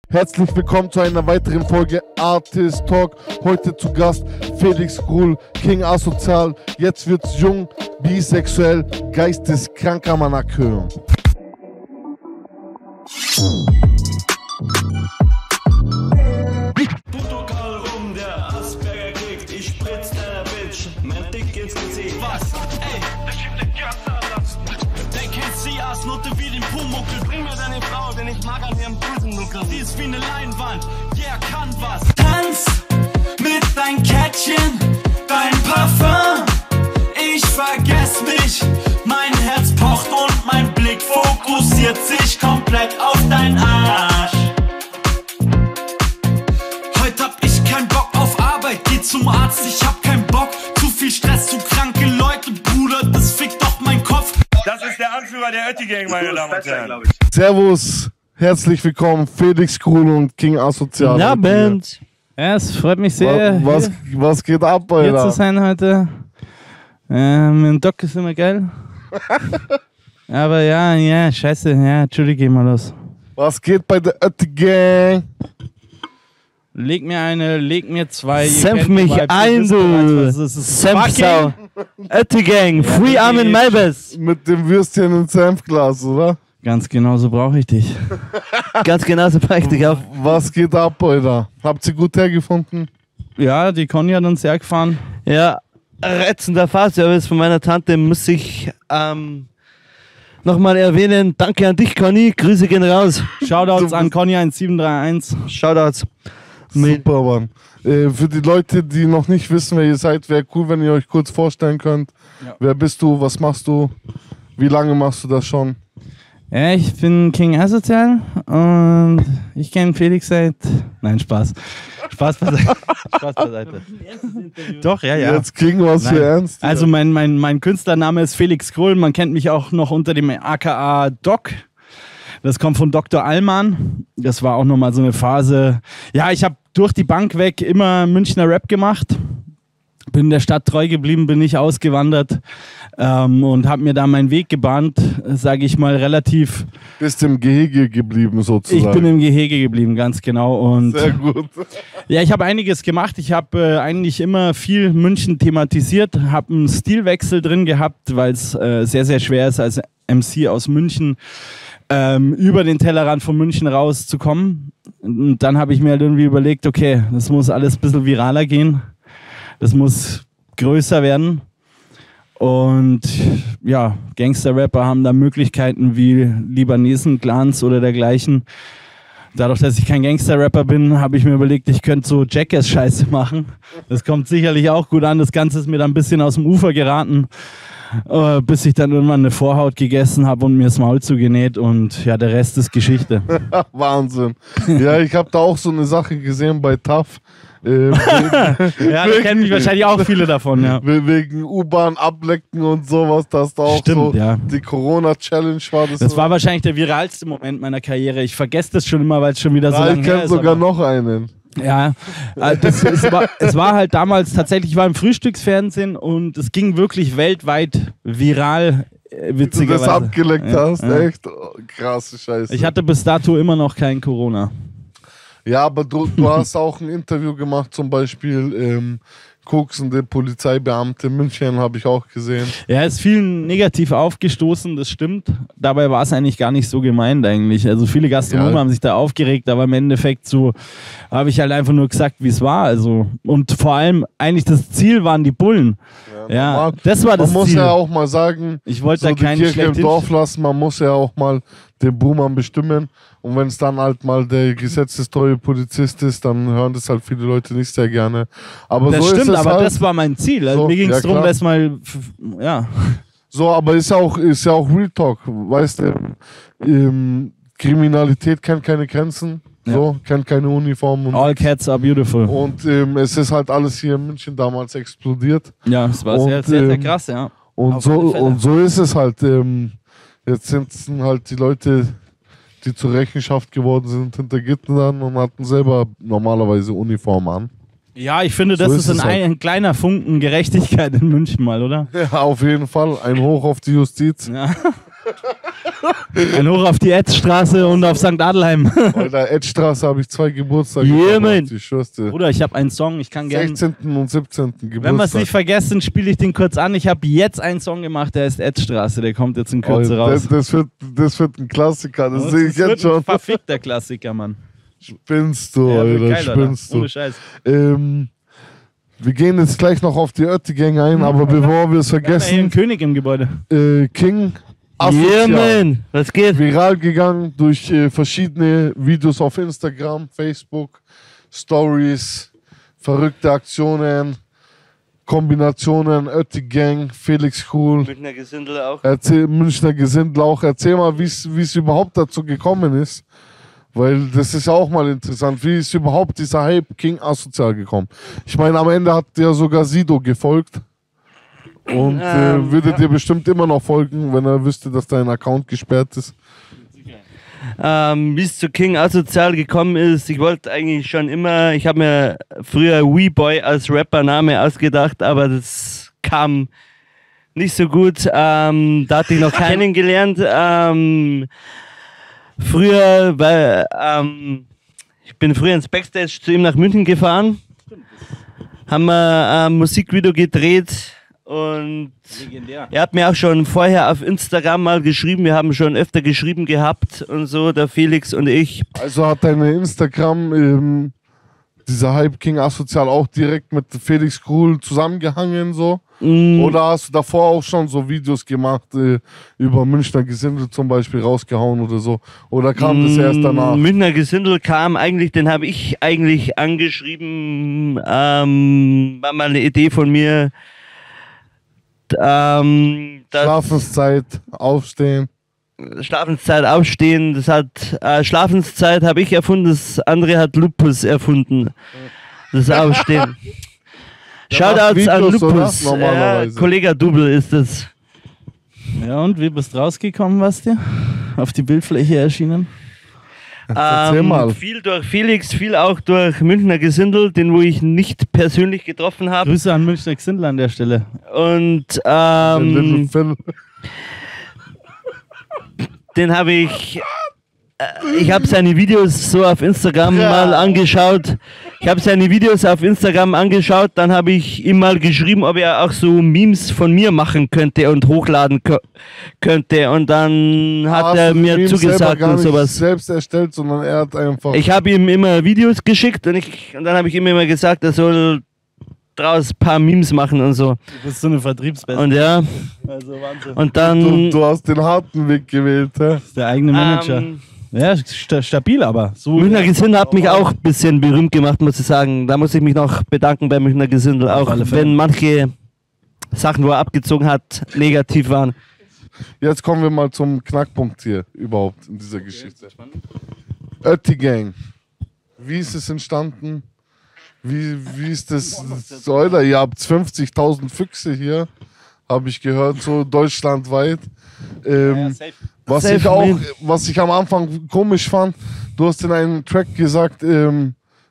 Herzlich willkommen zu einer weiteren Folge Artist Talk. Heute zu Gast Felix Gruhl, King Asozial. Jetzt wird's jung, bisexuell, geisteskranker Manakö. Portugal rum, der Asperger kriegt, ich spritz deiner Bitch, mein Dick ins Gesicht. Was? Ey, der schiebt den Kerzen. Der kennt sie als Nutte wie den Pumuckel. Bring mir deine Frau, denn ich mag an ihrem Busennuckel. Sie ist wie eine Leinwand, yeah, kann was. Tanz mit dein Kettchen, dein Parfum. Ich vergess mich, mein Herz pocht und mein Blick fokussiert sich komplett auf dein Arsch. Heute hab ich keinen Bock auf Arbeit, geh zum Arzt, ich hab keinen Bock. Zu viel Stress, zu kranke Leute, Bruder, das fickt doch mein Kopf. Das ist der Anführer der Ötti-Gang, meine Damen und Herren. Servus, herzlich willkommen Felix Gruhl und King Asozial. Ja, Band. Ja, es freut mich sehr, Was geht ab, hier zu Alter? sein heute. Mit dem Doc ist immer geil. Aber ja, scheiße, ja, Entschuldige mal los. Was geht bei der Ötti-Gang? Leg mir zwei. ihr Senf kennt mich die Vibes, ihr ein, wisst du bereits, was es ist. Senfsau. Ötti-Gang, Free Arm in Maybes. Mit dem Würstchen im Senfglas, oder? Ganz genau so brauche ich dich. Ganz genau so packe ich dich auf. Was geht ab, Alter? Habt ihr gut hergefunden? Ja, die Conny hat uns hergefahren. Ja, reizender Fahrservice von meiner Tante muss ich nochmal erwähnen. Danke an dich, Conny. Grüße gehen raus. Shoutouts an Conny 1731. Shoutouts. Super, Mann. Für die Leute, die noch nicht wissen, wer ihr seid, wäre cool, wenn ihr euch kurz vorstellen könnt. Ja. Wer bist du? Was machst du? Wie lange machst du das schon? Ja, ich bin King Asozial und ich kenne Felix seit... Nein, Spaß. Spaß beiseite. Spaß beiseite. Doch, ja. Jetzt King, was Nein. für ernst. Also mein Künstlername ist Felix Gruhl. Man kennt mich auch noch unter dem aka Doc. Das kommt von Dr. Allmann. Das war auch nochmal so eine Phase. Ja, ich habe durch die Bank weg immer Münchner Rap gemacht. Bin der Stadt treu geblieben, bin nicht ausgewandert und habe mir da meinen Weg gebahnt, sage ich mal, relativ. Bist im Gehege geblieben, sozusagen. Ich bin im Gehege geblieben, ganz genau. Und Sehr gut. ja, ich habe einiges gemacht. Ich habe eigentlich immer viel München thematisiert, habe einen Stilwechsel drin gehabt, weil es sehr, sehr schwer ist, als MC aus München über den Tellerrand von München rauszukommen. Und dann habe ich mir halt irgendwie überlegt, okay, das muss alles ein bisschen viraler gehen. Das muss größer werden. Und ja, Gangster-Rapper haben da Möglichkeiten wie Libanesen-Clans oder dergleichen. Dadurch, dass ich kein Gangster-Rapper bin, habe ich mir überlegt, ich könnte so Jackass-Scheiße machen. Das kommt sicherlich auch gut an. Das Ganze ist mir dann ein bisschen aus dem Ufer geraten, bis ich dann irgendwann eine Vorhaut gegessen habe und mir das Maul zugenäht. Und ja, der Rest ist Geschichte. Wahnsinn. Ja, ich habe da auch so eine Sache gesehen bei TAF. Ja, da kennen mich wahrscheinlich auch viele davon, ja. Wegen U-Bahn ablecken und sowas, dass da auch Stimmt, so ja. die Corona-Challenge war. Das war wahrscheinlich der viralste Moment meiner Karriere. Ich vergesse das schon immer, weil es schon wieder so ja, lange ich her kenne ist. sogar aber- noch einen. Ja, es war halt damals tatsächlich, ich war im Frühstücksfernsehen und es ging wirklich weltweit viral, Wie du witzigerweise. das abgeleckt Ja, hast, ja. echt? Oh, krasse Scheiße. Ich hatte bis dato immer noch kein Corona. Ja, aber du hast auch ein Interview gemacht, zum Beispiel koksende Polizeibeamte in München, habe ich auch gesehen. Ja, ist vielen negativ aufgestoßen, das stimmt. Dabei war es eigentlich gar nicht so gemeint eigentlich. Also viele Gastronomen Ja. haben sich da aufgeregt, aber im Endeffekt so habe ich halt einfach nur gesagt, wie es war. Also und vor allem eigentlich das Ziel waren die Bullen. Ja, normal. das war das Man muss Ziel. ja auch mal sagen, Ich wollte so da die keinen Kirche im schlecht Dorf lassen, man muss ja auch mal den Buhmann bestimmen. Und wenn es dann halt mal der gesetzestreue Polizist ist, dann hören das halt viele Leute nicht sehr gerne. Aber Das so stimmt, ist es aber halt. das war mein Ziel. Also So, mir ging es ja, darum, klar. dass mal, ja. So, aber ist ja auch Real Talk, weißt du? Kriminalität kennt keine Grenzen, so, kennt keine Uniform. Und All cats are beautiful. Und es ist halt alles hier in München damals explodiert. Ja, es war Und, sehr, sehr krass, ja. Und Auf alle Fälle. so ist es halt. Jetzt sitzen halt die Leute, die zur Rechenschaft geworden sind, hinter Gittern und hatten selber normalerweise Uniform an. Ja, ich finde, das So ist ist es halt. ein kleiner Funken Gerechtigkeit in München mal, oder? Ja, auf jeden Fall. Ein Hoch auf die Justiz. Ja. Ein Hoch auf die Etzstraße und auf St. Adelheim. Bei der Edstraße habe ich 2 Geburtstage. Yeah, man. Ich schwör's dir. Bruder, ich habe einen Song, ich kann gerne. 16. und 17. Geburtstag. Wenn wir es nicht vergessen, spiele ich den kurz an. Ich habe jetzt einen Song gemacht, der ist Etzstraße, der kommt jetzt in Kürze raus. Das wird ein Klassiker, das sehe ich wird jetzt schon. ein verfickter Klassiker, Mann. Spinnst du, Ja, wird Alter, geil, Alter. spinnst du. Ohne Scheiß. Wir gehen jetzt gleich noch auf die Oetti-Gang ein, aber bevor wir es Wir haben ja hier einen vergessen, König im Gebäude. King Yeah, Asozial, man. Was geht? viral gegangen durch verschiedene Videos auf Instagram, Facebook, Stories, verrückte Aktionen, Kombinationen, Oetti-Gang, Felix Krull, Münchner Gesindel auch. Münchner Gesindel auch. Erzähl mal, wie es überhaupt dazu gekommen ist. Weil das ist ja auch mal interessant. Wie ist überhaupt dieser Hype King Asozial gekommen? Ich meine, am Ende hat ja sogar Sido gefolgt. Und würde dir bestimmt immer noch folgen, wenn er wüsste, dass dein Account gesperrt ist. Wie es zu King Asozial gekommen ist, ich wollte eigentlich schon immer, ich habe mir früher Weeboy als Rappername ausgedacht, aber das kam nicht so gut. Da hatte ich noch keinen gelernt. Früher, weil ich bin früher ins Backstage zu ihm nach München gefahren, haben wir ein Musikvideo gedreht und Legendär. er hat mir auch schon vorher auf Instagram mal geschrieben, wir haben schon öfter geschrieben gehabt und so, der Felix und ich. Also hat deine Instagram, dieser Hype King Asozial auch direkt mit Felix Krull zusammengehangen so? Oder hast du davor auch schon so Videos gemacht, über Münchner Gesindel zum Beispiel rausgehauen oder so? Oder kam das erst danach? Münchner Gesindel kam eigentlich, den habe ich eigentlich angeschrieben, war mal eine Idee von mir. Schlafenszeit, aufstehen. Schlafenszeit aufstehen, das hat Schlafenszeit habe ich erfunden, das andere hat Lupus erfunden. Das Aufstehen. Shoutouts an Videos, Lupus. oder? Normalerweise. Kollege Double ist das. Ja, und wie bist du rausgekommen, was dir? Auf die Bildfläche erschienen? Erzähl mal. Viel durch Felix, viel auch durch Münchner Gesindel, den wo ich nicht persönlich getroffen habe. Grüße an Münchner Gesindel an der Stelle. Und Little Phil. den habe ich habe seine Videos so auf Instagram mal angeschaut. Ich habe seine Videos auf Instagram angeschaut, dann habe ich ihm mal geschrieben, ob er auch so Memes von mir machen könnte und hochladen könnte. Und dann hat Hast er du mir Memes selber zugesagt gar und nicht sowas. selbst erstellt, sondern er hat einfach... Ich habe ihm immer Videos geschickt und dann habe ich ihm immer gesagt, er soll draus ein paar Memes machen und so. Du bist so eine Vertriebsbeste. Und ja, Also Wahnsinn. und dann... Du hast den harten Weg gewählt, hä? Das ist der eigene Manager. Ja, stabil, aber so. Münchner Gesindel hat mich auch ein bisschen berühmt gemacht, muss ich sagen. Da muss ich mich noch bedanken bei Münchner Gesindel, auch alle Fälle. wenn manche Sachen, wo er abgezogen hat, negativ waren. Jetzt kommen wir mal zum Knackpunkt hier überhaupt in dieser Geschichte. Oetti-Gang. Wie ist es entstanden? Wie ist das? Alter, ihr habt 50.000 Füchse hier, habe ich gehört, so deutschlandweit. Was ich am Anfang komisch fand, du hast in einem Track gesagt,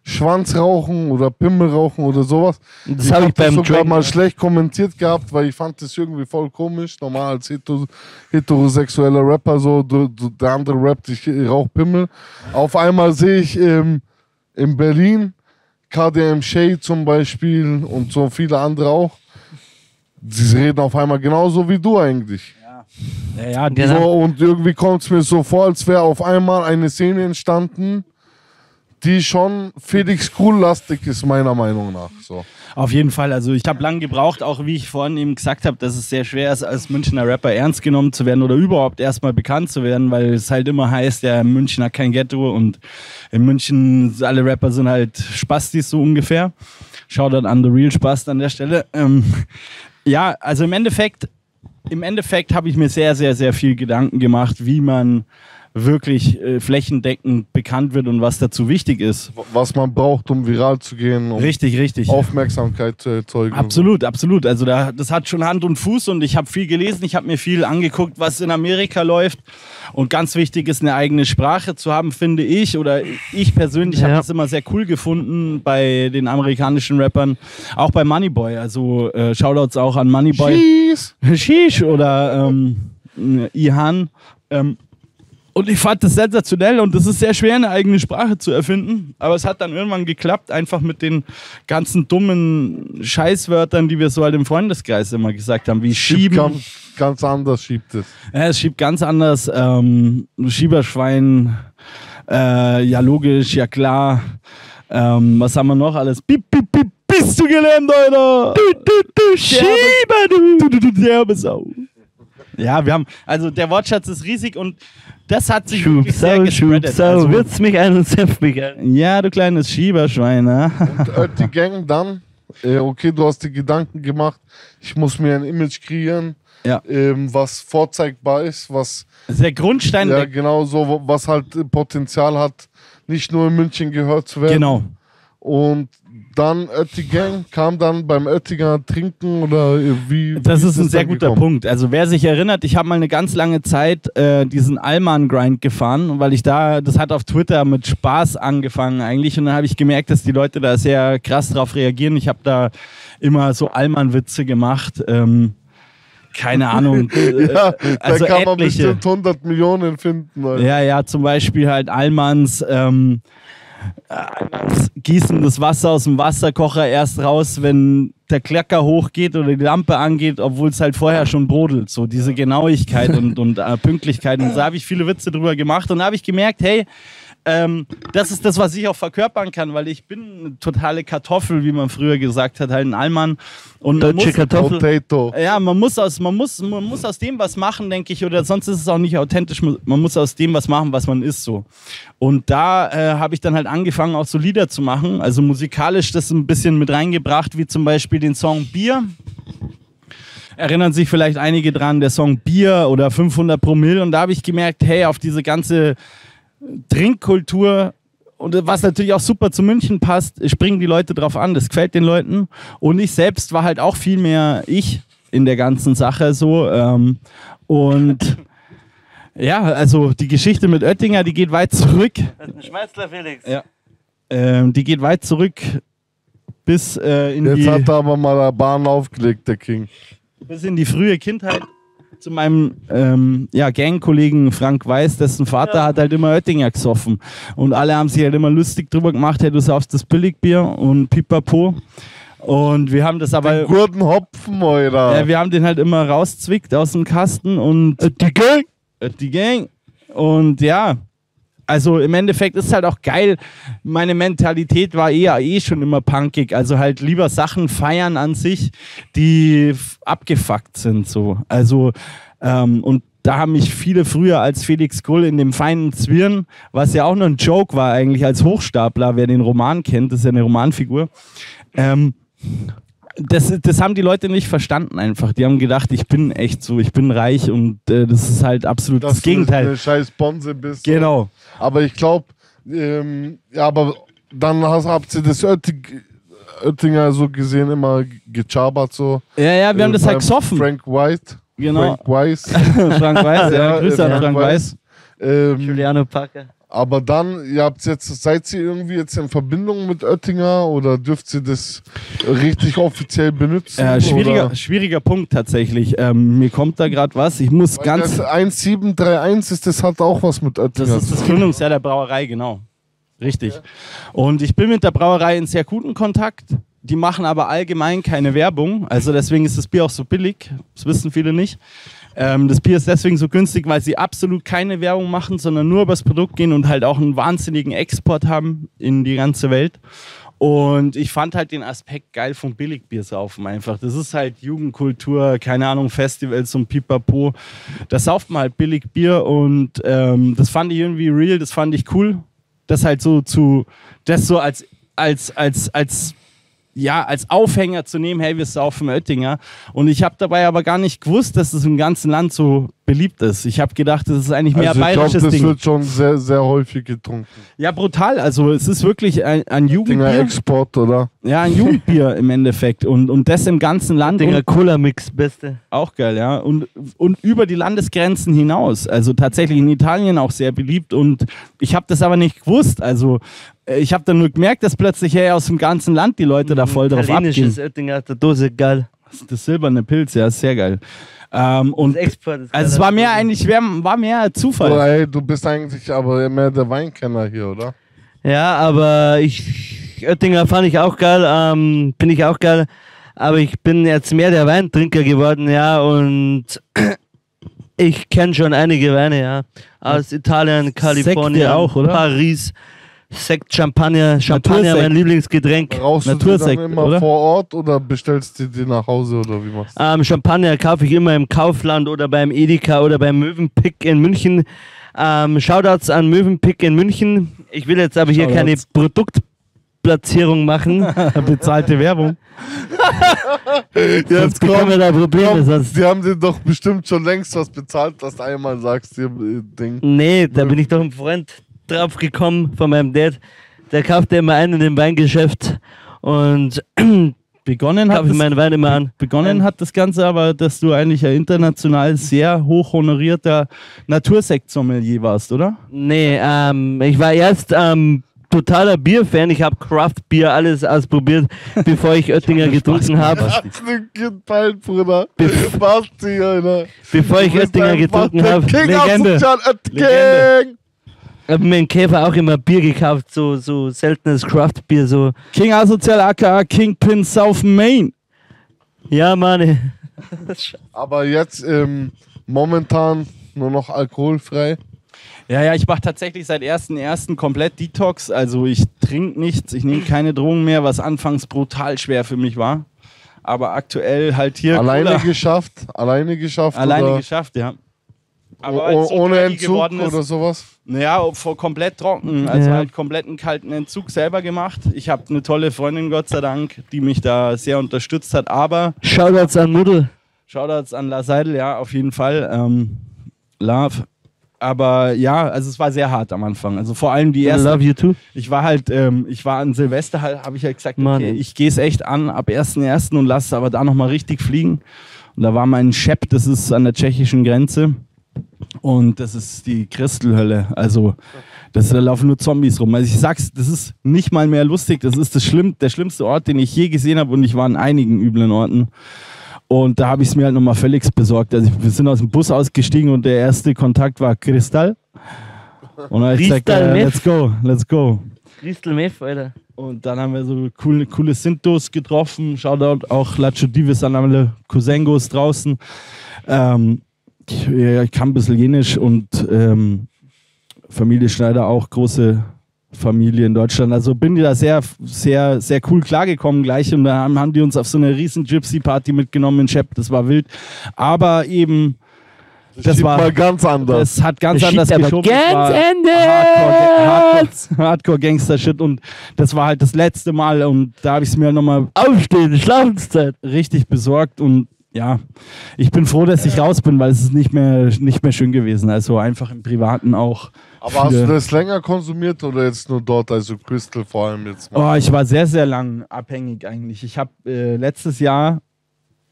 Schwanzrauchen oder Pimmelrauchen oder sowas. Das habe ich beim sogar Track mal schlecht kommentiert gehabt, weil ich fand das irgendwie voll komisch. Normal als heterosexueller Rapper, so der andere rappt, ich rauch Pimmel. Auf einmal sehe ich in Berlin KDM Shay zum Beispiel und so viele andere auch. Sie reden auf einmal genauso wie du eigentlich. Ja, So, und irgendwie kommt es mir so vor, als wäre auf einmal eine Szene entstanden, die schon Felix Krull-lastig ist, meiner Meinung nach. So. Auf jeden Fall. Also ich habe lange gebraucht, auch wie ich vorhin eben gesagt habe, dass es sehr schwer ist, als Münchner Rapper ernst genommen zu werden oder überhaupt erstmal bekannt zu werden, weil es halt immer heißt, ja, München hat kein Ghetto und in München alle Rapper sind halt Spastis so ungefähr. Shoutout an The Real Spast an der Stelle. Ja, also im Endeffekt habe ich mir sehr, sehr, sehr viel Gedanken gemacht, wie man wirklich flächendeckend bekannt wird und was dazu wichtig ist. Was man braucht, um viral zu gehen, um Richtig. Aufmerksamkeit zu erzeugen. Absolut. Also das hat schon Hand und Fuß und ich habe viel gelesen, ich habe mir viel angeguckt, was in Amerika läuft. Und ganz wichtig ist, eine eigene Sprache zu haben, finde ich. Oder ich persönlich habe das immer sehr cool gefunden bei den amerikanischen Rappern. Auch bei Moneyboy. Also Shoutouts auch an Moneyboy. Cheese. Sheesh oder Ihan. Und ich fand das sensationell und das ist sehr schwer, eine eigene Sprache zu erfinden. Aber es hat dann irgendwann geklappt, einfach mit den ganzen dummen Scheißwörtern, die wir so halt im Freundeskreis immer gesagt haben, wie schieben. Ganz anders schiebt es. Ja, es schiebt ganz anders. Schieberschwein, ja logisch, ja klar. Was haben wir noch alles? Bip, bip, bip, bist du gelähmt, Alter? Du Schieber, du Derbesau. Ja, wir haben, also der Wortschatz ist riesig und das hat sich wirklich sehr gespreadet. Also, wird's mich ein und senf mich ein. Ja, du kleines Schieberschwein. Ne? Und die Gang dann, okay, du hast dir Gedanken gemacht, ich muss mir ein Image kreieren, Ja. Was vorzeigbar ist, was Das ist der Grundstein. ja genau so, was halt Potenzial hat, nicht nur in München gehört zu werden. Genau. Und dann Oettigang kam dann beim Oettinger Trinken oder wie? Das wie ist ein sehr dann guter gekommen? Punkt. Also wer sich erinnert, ich habe mal eine ganz lange Zeit diesen Allmann-Grind gefahren, weil das hat auf Twitter mit Spaß angefangen eigentlich und dann habe ich gemerkt, dass die Leute da sehr krass drauf reagieren. Ich habe da immer so Allmann-Witze gemacht. Keine Ahnung. Ja, also da kann man etliche. bestimmt 100 Millionen finden. Alter. Ja, zum Beispiel halt Allmanns gießen das Wasser aus dem Wasserkocher erst raus, wenn der Klecker hochgeht oder die Lampe angeht, obwohl es halt vorher schon brodelt. So diese Genauigkeit und Pünktlichkeit. Und da habe ich viele Witze drüber gemacht und da habe ich gemerkt, hey, das ist das, was ich auch verkörpern kann, weil ich bin eine totale Kartoffel, wie man früher gesagt hat, halt ein Allmann. Und Deutsche Kartoffel. Potato. ja, man muss aus dem was machen, denke ich, oder sonst ist es auch nicht authentisch. Man muss aus dem was machen, was man ist, so. Und da habe ich dann halt angefangen, auch so Lieder zu machen, also musikalisch das ein bisschen mit reingebracht, wie zum Beispiel den Song Bier. Erinnern sich vielleicht einige dran, der Song Bier oder 500 Promille. Und da habe ich gemerkt, hey, auf diese ganze Trinkkultur und was natürlich auch super zu München passt, springen die Leute drauf an, das gefällt den Leuten und ich selbst war halt auch viel mehr ich in der ganzen Sache so und ja, also die Geschichte mit Oettinger, die geht weit zurück. Das ist ein Schmerzler, Felix. Ja. Die geht weit zurück bis in Jetzt hat er aber mal eine Bahn aufgelegt, der King. bis in die frühe Kindheit. Zu meinem Gangkollegen Frank Weiß, dessen Vater hat halt immer Oettinger gesoffen. Und alle haben sich halt immer lustig drüber gemacht, hey, du saufst das Billigbier und pipapo. Und wir haben das aber... Gurten Hopfen, Alter. wir haben den halt immer rauszwickt aus dem Kasten und... Die Gang. Und ja... Also im Endeffekt ist es halt auch geil. Meine Mentalität war schon immer punkig. Also halt lieber Sachen feiern an sich, die abgefuckt sind. So. Also und da haben mich viele früher als Felix Krull in dem feinen Zwirn, was ja auch nur ein Joke war eigentlich als Hochstapler, wer den Roman kennt, das ist ja eine Romanfigur. Das haben die Leute nicht verstanden einfach. Die haben gedacht, ich bin echt so, ich bin reich und das ist halt absolut das Gegenteil. Dass du eine scheiß Bonze bist. Genau. Aber ich glaube, aber dann habt ihr das Oettinger so gesehen immer gechabert so. Ja, wir haben das halt gesoffen. Frank White. Genau. Frank Weiss. Frank Weiß, ja. Grüße an Frank Weiß. Juliano Parker. Aber dann, seid ihr irgendwie jetzt in Verbindung mit Oettinger oder dürft ihr das richtig offiziell benutzen? Schwieriger Punkt tatsächlich. Mir kommt da gerade was. Ich muss ganz... Das 1731 ist, das hat auch was mit Oettinger. Das ist das Gründungsjahr der Brauerei, genau. Richtig. Und ich bin mit der Brauerei in sehr guten Kontakt. Die machen aber allgemein keine Werbung. Also deswegen ist das Bier auch so billig. Das wissen viele nicht. Das Bier ist deswegen so günstig, weil sie absolut keine Werbung machen, sondern nur über das Produkt gehen und halt auch einen wahnsinnigen Export haben in die ganze Welt. Und ich fand halt den Aspekt geil vom Billigbiersaufen einfach. Das ist halt Jugendkultur, keine Ahnung, Festivals und Pipapo. Da sauft man halt Billigbier und das fand ich irgendwie real, das fand ich cool. Das halt so als Aufhänger zu nehmen, hey, wir saufen Oettinger. Und ich habe dabei aber gar nicht gewusst, dass es im ganzen Land so beliebt ist. Ich habe gedacht, das ist eigentlich mehr ein bayerisches Ding. Das wird schon sehr, sehr häufig getrunken. Ja, brutal. Also es ist wirklich ein Jugendbier. Export, oder? Ja, ein Jugendbier im Endeffekt. Und das im ganzen Land. Dinger Cola-Mix, beste. Auch geil, ja. Und über die Landesgrenzen hinaus. Also tatsächlich in Italien auch sehr beliebt. Und ich habe das aber nicht gewusst. Also ich habe dann nur gemerkt, dass plötzlich aus dem ganzen Land die Leute da voll drauf abgehen. Italienisches Oettinger aus der Dose, geil. Das silberne Pilz, ja, ist sehr geil. Und Export ist also es war mehr eigentlich, war mehr Zufall. So, ey, du bist eigentlich aber mehr der Weinkenner hier, oder? Ja, aber Oettinger fand ich auch geil, bin ich auch geil. Aber ich bin jetzt mehr der Weintrinker geworden, ja, und ich kenne schon einige Weine, ja. Aus Italien, Kalifornien, Sekt auch, oder? Paris. Sekt, Champagner, mein Lieblingsgetränk. Rauchst du die Natursekt, dann immer oder? vor Ort oder bestellst du die nach Hause oder wie machst du? Champagner kaufe ich immer im Kaufland oder beim Edeka oder beim Mövenpick in München. Shoutouts an Mövenpick in München. Ich will jetzt aber hier keine Produktplatzierung machen. Bezahlte Werbung. Jetzt Bekommen wir da Probleme sonst. Die haben dir doch bestimmt schon längst was bezahlt, dass du einmal sagst, hier Ding. Nee, da bin ich doch ein Freund drauf gekommen von meinem Dad. Der kauft immer einen in dem Weingeschäft und Begonnen kaufe ich meinen Wein immer an. Begonnen hat das Ganze aber, dass du eigentlich ein international sehr hoch honorierter Natursekt-Sommelier warst, oder? Nee, ich war erst totaler Bierfan. Ich habe Craft-Bier alles ausprobiert, bevor ich Oettinger getrunken habe. Hast du geteilt, Bruder? Basti, Alter. Bevor ich Oettinger getrunken habe. King Legende. King! Habe mir in Käfer auch immer Bier gekauft, so seltenes Craft-Bier, so. King Asozial aka Kingpin South Main. Ja, Mann. Aber jetzt momentan nur noch alkoholfrei. Ja, ich mache tatsächlich seit 1.1. komplett Detox. Also ich trinke nichts, ich nehme keine Drogen mehr, was anfangs brutal schwer für mich war. Aber aktuell halt hier Alleine geschafft? Alleine geschafft? Alleine oder geschafft, ja. Aber als so ohne dirty Entzug geworden ist, oder sowas? naja, komplett trocken. Also Ja. halt kompletten kalten Entzug selber gemacht. Ich habe eine tolle Freundin, Gott sei Dank, die mich da sehr unterstützt hat. Aber Shoutouts an Muddel. Shoutouts an La Seidel, ja, auf jeden Fall. Love. Aber ja, also es war sehr hart am Anfang. Also vor allem die I erste. love you too. Ich war halt, ich war an Silvester halt, habe ich halt gesagt, Mann. okay, ich gehe es echt an ab 1.1. und lasse es aber da nochmal richtig fliegen. Und da war mein Shep, das ist an der tschechischen Grenze. Und das ist die Christelhölle. Also, da laufen nur Zombies rum. Also ich sag's, das ist nicht mal mehr lustig. Das ist der schlimmste Ort, den ich je gesehen habe. Und ich war an einigen üblen Orten. Und da habe ich es mir halt nochmal völlig besorgt. Also wir sind aus dem Bus ausgestiegen und der erste Kontakt war Kristall. Und dann habe ich gesagt, Kristall Meth. let's go. Crystal Meth, Alter. Und dann haben wir so coole Sintos getroffen. Shoutout auch Lacho Divis an alle Cousengos draußen. Ich kann ein bisschen Jenisch und Familie Schneider auch, große Familie in Deutschland. Also bin da sehr, sehr, sehr cool klargekommen gleich. Und dann haben die uns auf so eine riesen Gypsy-Party mitgenommen in Shep. Das war wild. Aber eben, das war mal ganz anders. das hat ganz Das anders schiebt aber geschoben. Das ganz war anders. Hardcore-Gangster-Shit. Und das war halt das letzte Mal. Und da habe ich es mir halt nochmal Aufstehen, Schlafenszeit. richtig besorgt. Und ja, ich bin froh, dass ich raus bin, weil es ist nicht mehr schön gewesen. Also einfach im Privaten auch. Aber hast du das länger konsumiert oder jetzt nur dort, also Crystal vor allem jetzt mal? Oh, ich war sehr, sehr lang abhängig eigentlich. Ich habe letztes Jahr,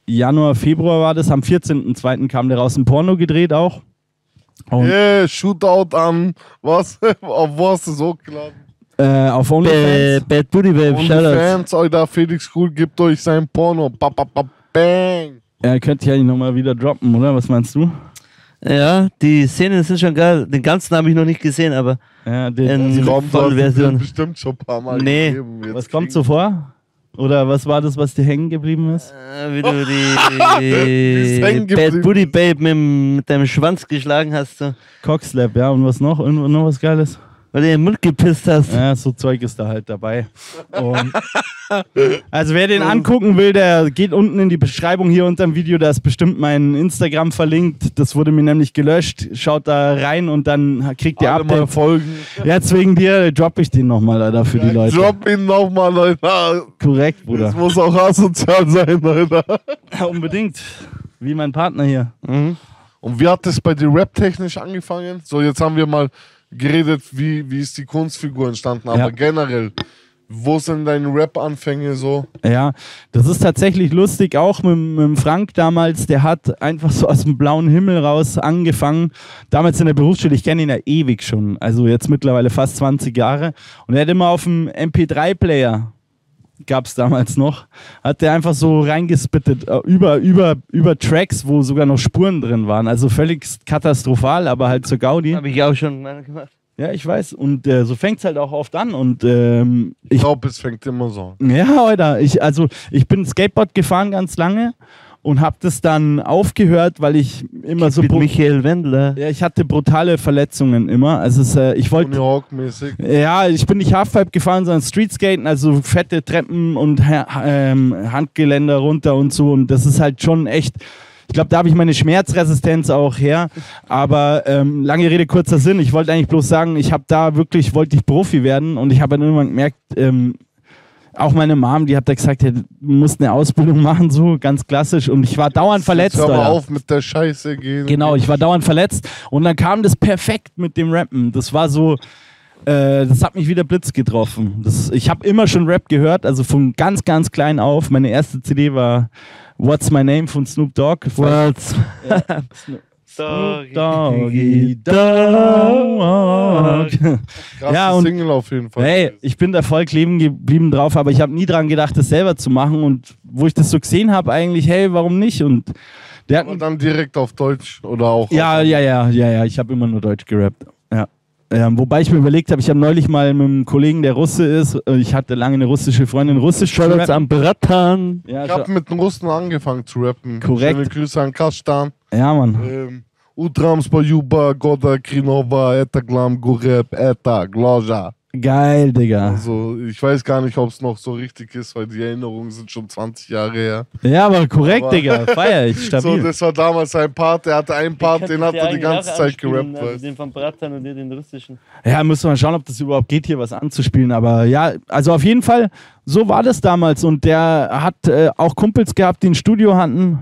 Januar, Februar war das, am 14.02. kam der raus, ein Porno gedreht auch. Und Shootout an, was? Auf wo hast du es hochgeladen? auf OnlyFans. Bad Booty Babe, Shoutouts. Fans, Alter, Felix Cool gibt euch sein Porno. Bang! Ja, könnt ihr eigentlich nochmal wieder droppen, oder? Was meinst du? Ja, die Szenen sind schon geil. Den ganzen habe ich noch nicht gesehen, aber Ja, in Kommt, du hast Vollversion. bestimmt schon ein paar Mal Nee. gegeben. Jetzt was kommt so vor? Oder was war das, was dir hängen geblieben ist? Wie du ist hängen die geblieben. Bad Booty Babe mit deinem Schwanz geschlagen hast, so, Cockslap, ja. Und was noch? Irgendwo noch was Geiles? weil du in den Mund gepisst hast. Ja, so Zeug ist da halt dabei. Und also wer den angucken will, der geht unten in die Beschreibung hier unter dem Video, da ist bestimmt mein Instagram verlinkt. Das wurde mir nämlich gelöscht. Schaut da rein und dann kriegt ihr alle mal Updates. folgen. Jetzt wegen dir droppe ich den nochmal, Alter, für die Leute. Drop ihn nochmal, Alter. Korrekt, Bruder. Das muss auch asozial sein, Alter. Ja, unbedingt. Wie mein Partner hier. Und wie hat das bei dir rap-technisch angefangen? So, jetzt haben wir mal geredet, wie ist die Kunstfigur entstanden, aber Ja. generell, wo sind deine Rap-Anfänge so? Ja, das ist tatsächlich lustig, auch mit dem Frank damals, der hat einfach so aus dem blauen Himmel raus angefangen, damals in der Berufsschule, ich kenne ihn ja ewig schon, also jetzt mittlerweile fast 20 Jahre und er hat immer auf dem MP3-Player gab es damals noch, hat der einfach so reingespittet über Tracks, wo sogar noch Spuren drin waren. Also völlig katastrophal, aber halt zur Gaudi. Habe ich auch schon mal gemacht. Ja, ich weiß. Und so fängt es halt auch oft an. Und ich glaube, es fängt immer so an. Ja, Alter. Ich bin Skateboard gefahren ganz lange und habe das dann aufgehört, weil ich immer so... Mit Michael Wendler. Ja, ich hatte brutale Verletzungen immer. Also ich wollte... Tony Hawk-mäßig. Ja, ich bin nicht Halfpipe gefahren, sondern Streetskaten, also fette Treppen und Handgeländer runter und so. Und das ist halt schon echt... Ich glaube, da habe ich meine Schmerzresistenz auch her. Aber lange Rede, kurzer Sinn. Ich wollte eigentlich bloß sagen, wollte ich Profi werden. Und ich habe dann irgendwann gemerkt, auch meine Mom, die hat da gesagt, ja, du musst eine Ausbildung machen, so ganz klassisch. Und ich war dauernd verletzt. Hör mal auf mit der Scheiße gehen. Genau, ich war dauernd verletzt. Und dann kam das perfekt mit dem Rappen. Das war so, das hat mich wieder Blitz getroffen. Ich habe immer schon Rap gehört, also von ganz, ganz klein auf. Meine erste CD war What's My Name von Snoop Dogg. What's Doggy Dog. Ja, und Single auf jeden Fall. hey, ich bin da voll kleben geblieben drauf, aber ich habe nie dran gedacht, das selber zu machen. Und wo ich das so gesehen habe, eigentlich, hey, warum nicht? Und der hat Und dann direkt auf Deutsch oder auch. ja, ich habe immer nur Deutsch gerappt. Ja. Wobei ich mir überlegt habe, ich habe neulich mal mit einem Kollegen, der Russe ist, ich hatte lange eine russische Freundin, Russisch zu Shoutouts rappen. am Bratan. Ja, Ich habe mit den Russen angefangen zu rappen. Korrekt. Schöne Grüße an Kastan. ja, Mann. Utram Spajuba, Goda, Krinova, Etaglam, Gureb, Eta, Gloja. Geil, Digga. Also, ich weiß gar nicht, ob es noch so richtig ist, weil die Erinnerungen sind schon 20 Jahre her. Ja, aber korrekt, Aber- Digga. Feier ich, So, stabil. das war damals ein Part, der hatte einen Part, den hat er die ganze Zeit gerappt. Also Weißt. den von Bratan und den russischen. Ja, müssen wir mal schauen, ob das überhaupt geht, hier was anzuspielen. Aber ja, also auf jeden Fall, so war das damals. Und der hat auch Kumpels gehabt, die ein Studio hatten.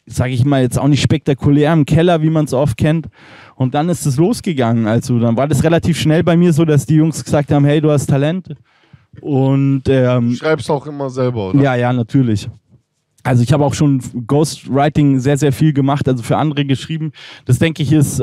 Sage ich mal, jetzt auch nicht spektakulär im Keller, wie man es oft kennt. Und dann ist es losgegangen. Also dann war das relativ schnell bei mir so, dass die Jungs gesagt haben, hey, du hast Talent. Und Du schreibst auch immer selber, oder? ja, natürlich. Also ich habe auch schon Ghostwriting sehr, sehr viel gemacht, also für andere geschrieben. Das denke ich ist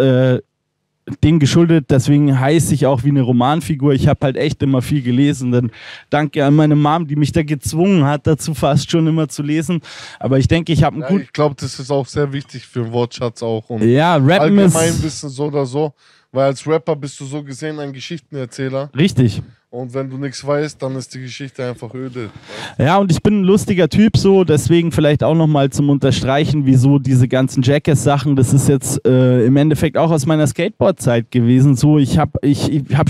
dem geschuldet, deswegen heiße ich auch wie eine Romanfigur. Ich habe halt echt immer viel gelesen. Dann danke an meine Mom, die mich da gezwungen hat, dazu fast schon immer zu lesen. Aber ich denke, ich habe einen Ja, guten... ich glaube, das ist auch sehr wichtig für den Wortschatz auch. Und Ja, Rappen ist... Allgemeinwissen so oder so. Weil als Rapper bist du so gesehen ein Geschichtenerzähler. Richtig. Und wenn du nichts weißt, dann ist die Geschichte einfach öde. Ja, und ich bin ein lustiger Typ so, deswegen vielleicht auch nochmal zum Unterstreichen, wieso diese ganzen Jackass-Sachen, das ist jetzt im Endeffekt auch aus meiner Skateboard-Zeit gewesen. So, ich hab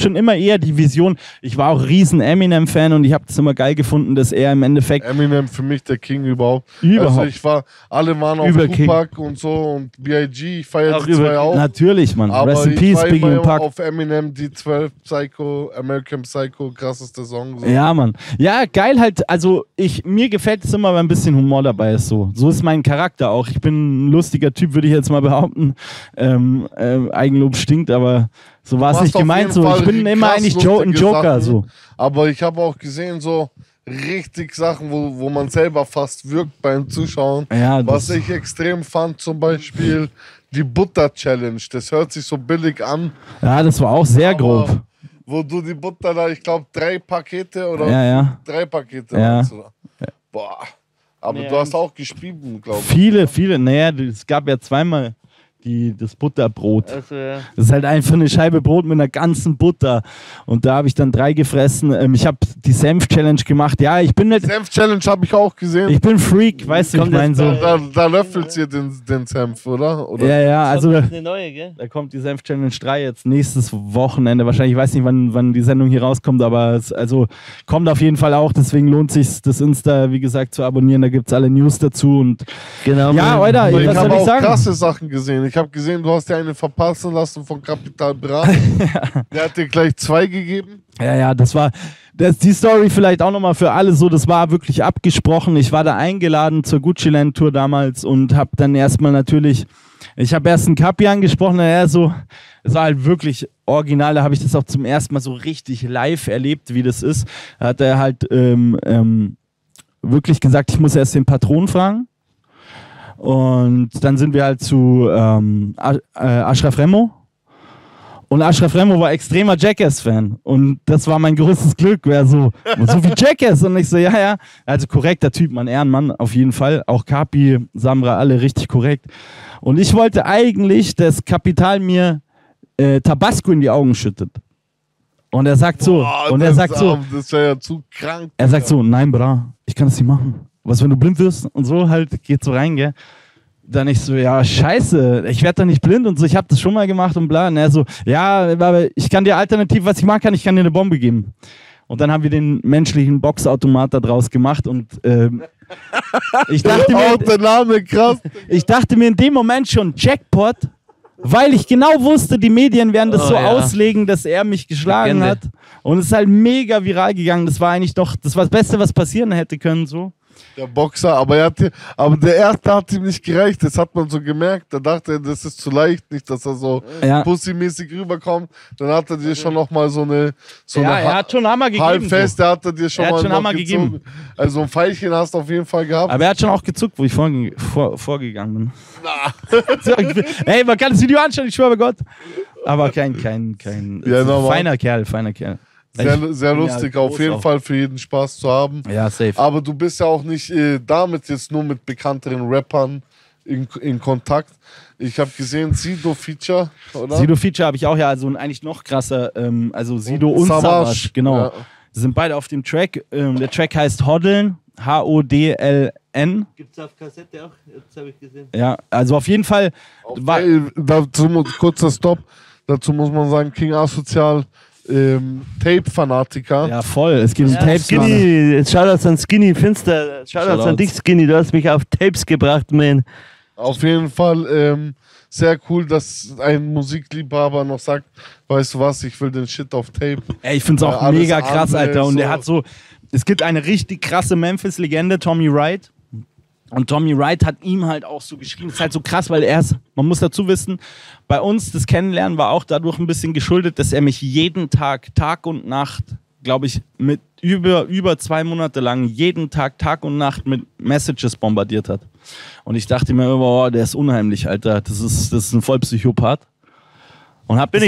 schon immer eher die Vision, ich war auch riesen Eminem-Fan und ich habe das immer geil gefunden, dass er im Endeffekt... Eminem für mich der King überhaupt. Überhaupt. Also alle waren auf Über King. Tupac und so und B.I.G. Ich feiere Auch die zwei über- auch. Natürlich, Mann. Aber Rest in ich Peace, war Biggie immer und Pac. auf Eminem, die 12, Psycho, American Psycho, krasseste Song. So. Ja, Mann. Ja, geil halt. Also mir gefällt es immer, wenn ein bisschen Humor dabei ist. So ist mein Charakter auch. Ich bin ein lustiger Typ, würde ich jetzt mal behaupten. Eigenlob stinkt, aber so war es machst nicht auf gemeint. jeden So. Ich Fall bin immer krass eigentlich ein lustige Joker. Sachen. So. Aber ich habe auch gesehen, so richtig Sachen, wo man selber fast wirkt beim Zuschauen. Ja, Was das, ich extrem fand, zum Beispiel die Butter-Challenge. Das hört sich so billig an. ja, das war auch sehr aber grob. Wo du die Butter da, ich glaube, 3 Pakete oder Ja. 3 Pakete Ja. hast, oder? Boah. Aber Nee, du hast auch geschrieben, glaube ich. Viele. Naja, es gab ja zweimal das Butterbrot. Also, ja. Das ist halt einfach eine Scheibe Brot mit einer ganzen Butter. Und da habe ich dann 3 gefressen. Ich habe die Senf-Challenge gemacht. Ja, ich bin nicht... Senf-Challenge habe ich auch gesehen. Ich bin Freak, weißt du, ich Kommt meine jetzt so... Da löffelt ihr den Senf, oder? Ja, also Das ist eine neue, gell? da kommt die Senf Challenge 3 jetzt nächstes Wochenende. Wahrscheinlich, ich weiß nicht, wann die Sendung hier rauskommt, aber es kommt auf jeden Fall auch. Deswegen lohnt sich das Insta, wie gesagt, zu abonnieren. Da gibt es alle News dazu. Und Genau. ja, Alter, Aber ich was soll habe ich auch sagen? krasse Sachen gesehen. Ich habe gesehen, du hast dir eine verpassen lassen von Capital Bra. Der hat dir gleich 2 gegeben. Ja, das war die Story vielleicht auch nochmal für alle so, das war wirklich abgesprochen. Ich war da eingeladen zur Gucci-Land Tour damals und habe dann erstmal natürlich, ich habe erst einen Kapi angesprochen, es war halt wirklich original, da habe ich das auch zum ersten Mal so richtig live erlebt, wie das ist. Da hat er halt wirklich gesagt, ich muss erst den Patron fragen. Und dann sind wir halt zu Ashraf Remo. Und Ashraf Remo war extremer Jackass-Fan. Und das war mein größtes Glück. Wäre so wie Jackass. Und ich so, ja. Also korrekter Typ, mein Ehrenmann, auf jeden Fall. Auch Kapi, Samra, alle richtig korrekt. Und ich wollte eigentlich, dass Kapital mir Tabasco in die Augen schüttet. Und er sagt so, das wäre ja zu krank. Er sagt so, nein, bra, ich kann das nicht machen. Was, wenn du blind wirst? Und so halt, geht so rein, gell. Dann ich so, ja, scheiße, ich werde doch nicht blind und so, ich habe das schon mal gemacht und bla. Und er so, ja, aber ich kann dir alternativ, was ich machen kann, ich kann dir eine Bombe geben. Und dann haben wir den menschlichen Boxautomat da draus gemacht und ich dachte mir in dem Moment schon, Jackpot, weil ich genau wusste, die Medien werden das auslegen, dass er mich geschlagen hat. Und es ist halt mega viral gegangen. Das war eigentlich doch, das war das Beste, was passieren hätte können, so. Der Boxer, aber der erste hat ihm nicht gereicht, das hat man so gemerkt. Da dachte er, das ist zu leicht, nicht, dass er so pussymäßig rüberkommt. Dann hat er dir schon nochmal so eine er hat schon Hammer gegeben. Halbfest, der hat er dir schon mal Hammer gezogen. gegeben. Also ein Pfeilchen hast du auf jeden Fall gehabt. Aber er hat schon auch gezuckt, wo ich vorgegangen bin. Ey, man kann das Video anschauen, ich schwöre bei Gott. Aber kein feiner Kerl. Sehr lustig, auf jeden Fall für jeden Spaß zu haben. Ja, safe. Aber du bist ja auch nicht damit jetzt nur mit bekannteren Rappern in Kontakt. Ich habe gesehen, Sido-Feature, oder? Sido-Feature habe ich auch, ja, also eigentlich noch krasser. Also Sido und Savage, genau. Ja. Die sind beide auf dem Track. Der Track heißt Hodln, Hodln. Gibt's auf Kassette auch? Jetzt habe ich gesehen. Ja, also auf jeden Fall. Kurzer Stopp. Dazu muss man sagen, King Asozial, Tape-Fanatiker. Ja, voll. Es geht um Tapes. Skinny, Shoutouts an Skinny Finster. Shoutouts an dich, Skinny. Du hast mich auf Tapes gebracht, man. Auf jeden Fall sehr cool, dass ein Musikliebhaber noch sagt, weißt du was, ich will den Shit auf Tape. Ey, ich find's auch mega krass, Alter. Und der hat so, es gibt eine richtig krasse Memphis-Legende, Tommy Wright. Und Tommy Wright hat ihm halt auch so geschrieben. Das ist halt so krass, weil man muss dazu wissen, bei uns das Kennenlernen war auch dadurch ein bisschen geschuldet, dass er mich jeden Tag, Tag und Nacht, glaube ich, mit über 2 Monate lang, jeden Tag, Tag und Nacht mit Messages bombardiert hat. Und ich dachte mir immer, oh, der ist unheimlich, Alter. Das ist ein Vollpsychopath. Und hab das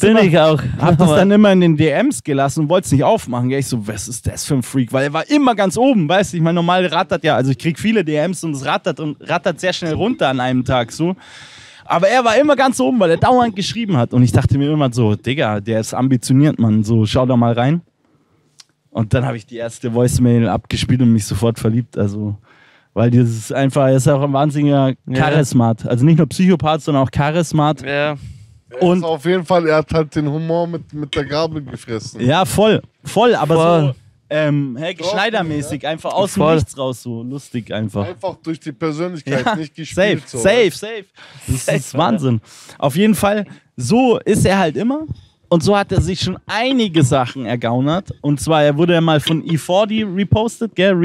dann immer in den DMs gelassen und wollte es nicht aufmachen. Ich so, was ist das für ein Freak? Weil er war immer ganz oben, weißt du? Ich meine, normal rattert ja, also ich krieg viele DMs und es rattert sehr schnell runter an einem Tag so. Aber er war immer ganz oben, weil er dauernd geschrieben hat. Und ich dachte mir immer so, Digga, der ist ambitioniert, Mann. So, schau da mal rein. Und dann habe ich die erste Voicemail abgespielt und mich sofort verliebt. Also, weil er ist auch ein wahnsinniger Charismat. Also nicht nur Psychopath, sondern auch Charismat. Ja. Und auf jeden Fall, er hat halt den Humor mit der Gabel gefressen. Ja, voll, aber so Helge Schneider-mäßig, einfach aus dem Nichts raus, so lustig einfach. Einfach durch die Persönlichkeit, nicht gespielt. Safe. Das ist Wahnsinn. Auf jeden Fall, so ist er halt immer. Und so hat er sich schon einige Sachen ergaunert. Und zwar, er wurde ja mal von E40 repostet, gell?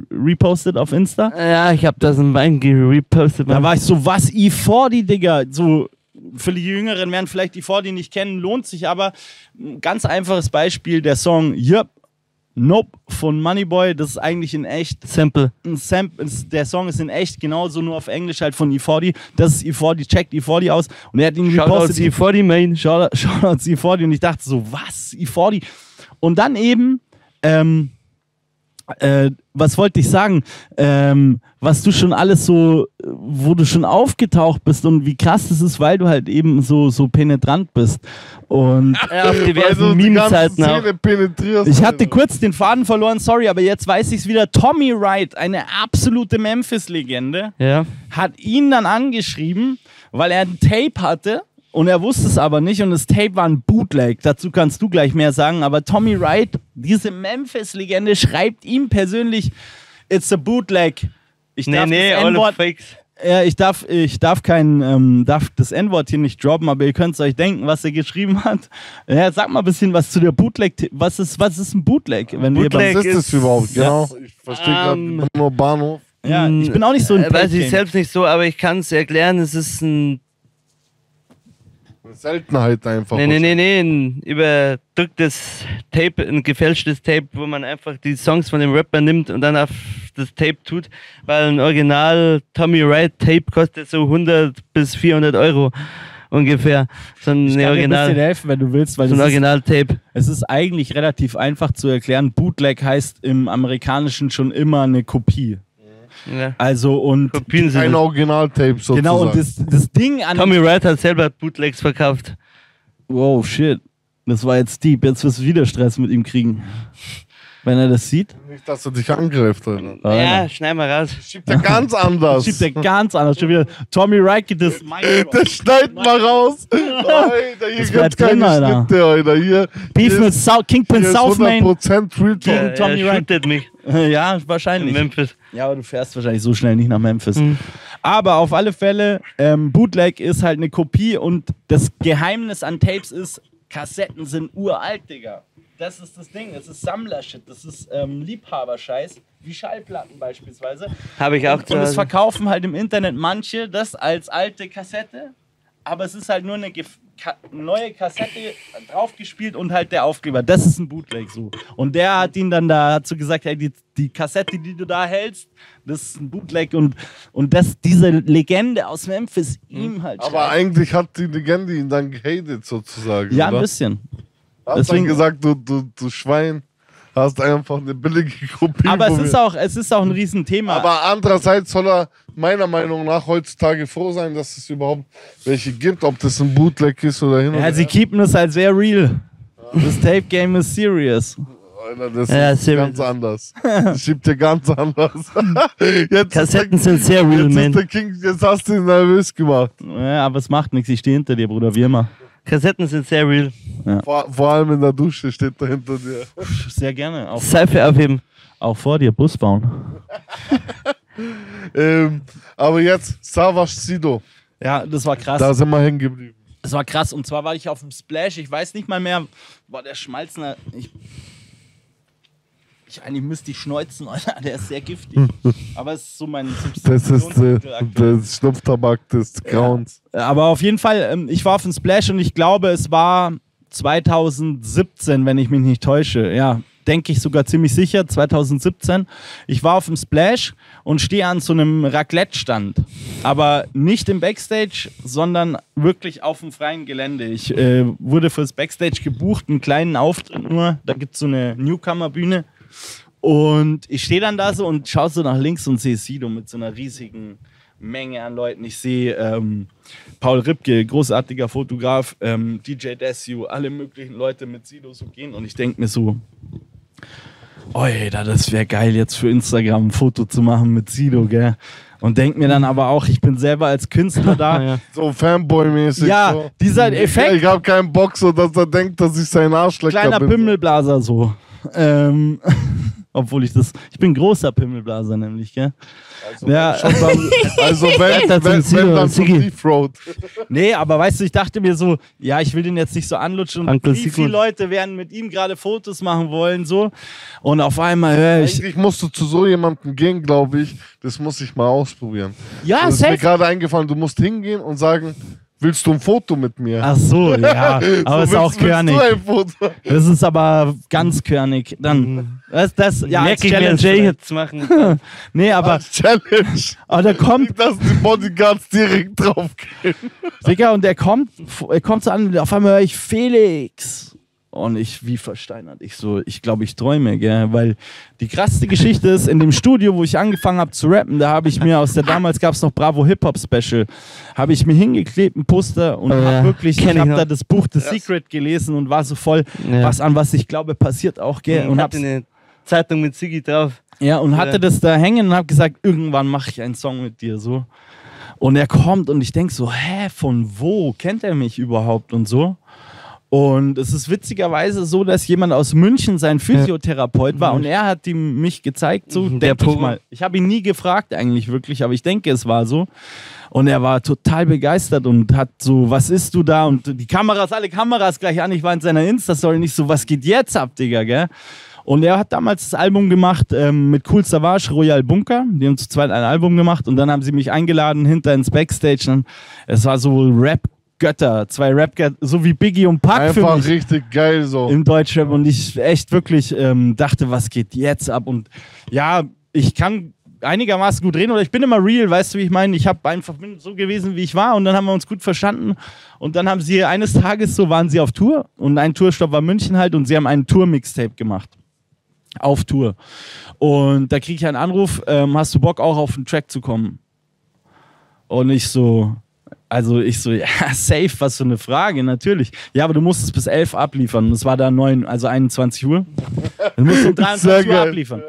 Repostet auf Insta. Ja, ich habe das ein Bein repostet. Da war ich so, was E40, Digga? So, für die Jüngeren werden vielleicht E40 nicht kennen, lohnt sich aber. Ein ganz einfaches Beispiel, der Song Yup, Nope von Moneyboy, das ist eigentlich in echt Sample. Der Song ist in echt genauso, nur auf Englisch halt von E40. Das ist E40, checkt E40 aus. Und er hat ihn repostet. E40, man. Shoutouts E40. Und ich dachte so, was? E40? Und dann eben, was wollte ich sagen? Was du schon alles so, wo du schon aufgetaucht bist und wie krass das ist, weil du halt eben so penetrant bist. Und auf diversen Meme-Seiten auch. Ich hatte kurz den Faden verloren, sorry, aber jetzt weiß ich es wieder. Tommy Wright, eine absolute Memphis-Legende, hat ihn dann angeschrieben, weil er ein Tape hatte. Und er wusste es aber nicht und das Tape war ein Bootleg. Dazu kannst du gleich mehr sagen. Aber Tommy Wright, diese Memphis-Legende, schreibt ihm persönlich, it's a Bootleg. All of fakes. Ja, ich darf das N-Wort hier nicht droppen, aber ihr könnt es euch denken, was er geschrieben hat. Ja, sag mal ein bisschen was zu der Bootleg. Was ist ein Bootleg? Was ist das überhaupt? Genau. Ich verstehe gerade nur Bahnhof. Ja, ich bin auch nicht so ein weiß ich selbst nicht so, aber ich kann es erklären. Es ist ein Seltenheit einfach. Ein überdrücktes Tape, ein gefälschtes Tape, wo man einfach die Songs von dem Rapper nimmt und dann auf das Tape tut, weil ein Original Tommy Wright Tape kostet so 100 bis 400 Euro. ungefähr. So ein Ich kann dir ein bisschen helfen, wenn du willst, weil so ein Original-Tape. Es ist eigentlich relativ einfach zu erklären. Bootleg heißt im Amerikanischen schon immer eine Kopie. Ja. Also und Kopien sind Ein Originaltape sozusagen. genau, und das Ding an... Tommy Wright hat selber Bootlegs verkauft. Wow, shit. Das war jetzt deep. Jetzt wirst du wieder Stress mit ihm kriegen. Wenn er das sieht. Nicht, dass er dich angreift, Alter. Ja, schneid mal raus. Schiebt er ganz anders. Schiebt er ganz anders. Schon wieder Tommy Wright geht das... Der schneidet mal raus. Alter, hier Das gibt's bleibt drin, keine Alter. Schnitte, Alter. Hier Beef mit Kingpin hier ist South Main. 100% Real Talk. Er Tommy Wright. shootet mich Ja, in wahrscheinlich. Memphis. Ja, aber du fährst wahrscheinlich so schnell nicht nach Memphis. Aber auf alle Fälle, Bootleg ist halt eine Kopie und das Geheimnis an Tapes ist, Kassetten sind uralt, Digga. Das ist das Ding, das ist Sammlershit, das ist Liebhaberscheiß, wie Schallplatten beispielsweise. Habe ich auch zu Und es Hause. verkaufen halt im Internet manche das als alte Kassette, aber es ist halt nur eine neue Kassette draufgespielt und halt der Aufkleber. Das ist ein Bootleg so. Und der hat ihn dann da hat so gesagt, hey, die Kassette, die du da hältst, das ist ein Bootleg und diese Legende aus Memphis ihm halt Aber schreibt. eigentlich hat die Legende ihn dann gehatet sozusagen. Ja, oder? ein bisschen. Hast Deswegen- dann gesagt, du Schwein, hast einfach eine billige Kopie Aber von mir. es ist auch ein Riesenthema. Aber andererseits soll er meiner Meinung nach heutzutage froh sein, dass es überhaupt welche gibt, ob das ein Bootleg ist oder hin und ja, sie her. keepen es halt sehr real. Das Tape-Game ist serious. Alter, das Ja, ist serious. ganz anders. Das schiebt dir ganz anders. Jetzt Kassetten sind sehr real, jetzt, ist man. der King, jetzt hast du ihn nervös gemacht. Ja, aber es macht nichts, ich stehe hinter dir, Bruder, wie immer. Kassetten sind sehr real. Vor allem in der Dusche steht er hinter dir. Sehr gerne. Auch, Seife aufheben. auch vor dir, Bus bauen. Aber jetzt Savage Sido. Ja, das war krass. Da sind wir hängen geblieben. Das war krass. Und zwar war ich auf dem Splash, ich weiß nicht mal mehr, boah, der Schmalzner, eigentlich müsste ich schneuzen, Alter, der ist sehr giftig. Aber es ist so mein Das ist Substitutionsmittel aktuell. der Schnupftabak des Grauens. Aber auf jeden Fall, ich war auf dem Splash und ich glaube, es war 2017, wenn ich mich nicht täusche. Ja, denke ich sogar ziemlich sicher, 2017. Ich war auf dem Splash und stehe an so einem Raclette-Stand. Aber nicht im Backstage, sondern wirklich auf dem freien Gelände. Ich wurde fürs Backstage gebucht, einen kleinen Auftritt nur. Da gibt es so eine Newcomer-Bühne. Und ich stehe dann da so und schaue so nach links und sehe Sido mit so einer riesigen Menge an Leuten. Ich sehe Paul Ripke, großartiger Fotograf, DJ Desu, alle möglichen Leute mit Sido so gehen. Und ich denke mir so, das wäre geil, jetzt für Instagram ein Foto zu machen mit Sido, gell? Und denke mir dann aber auch, ich bin selber als Künstler da. Ja. So Fanboy-mäßig. Ja, so. dieser Effekt. Ich habe keinen Bock, so dass er denkt, dass ich sein Arschlecker Kleiner bin. Pimmelblaser so. Obwohl ich bin großer Pimmelblaser nämlich, gell? Ja. Schon dann, also wenn dann zum Siggi. Deep Road. Nee, aber weißt du, ich dachte mir so, ja, ich will den jetzt nicht so anlutschen. Und Uncle wie viele Sigmund. Leute werden mit ihm gerade Fotos machen wollen, so. Und auf einmal höre ich, Eigentlich musst du zu so jemandem gehen, glaube ich. Das muss ich mal ausprobieren. ja, Das ist mir safe. gerade eingefallen, du musst hingehen und sagen, willst du ein Foto mit mir? Ach so, ja, aber ist auch körnig. Willst du ein Foto? Das ist aber ganz körnig. Dann, ja, als Merke ich mir Challenge. ein Jay jetzt machen. Nee, aber Challenge. da kommt, Nicht, dass die Bodyguards direkt draufgehen. Digga, und er kommt so an, auf einmal höre ich Felix. Und ich, wie versteinert, ich glaube, ich träume, gell? Weil die krasseste Geschichte ist, in dem Studio, wo ich angefangen habe zu rappen, da habe ich mir damals gab es noch Bravo Hip-Hop Special, habe ich mir hingeklebt, ein Poster und habe kenn ich habe noch. da das Buch The Secret gelesen und war so voll, Ja. was ich glaube passiert auch, gell? Und Und hatte eine Zeitung mit Siggi drauf. hatte das da hängen und habe gesagt, irgendwann mache ich einen Song mit dir, so. Und er kommt und ich denke so, von wo? Kennt er mich überhaupt und so? Und es ist witzigerweise so, dass jemand aus München sein Physiotherapeut war und er hat mich gezeigt, so Der denke ich Pogo. mal. Ich habe ihn nie gefragt eigentlich wirklich, aber ich denke, es war so. Und er war total begeistert und hat so, was isst du da? Und alle Kameras gleich an. Ich war in seiner Insta-Story nicht so, was geht jetzt ab, Digga, gell? Und er hat damals das Album gemacht mit Cool Savage, Royal Bunker. Die haben zu zweit ein Album gemacht und dann haben sie mich eingeladen hinter ins Backstage. Und es war so Rap-Götter, zwei Rap-Götter, so wie Biggie und Pac für Einfach mich richtig geil so. im Deutschrap. Und ich echt wirklich dachte, was geht jetzt ab? Und ja, einigermaßen gut reden oder ich bin immer real, weißt du, wie ich meine? Ich bin so gewesen, wie ich war und dann haben wir uns gut verstanden und dann haben sie eines Tages waren sie auf Tour und ein Tourstopp war München halt und sie haben einen Tour-Mixtape gemacht. Auf Tour. Und da kriege ich einen Anruf, hast du Bock auch auf einen Track zu kommen? Und ich so, ja, safe, was für eine Frage, natürlich. Ja, aber du musst es bis 11 abliefern. Und es war da 21 Uhr. Du musst um 23 Uhr abliefern.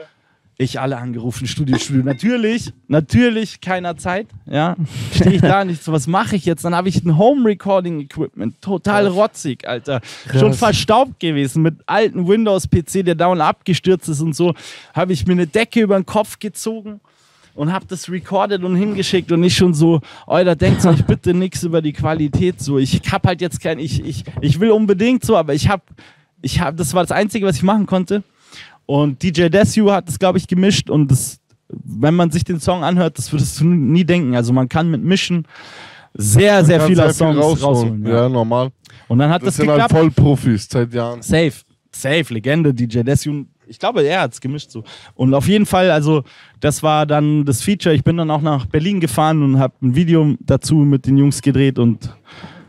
Ich alle angerufen, Studio. Natürlich, keiner Zeit. Ja, stehe ich da nicht so, was mache ich jetzt? Dann habe ich ein Home-Recording-Equipment, total rotzig, Alter. Krass. Schon verstaubt gewesen mit alten Windows-PC, der dauernd abgestürzt ist und so. Habe ich mir eine Decke über den Kopf gezogen und habe das recorded und hingeschickt und ich schon so, da denkt euch bitte nichts über die Qualität so. Ich habe halt jetzt ich will unbedingt so, aber das war das Einzige, was ich machen konnte. Und DJ Desu hat das, glaube ich, gemischt und wenn man sich den Song anhört, das würdest du nie denken. Also man kann mit Mischen sehr viele Songs rausholen. Ja, normal. Und dann hat das geklappt. Sind halt voll Profis seit Jahren. Safe, Legende, DJ Desu. Ich glaube, er hat es gemischt so. Und auf jeden Fall, also das war dann das Feature. Ich bin dann auch nach Berlin gefahren und habe ein Video dazu mit den Jungs gedreht und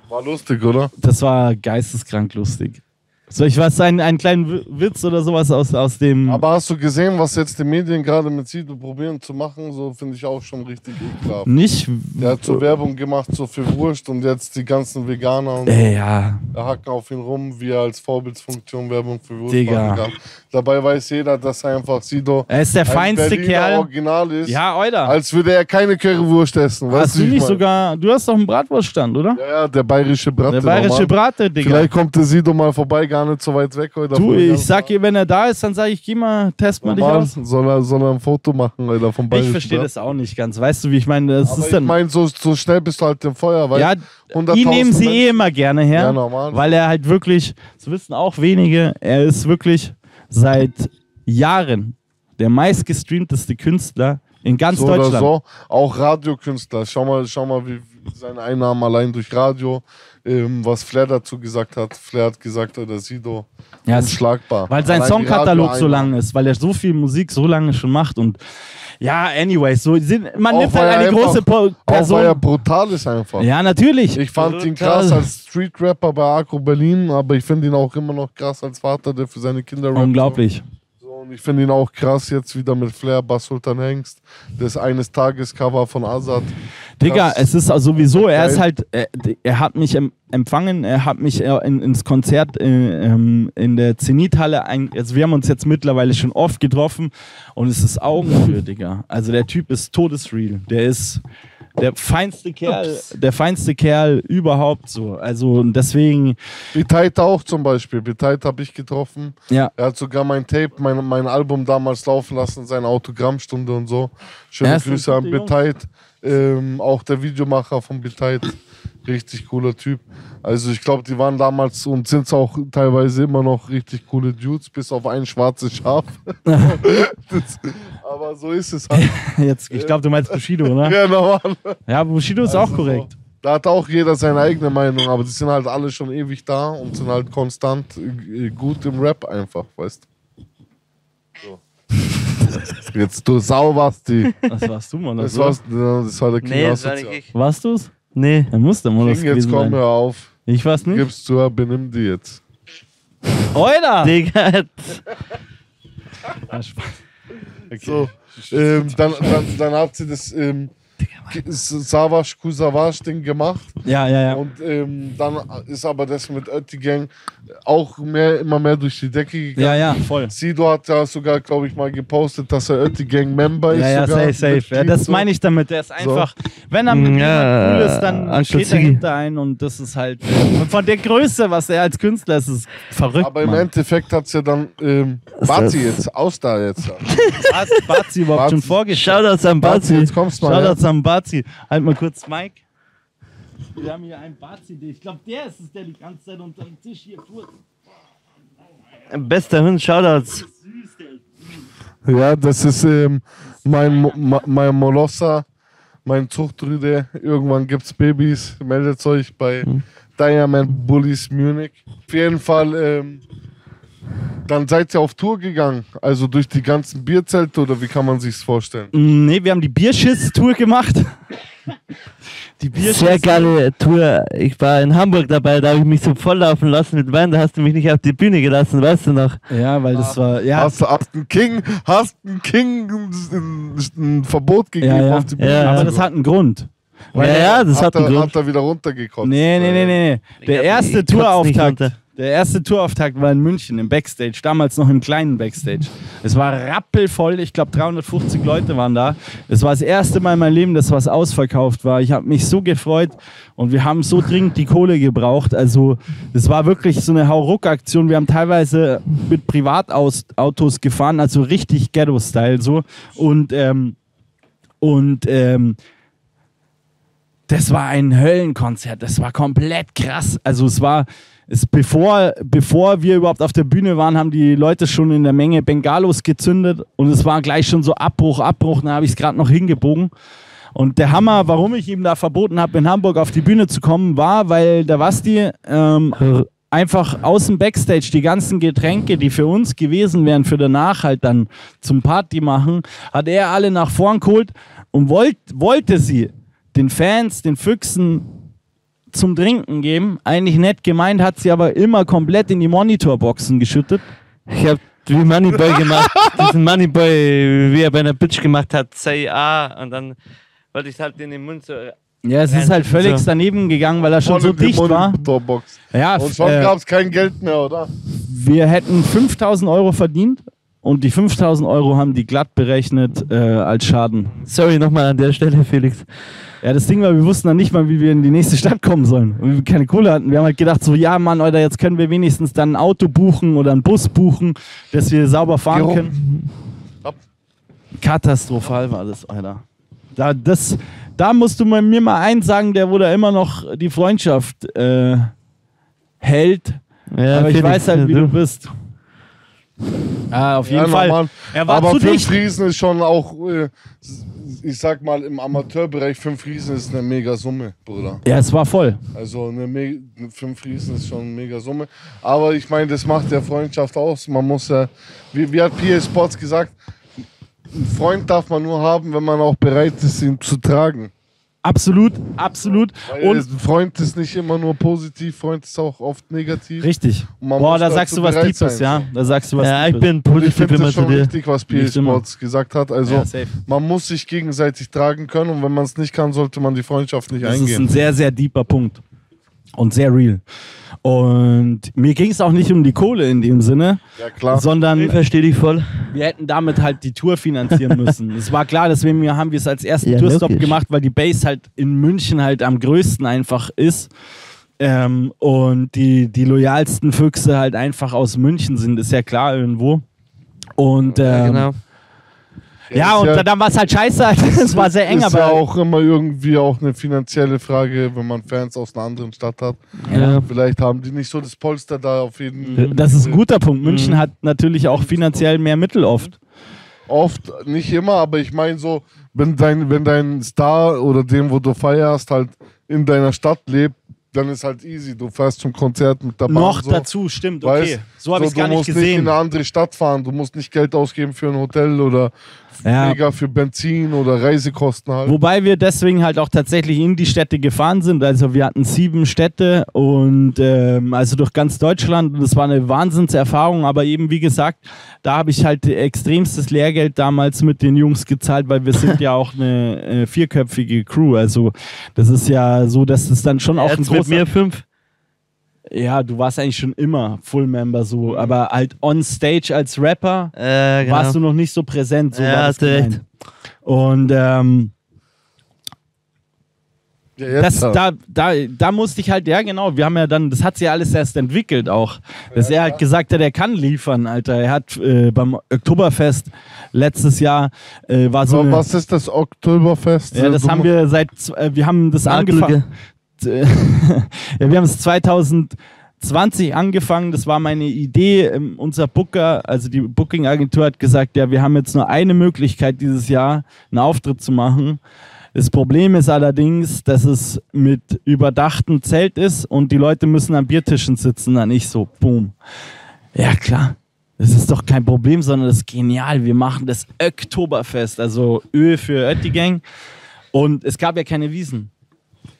war lustig, oder? Das war geisteskrank lustig. Soll ich einen kleinen Witz oder sowas aus dem... Aber hast du gesehen, was jetzt die Medien gerade mit Sido probieren zu machen? So finde ich auch schon richtig ekelhaft. Nicht? Der hat so Werbung gemacht, so für Wurst und jetzt die ganzen Veganer und ja. Da hacken auf ihn rum, wie er als Vorbildsfunktion Werbung für Wurst Digga. machen kann. Dabei weiß jeder, dass er einfach Sido er ist der feinste Berliner Kerl. Original ist. Ja, Alter. Als würde er keine Currywurst essen. Hast du nicht sogar... Du hast doch einen Bratwurststand, oder? Ja, der bayerische Bratte. Der bayerische Bratte, Digga. Vielleicht kommt der Sido mal vorbei, gar nicht so weit weg. Heute du, ich sag ihr, wenn er da ist, dann sag ich, geh mal, test mal dich aus. Soll er ein Foto machen, Alter, vom bayerischen Ich verstehe das auch nicht ganz. Weißt du, wie ich meine? Ich meine, so schnell bist du halt im Feuer, weil ja, ihn nehmen sie eh immer gerne her, ja, normal. Weil er halt wirklich, das wissen auch wenige, er ist wirklich seit Jahren der meistgestreamteste Künstler in ganz Deutschland. Oder so. Auch Radiokünstler. Schau mal, wie seine Einnahmen allein durch Radio, was Flair dazu gesagt hat. Flair hat gesagt, der Sido unschlagbar. Weil sein Songkatalog so lang ist, weil er so viel Musik so lange schon macht und ja, anyways, man nimmt halt eine große Person. Auch weil er brutal ist einfach. Ja, natürlich. Ich fand ihn krass als Street-Rapper bei Agro Berlin, aber ich finde ihn auch immer noch krass als Vater, der für seine Kinder rappt. Unglaublich. Und ich finde ihn auch krass jetzt wieder mit Flair, Bass Sultan Hengst. Das eines Tages Cover von Azad. Digga, es ist sowieso, er ist halt, er hat mich empfangen, er hat mich ins Konzert in der Zenithalle, also wir haben uns jetzt mittlerweile schon oft getroffen und es ist Augenhöhe, Digga. Also der Typ ist todesreal, der ist der feinste Kerl überhaupt so. Also deswegen. Beteit auch zum Beispiel. Beteit habe ich getroffen. Ja. Er hat sogar mein Tape, mein Album damals laufen lassen, seine Autogrammstunde und so. Schöne Grüße an Beteit. Auch der Videomacher von Beteit. Richtig cooler Typ. Also ich glaube, die waren damals und sind es auch teilweise immer noch richtig coole Dudes, bis auf ein schwarzes Schaf. Aber so ist es halt. Jetzt, ich glaube, du meinst Bushido, oder? Ja, normal. Ja, Bushido ist auch korrekt. So. Da hat auch jeder seine eigene Meinung, aber die sind halt alle schon ewig da und sind halt konstant gut im Rap einfach, weißt du. So. Jetzt du Sauwasti. Was warst du, Mann? Das war der King. Nee, das war nicht ich. Warst du's? Nee. Er musste mal das King, jetzt komm, hör auf. Ich weiß nicht. Gib's zu, benimm die jetzt. Oida! Digga. Okay. So, dann hat sie das Savage Kusavage Ding gemacht. Ja. Und dann ist aber das mit Oettigang auch immer mehr durch die Decke gegangen. Ja, voll. Sido hat ja sogar, glaube ich, mal gepostet, dass er Oettigang-Member ist. Ja, safe. Ja, das meine ich damit. Der ist einfach, wenn er mit jemand cool ist, dann steht er hinter ein und das ist halt von der Größe, was er als Künstler ist, ist verrückt. Aber im Endeffekt hat es ja dann Bazi jetzt, Ausstar jetzt. Bazi überhaupt schon vorgestellt. Shoutouts an Bazi. Jetzt kommst du mal. Shoutouts an Bazi. Halt mal kurz, Mike. Wir haben hier einen Bazi, ich glaube, der ist es, der die ganze Zeit unter dem Tisch hier tut. Bester Hund, Shoutouts. Ja, das ist mein Molosser, mein Zuchtrüde. Irgendwann gibt's Babys. Meldet euch bei Diamond Bullies Munich. Auf jeden Fall Dann seid ihr auf Tour gegangen, also durch die ganzen Bierzelte oder wie kann man sich's vorstellen? Nee, wir haben die Bierschiss-Tour gemacht. Die Sehr geile Tour. Ich war in Hamburg dabei, da habe ich mich so volllaufen lassen mit Wein, da hast du mich nicht auf die Bühne gelassen, weißt du noch? Ja, weil das war... Ja. Hast ein King ein Verbot gegeben auf die Bühne? Ja. Aber das hat einen Grund. Ja, das hat einen Grund. Hat er wieder runtergekotzt? Nee. Der erste Tourauftakt war in München im Backstage, damals noch im kleinen Backstage. Es war rappelvoll, ich glaube 350 Leute waren da. Es war das erste Mal in meinem Leben, dass was ausverkauft war. Ich habe mich so gefreut und wir haben so dringend die Kohle gebraucht. Also es war wirklich so eine Hauruck-Aktion. Wir haben teilweise mit Privatautos gefahren, also richtig Ghetto-Style so. Und das war ein Höllenkonzert, das war komplett krass. Also bevor wir überhaupt auf der Bühne waren, haben die Leute schon in der Menge Bengalos gezündet und es war gleich schon so Abbruch. Dann habe ich es gerade noch hingebogen. Und der Hammer, warum ich ihm da verboten habe, in Hamburg auf die Bühne zu kommen, war, weil der Basti einfach aus dem Backstage die ganzen Getränke, die für uns gewesen wären, für danach halt dann zum Party machen, hat er alle nach vorn geholt und wollte sie den Fans, den Füchsen zum Trinken geben. Eigentlich nett gemeint, hat sie aber immer komplett in die Monitorboxen geschüttet. Ich habe wie Moneyboy gemacht, diesen Moneyboy, wie er bei einer Bitch gemacht hat, say ah, und dann wollte ich halt in den Mund so... Ja, es ist halt völlig daneben gegangen, weil er schon so dicht war. Ja, und schon gab es kein Geld mehr, oder? Wir hätten 5.000 Euro verdient und die 5.000 Euro haben die glatt berechnet als Schaden. Sorry nochmal an der Stelle, Felix. Ja, das Ding war, wir wussten dann nicht mal, wie wir in die nächste Stadt kommen sollen. Und wir keine Kohle hatten. Wir haben halt gedacht, so, ja Mann, Alter, jetzt können wir wenigstens dann ein Auto buchen oder einen Bus buchen, dass wir sauber fahren können. Katastrophal war das, Alter. Da musst du mir mal eins sagen, der wo da immer noch die Freundschaft hält. Ja, aber ich weiß halt, wie du bist. Ja, auf jeden Fall. Mann. Aber 5 Riesen ist schon auch, ich sag mal, im Amateurbereich 5 Riesen ist eine mega Summe, Bruder. Ja, es war voll. Also 5 Riesen ist schon eine mega Summe. Aber ich meine, das macht ja Freundschaft aus. Man muss ja, wie hat PA Sports gesagt, einen Freund darf man nur haben, wenn man auch bereit ist, ihn zu tragen. Absolut, absolut. Und Freund ist nicht immer nur positiv, Freund ist auch oft negativ. Richtig. Boah, da sagst du was Deepes, ja. Da sagst du was Deepes. Ich bin positiv. Ich finde das schon richtig, was PA Sports gesagt hat. Also ja, man muss sich gegenseitig tragen können und wenn man es nicht kann, sollte man die Freundschaft nicht eingehen. Das ist ein sehr, sehr deeper Punkt. Und sehr real. Und mir ging es auch nicht um die Kohle in dem Sinne, ja, klar. Sondern ich verstehe dich voll. Wir hätten damit halt die Tour finanzieren müssen. Es war klar, deswegen haben wir es als ersten Tourstop gemacht, weil die Base halt in München halt am größten einfach ist. Und die loyalsten Füchse halt einfach aus München sind, ist ja klar irgendwo. Und genau. Ja, und dann war es halt scheiße, es war sehr eng. Ist aber ja auch immer irgendwie auch eine finanzielle Frage, wenn man Fans aus einer anderen Stadt hat. Ja. Vielleicht haben die nicht so das Polster da auf jeden... Das ist ein guter Punkt. München hat natürlich auch finanziell mehr Mittel oft. Oft, nicht immer, aber ich meine so, wenn dein Star oder den, wo du feierst, halt in deiner Stadt lebt, dann ist halt easy. Du fährst zum Konzert mit der Bahn. Noch so. dazu, stimmt, okay. Weißt, so habe ich es gar nicht gesehen. Du musst nicht in eine andere Stadt fahren. Du musst nicht Geld ausgeben für ein Hotel oder mega für Benzin oder Reisekosten halt. Wobei wir deswegen halt auch tatsächlich in die Städte gefahren sind. Also wir hatten 7 Städte und also durch ganz Deutschland. Und das war eine Wahnsinnserfahrung. Aber eben wie gesagt, da habe ich halt extremstes Lehrgeld damals mit den Jungs gezahlt, weil wir sind ja auch eine 4-köpfige Crew. Also das ist ja so, dass es dann schon auch ein großer... mit mir 5. Ja, du warst eigentlich schon immer Full-Member so, aber halt on stage als Rapper genau. warst du noch nicht so präsent. So ja, war das recht. Und jetzt da musste ich halt, ja genau, wir haben ja dann, das hat sich ja alles erst entwickelt auch, dass er halt gesagt hat, er kann liefern, Alter. Er hat beim Oktoberfest letztes Jahr war so was ist das Oktoberfest? Ja, das haben wir wir haben das angefangen. Ja, wir haben es 2020 angefangen, das war meine Idee. Unser Booker, also die Booking-Agentur hat gesagt, ja, wir haben jetzt nur eine Möglichkeit dieses Jahr, einen Auftritt zu machen. Das Problem ist allerdings, dass es mit überdachtem Zelt ist und die Leute müssen an Biertischen sitzen, dann nicht so, boom. Ja, klar. Das ist doch kein Problem, sondern das ist genial. Wir machen das Oktoberfest, also Ö für Oettigang. Und es gab ja keine Wiesen.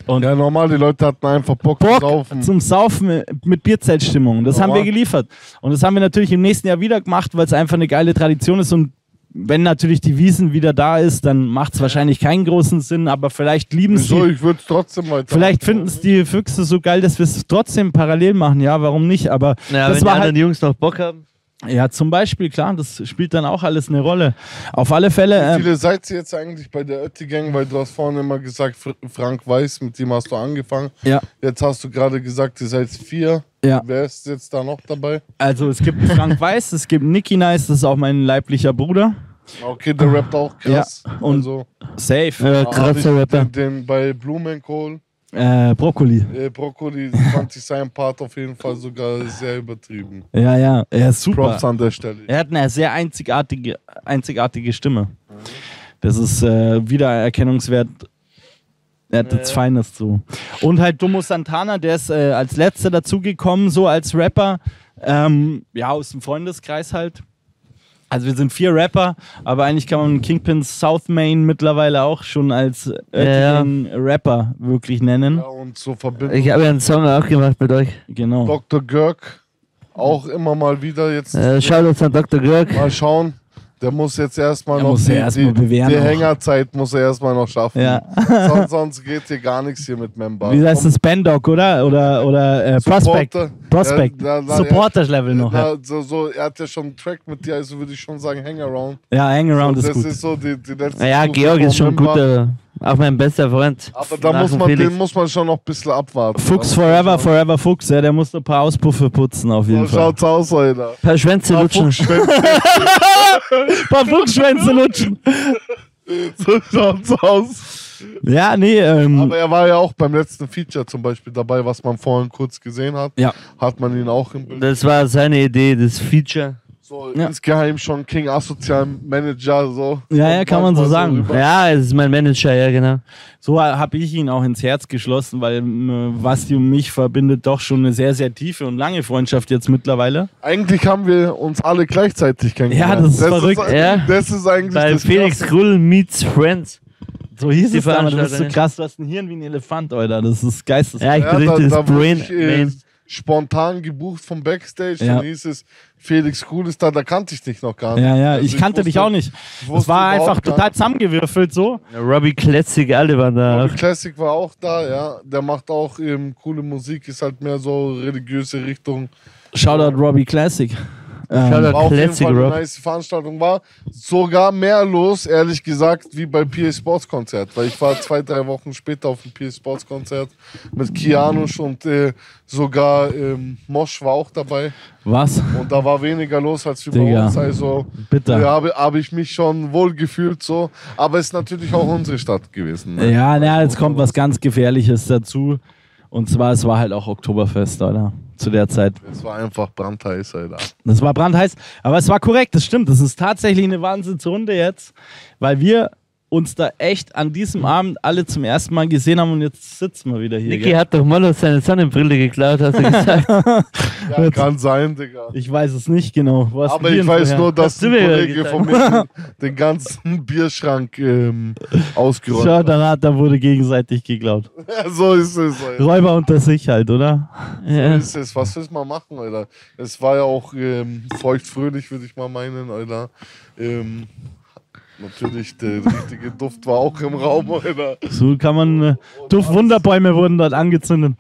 Und Ja, normal, die Leute hatten einfach Bock zu saufen. zum Saufen mit Bierzeltstimmung. Das haben wir geliefert. Und das haben wir natürlich im nächsten Jahr wieder gemacht, weil es einfach eine geile Tradition ist. Und wenn natürlich die Wiesen wieder da ist, dann macht es wahrscheinlich keinen großen Sinn. Aber vielleicht lieben es Wieso? die. Ich würde es trotzdem weiter. Vielleicht finden es die Füchse so geil, dass wir es trotzdem parallel machen. Ja, warum nicht? Aber Ja, das wenn die war anderen halt. Jungs noch Bock haben. Ja, zum Beispiel, klar, das spielt dann auch alles eine Rolle. Auf alle Wie Fälle. viele seid ihr jetzt eigentlich bei der Oettigang? Weil du hast vorhin immer gesagt, Frank Weiß, mit dem hast du angefangen. Ja, Jetzt hast du gerade gesagt, ihr seid 4. ja. Wer ist jetzt da noch dabei? Also es gibt Frank Weiß, es gibt Nicky Nice, das ist auch mein leiblicher Bruder. Okay, der rappt auch krass. Ja, und- also, Safe. Krasser Rapper. den bei Blumenkohl, Brokkoli. Brokkoli, fand ich seinen Part auf jeden Fall sogar sehr übertrieben. Ja, ja, er ist super. Props an der Stelle. Er hat eine sehr einzigartige Stimme. Das ist wiedererkennungswert. Er hat jetzt Feines so. Und halt Domo Santana, der ist als letzter dazugekommen, so als Rapper. Ja, aus dem Freundeskreis halt. Also wir sind 4 Rapper, aber eigentlich kann man Kingpins South Main mittlerweile auch schon als Rapper wirklich nennen. Ja, und so Verbindung. Ich habe ja einen Song auch gemacht mit euch. Genau. Dr. Görg, auch immer mal wieder jetzt. Shoutouts an Dr. Görg. Mal schauen. Der muss jetzt erstmal Der noch muss ja erstmal bewähren die auch. Hängerzeit muss er erstmal noch schaffen. Ja. Sonst geht hier gar nichts hier mit Member. Wie heißt das? Bandog, oder? Oder Prospect. Supporter. Prospect. Ja, Supporters-Level noch. Ja, Er hat ja schon einen Track mit dir, also würde ich schon sagen Hangaround. ja, Hangaround ist Das gut. ist so die letzte Naja, Stufe Georg ist von schon ein Member. guter, auch mein bester Freund. Aber da Nach muss dem man, Felix. den muss man schon noch ein bisschen abwarten. Fuchs Da muss man Forever Fuchs, ja, der muss noch ein paar Auspuffe putzen auf jeden schon- So Fall. schaut's aus, Alter. Ein paar Schwänze lutschen. Fuchsschwänze, Ein paar Fuchsschwänze lutschen. so schaut's aus. Ja, nee, Aber er war ja auch beim letzten Feature zum Beispiel dabei, was man vorhin kurz gesehen hat. ja. Hat man ihn auch im Bild. Das war seine Idee, das Feature. So Ja. insgeheim schon King Asozial Manager. So. Ja, ja, kann man so Manchmal sagen. rüber. Ja, es ist mein Manager, ja genau. So habe ich ihn auch ins Herz geschlossen, weil Basti und mich verbindet doch schon eine sehr, sehr tiefe und lange Freundschaft jetzt mittlerweile. Eigentlich haben wir uns alle gleichzeitig kennengelernt. Ja, das ist verrückt. Ja. Das ist eigentlich Bei das Felix Krasse. Krull meets Friends. So hieß Die es damals. Das ist so Veranstaltung, krass, du hast ein Hirn wie ein Elefant, Alter. Das ist geistes. Ja, ich Ja, bin richtig das wurde Brain. ich, Man. spontan gebucht vom Backstage. Ja. Dann hieß es, Felix Krull ist da, da kannte ich dich noch gar nicht. Ja, ja, Also ich kannte dich wusste- auch nicht. ich Das wusste war einfach überhaupt gar total nicht. zusammengewürfelt so. Robbie Kletzig, alle waren da. Bobby Classic war auch da, ja. Der macht auch coole Musik, ist halt mehr so religiöse Richtung. Shoutout Robbie Classic. Shoutout War auf jeden Classic Fall eine Rob. nice Veranstaltung. War sogar mehr los, ehrlich gesagt, wie beim PA Sports Konzert. Weil ich war 2-3 Wochen später auf dem PA Sports Konzert mit Kianush und sogar Mosch war auch dabei. Was? Und da war weniger los als wie bei Digga. uns. Also Bitter. hab ich mich schon wohl gefühlt so. Aber es ist natürlich auch unsere Stadt gewesen. Ne? Ja, na, jetzt kommt was ganz Gefährliches dazu. Und zwar, es war halt auch Oktoberfest, oder? Zu der Zeit. Es war einfach brandheiß, Alter. Das war brandheiß. Aber es war korrekt, das stimmt. Das ist tatsächlich eine Wahnsinnsrunde jetzt, weil wir uns da echt an diesem Abend alle zum ersten Mal gesehen haben und jetzt sitzen wir wieder hier. Niki Gell? hat doch mal noch seine Sonnenbrille geklaut, hast du gesagt. Ja, kann sein, Digga. Ich weiß es nicht genau. Wo hast Aber du die ich Info weiß her? nur, dass Hast du ein mir Kollege gesagt. von mir den ganzen Bierschrank ausgeräumt Schau, hat. da wurde gegenseitig geklaut. Ja, so ist es, Alter. Räuber unter sich halt, oder? So Ja. ist es. Was willst du mal machen, Alter? Es war ja auch feuchtfröhlich, würde ich mal meinen, Alter. Natürlich, der richtige Duft war auch im Raum, Alter. So kann man. Duftwunderbäume wurden dort angezündet.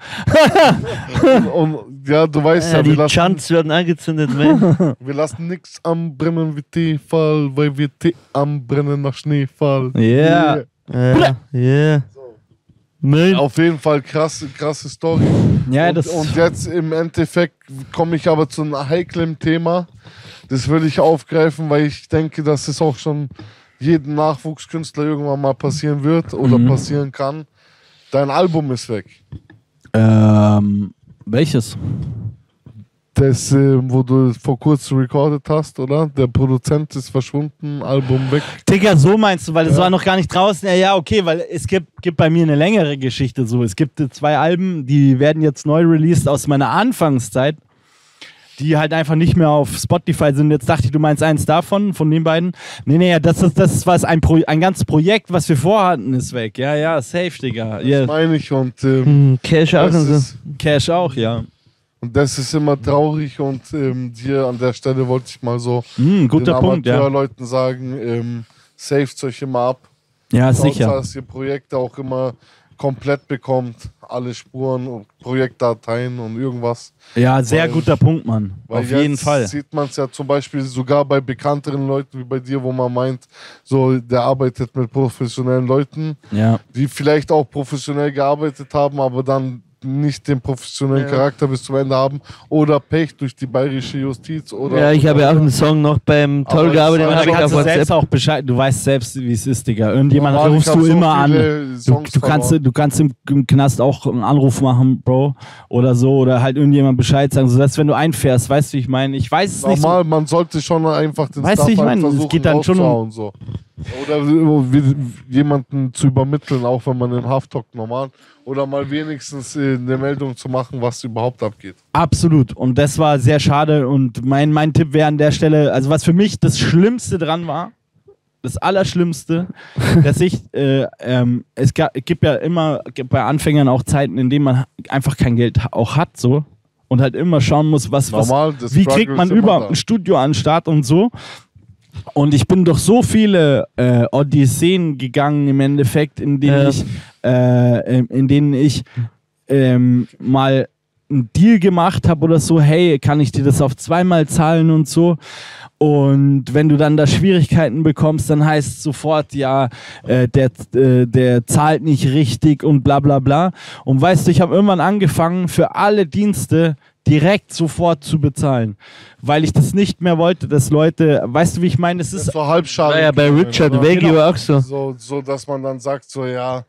Und ja, du weißt Ja, ja, die wir lassen, Chants werden angezündet, man. wir lassen nichts anbrennen wie Teefall, weil wir Tee anbrennen nach Schneefall. Yeah. Ja. Müll. Auf jeden Fall krasse Story. Ja, und, das. und jetzt im Endeffekt komme ich aber zu einem heiklen Thema. Das will ich aufgreifen, weil ich denke, dass es auch schon jedem Nachwuchskünstler irgendwann mal passieren wird oder passieren kann. Dein Album ist weg. Welches? Das, wo du vor kurzem recorded hast, oder? Der Produzent ist verschwunden, Album weg. Digga, so meinst du, weil es war noch gar nicht draußen. Ja, okay, weil es gibt bei mir eine längere Geschichte so. Es gibt 2 Alben, die werden jetzt neu released aus meiner Anfangszeit. die halt einfach nicht mehr auf Spotify sind. Jetzt dachte ich, du meinst eins davon, von den beiden. Nee, das war ein ganzes Projekt, was wir vorhatten, ist weg. Ja, safe, Digga. Das meine ich und Cash auch und so. Cash auch, ja. Und das ist immer traurig und hier an der Stelle wollte ich mal so guter den Punkt, ja. Amateurleuten sagen, saved euch immer ab. Ja, Schaut, sicher. dass ihr Projekte auch immer komplett bekommt, alle Spuren und Projektdateien und irgendwas. Ja, sehr guter Punkt, Mann. Weil Auf jeden jetzt Fall. sieht man es ja zum Beispiel sogar bei bekannteren Leuten wie bei dir, wo man meint, so der arbeitet mit professionellen Leuten, Ja. die vielleicht auch professionell gearbeitet haben, aber dann nicht den professionellen Charakter bis zum Ende haben oder Pech durch die bayerische Justiz oder. Ja, ich habe ja auch einen Song noch beim Toll gearbeitet, den Aber habe ich auf Du selbst WhatsApp. auch Bescheid, du weißt selbst, wie es ist, Digga. Irgendjemand Normal, rufst ich hab du so immer an. viele Songs Du kannst im Knast auch einen Anruf machen, Bro, oder so, oder halt irgendjemand Bescheid sagen, so dass wenn du einfährst, weißt du, wie ich meine? Ich weiß es nicht Normal, so. man sollte schon einfach den Weißt du, Stuff ich halt meine, es versuchen geht dann schon um- rauszuhauen, so. Oder jemanden zu übermitteln, auch wenn man in Haft hockt, normal. Oder mal wenigstens eine Meldung zu machen, was überhaupt abgeht. Absolut. Und das war sehr schade. Und mein Tipp wäre an der Stelle, also was für mich das Schlimmste dran war, das Allerschlimmste, dass gibt ja immer bei Anfängern auch Zeiten, in denen man einfach kein Geld auch hat, so. Und halt immer schauen muss, Normal, das wie Struggle kriegt man ist immer überhaupt da. ein Studio an den Start und so. Und ich bin durch so viele Odysseen gegangen im Endeffekt, in denen ich mal einen Deal gemacht habe oder so, hey, kann ich dir das auf zweimal zahlen und so. Und wenn du dann da Schwierigkeiten bekommst, dann heißt es sofort, ja, der zahlt nicht richtig und bla bla bla. Und weißt du, ich habe irgendwann angefangen, für alle Dienste direkt sofort zu bezahlen, weil ich das nicht mehr wollte, dass Leute, weißt du, wie ich meine, es ist Das war halbschaden. War ja bei Richard Veggie auch so. So, dass man dann sagt, so, ja,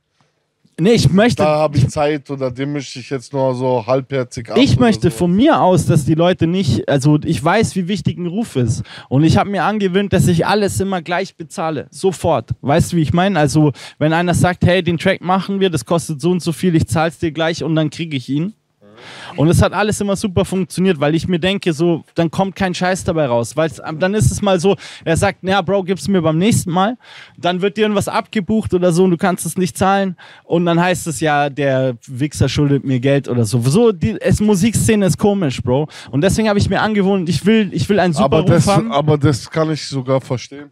nee, ich möchte da habe ich Zeit oder dem mische ich jetzt nur so halbherzig ab. Ich oder möchte so. von mir aus, dass die Leute nicht, also ich weiß, wie wichtig ein Ruf ist. Und ich habe mir angewöhnt, dass ich alles immer gleich bezahle. Sofort. Weißt du, wie ich meine? Also, wenn einer sagt, hey, den Track machen wir, das kostet so und so viel, ich zahl's dir gleich und dann kriege ich ihn. Und es hat alles immer super funktioniert, weil ich mir denke, so, dann kommt kein Scheiß dabei raus. Weil dann ist es mal so, er sagt, naja, Bro, gib's mir beim nächsten Mal. Dann wird dir irgendwas abgebucht oder so und du kannst es nicht zahlen. Und dann heißt es ja, der Wichser schuldet mir Geld oder so. Musikszene ist komisch, Bro. Und deswegen habe ich mir angewohnt, ich will einen super Ruf haben. Aber das kann ich sogar verstehen.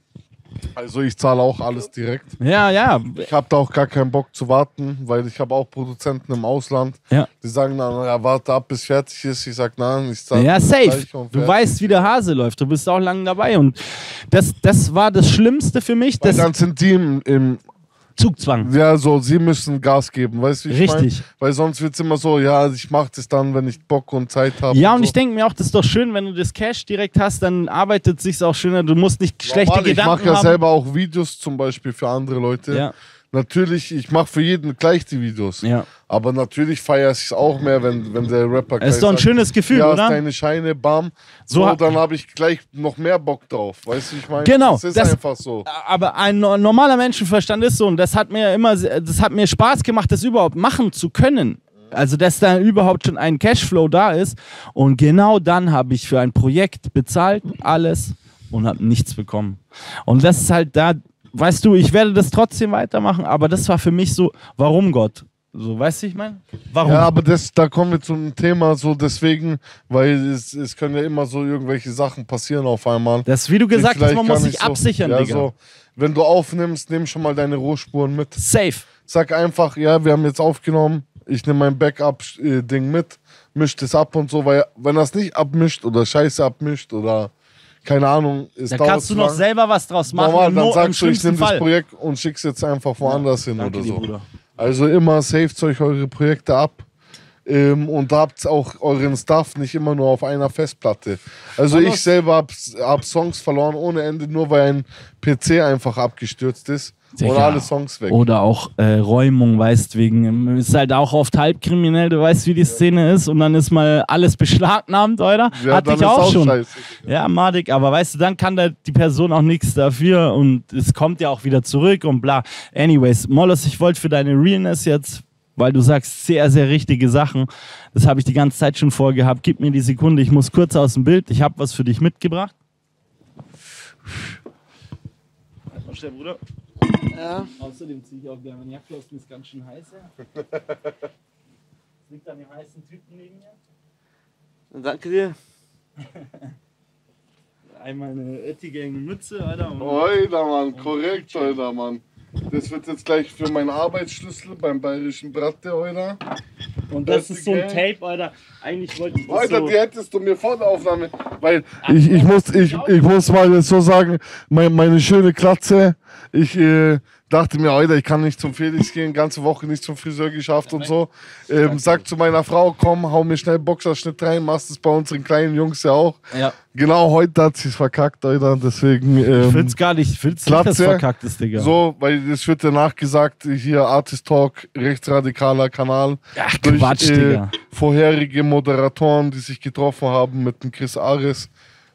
Also ich zahle auch alles direkt. Ja. Ich habe da auch gar keinen Bock zu warten, weil ich habe auch Produzenten im Ausland, Ja. die sagen dann, ja, warte ab, bis fertig ist. Ich sag, nein, ich zahle Ja, safe. gleich und Du fertig. weißt, wie der Hase läuft. Du bist auch lange dabei. Und das war das Schlimmste für mich, Weil das dann sind die im Zugzwang. ja, so, sie müssen Gas geben, weißt du, wie ich Richtig. mein? Weil sonst wird es immer so, ja, ich mache das dann, wenn ich Bock und Zeit habe. Ja, und so. ich denke mir auch, das ist doch schön, wenn du das Cash direkt hast, dann arbeitet es sich auch schöner. Du musst nicht schlechte Normal, ich Gedanken mache ja haben. selber auch Videos zum Beispiel für andere Leute. Ja. Natürlich, ich mache für jeden gleich die Videos. Ja. Aber natürlich feiere ich es auch mehr, wenn der Rapper Es ist doch ein sagt, schönes Gefühl, ja, oder? ist deine Scheine, bam. So So, hat- dann habe ich gleich noch mehr Bock drauf. Weißt du, ich meine, Genau, das ist das- einfach so. Aber ein normaler Menschenverstand ist so und das hat mir Spaß gemacht, das überhaupt machen zu können. Also, dass da überhaupt schon ein Cashflow da ist. Und genau dann habe ich für ein Projekt bezahlt, alles, und habe nichts bekommen. Und das ist halt da, weißt du, ich werde das trotzdem weitermachen, aber das war für mich so, warum Gott? So, weißt du, ich meine? Warum? Ja, aber da kommen wir zum Thema so deswegen, weil es können ja immer so irgendwelche Sachen passieren auf einmal. Das, wie du gesagt hast, Vielleicht man gar muss sich nicht so- absichern, ja, Digga. so, wenn du aufnimmst, nimm schon mal deine Rohspuren mit. Safe. Sag einfach, ja, wir haben jetzt aufgenommen, ich nehme mein Backup-Ding mit, mischt es ab und so, weil wenn das nicht abmischt oder Scheiße abmischt oder keine Ahnung, es Da dauert kannst du zu noch lang. selber was draus machen. Normal, dann im sagst du, ich schlimmsten nehme das Fall. Projekt und schick's jetzt einfach woanders hin Danke oder dir, so. Bruder. Also immer saved euch eure Projekte ab. Und habt auch euren Stuff nicht immer nur auf einer Festplatte. Also ich selber hab Songs verloren ohne Ende, nur weil ein PC einfach abgestürzt ist. Sicher. Oder alle Songs weg. Oder auch Räumung, weißt wegen, ist halt auch oft halbkriminell, du weißt, wie die Szene ist und dann ist mal alles beschlagnahmt, oder? Ja, Hatte dann ich ist auch schon. scheiße. Ja, madig, aber weißt du, dann kann da die Person auch nichts dafür und es kommt ja auch wieder zurück und bla. Anyways, Mollos, ich wollte für deine Realness jetzt weil du sagst sehr, sehr richtige Sachen. Das habe ich die ganze Zeit schon vorgehabt. Gib mir die Sekunde, ich muss kurz aus dem Bild. Ich habe was für dich mitgebracht. Halt mal schnell, Bruder. Ja. Außerdem ziehe ich auch gerne meine Jacke aus, mir ist ganz schön heiß. Es liegt an dem heißen Typen neben mir. Danke dir. Einmal eine Oettinger Mütze, Alter. Alter, Mann, korrekt, Alter, Mann. Das wird jetzt gleich für meinen Arbeitsschlüssel beim Bayerischen Bratte, Alter. Und das ist so ein Tape, Alter. Eigentlich wollte ich das Alter, so... die hättest du mir vor der Aufnahme... Weil ich muss mal jetzt so sagen, meine schöne Klatze, ich dachte mir, Alter, ich kann nicht zum Felix gehen, ganze Woche nicht zum Friseur geschafft und so. Sag zu meiner Frau, komm, hau mir schnell Boxerschnitt rein, machst es bei unseren kleinen Jungs ja auch. Ja. Genau, heute hat sie es verkackt, Alter, deswegen... ich find's gar nicht, ich find's nicht, dass es verkackt ist, Digga. So, weil es wird danach gesagt, hier Artist Talk, rechtsradikaler Kanal. Ach, durch, Quatsch, Digga. vorherige Moderatoren, die sich getroffen haben mit dem Chris Ares.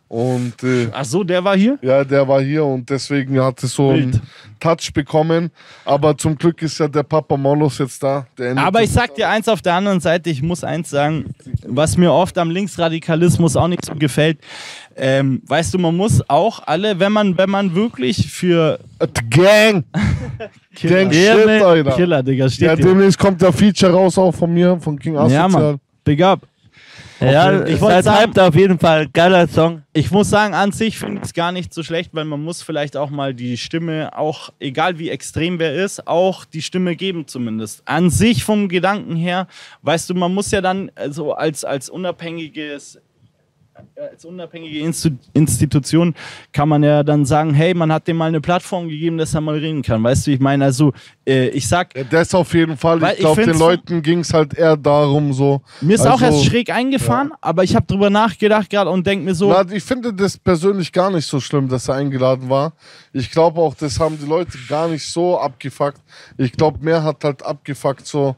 Und Ach so, der war hier? ja, der war hier und deswegen hat es so einen Touch bekommen. Aber zum Glück ist ja der Papa Monos jetzt da. Aber ich sag dir eins auf der anderen Seite, ich muss eins sagen, was mir oft am Linksradikalismus auch nicht so gefällt. Weißt du, man muss auch alle, wenn man wirklich für Gang! Gang shit, Alter. Killer, Digga, steht Ja, hier. demnächst kommt der Feature raus auch von mir, von King Asozial. Ja, Mann. Big up. Ja, Ich ich wollte seid sagen- hyped auf jeden Fall. Geiler Song. Ich muss sagen, an sich finde ich es gar nicht so schlecht, weil man muss vielleicht auch mal die Stimme, auch egal wie extrem wer ist, auch die Stimme geben zumindest. An sich vom Gedanken her, weißt du, man muss ja dann so als unabhängige Institution kann man ja dann sagen, hey, man hat dem mal eine Plattform gegeben, dass er mal reden kann. Weißt du, ich meine, also ich sag... Ja, das auf jeden Fall. Weil Ich glaube, ich den find's- Leuten ging es halt eher darum, so. Mir ist auch also, erst schräg eingefahren, aber ich habe drüber nachgedacht gerade und denke mir so... Na, ich finde das persönlich gar nicht so schlimm, dass er eingeladen war. Ich glaube auch, das haben die Leute gar nicht so abgefuckt. Ich glaube, mehr hat halt abgefuckt, so,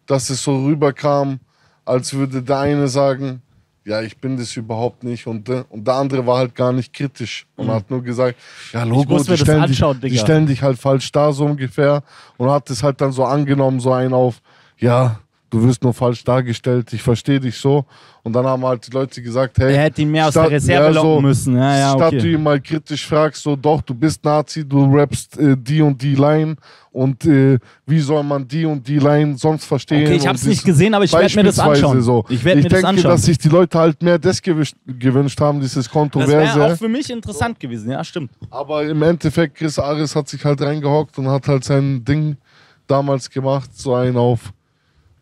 dass es so rüberkam, als würde der eine sagen, ja, ich bin das überhaupt nicht. Und der andere war halt gar nicht kritisch und hat nur gesagt, ja, Logo, muss mir das anschauen, die Digga. stellen dich halt falsch da, so ungefähr. Und hat es halt dann so angenommen, so einen auf, ja, du wirst nur falsch dargestellt, ich verstehe dich so. Und dann haben halt die Leute gesagt, hey, Er hätte ihn mehr aus der Reserve locken müssen. Ja, ja, statt okay. du ihn mal kritisch fragst, so doch, du bist Nazi, du rappst die und die Line und wie soll man die und die Line sonst verstehen? Okay, ich Und hab's nicht gesehen, aber ich werd mir das beispielsweise anschauen. So. Ich werd mir das denke, anschauen. dass sich die Leute halt mehr das gewünscht haben, dieses Das wäre Kontroverse. auch für mich interessant gewesen, ja, stimmt. Aber im Endeffekt, Chris Ares hat sich halt reingehockt und hat halt sein Ding damals gemacht, so einen auf,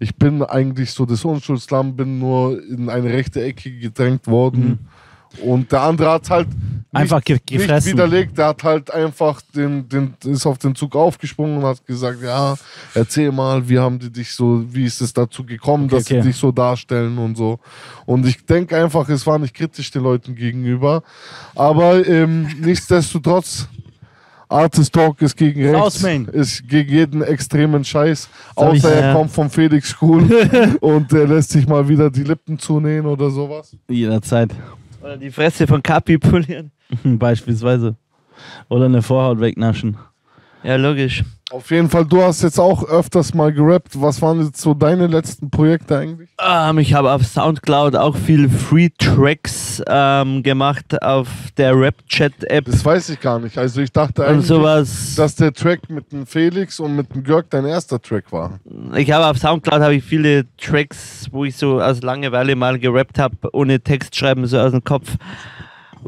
ich bin eigentlich so das Unschuldslamm, bin nur in eine rechte Ecke gedrängt worden. Und der andere hat halt Einfach nicht gefressen. widerlegt, der hat halt einfach ist auf den Zug aufgesprungen und hat gesagt, ja, erzähl mal, wie ist es dazu gekommen, dass sie dich so darstellen und so. Und ich denke einfach, es war nicht kritisch den Leuten gegenüber. Aber nichtsdestotrotz, Artist Talk ist gegen rechts, Raus, Main. ist gegen jeden extremen Scheiß, Soll ich- außer er Ja. kommt vom Felix School und er lässt sich mal wieder die Lippen zunähen oder sowas. Jederzeit. Oder die Fresse von Kapi polieren. Beispielsweise. Oder eine Vorhaut wegnaschen. Ja, logisch. Auf jeden Fall, du hast jetzt auch öfters mal gerappt. Was waren jetzt so deine letzten Projekte eigentlich? Ich habe auf Soundcloud auch viel Free Tracks gemacht auf der Rap-Chat-App Das weiß ich gar nicht. Also ich dachte und eigentlich, sowas. dass der Track mit dem Felix und mit dem Görg dein erster Track war. Ich habe auf Soundcloud viele Tracks, wo ich so aus Langeweile mal gerappt habe, ohne Text schreiben, so aus dem Kopf.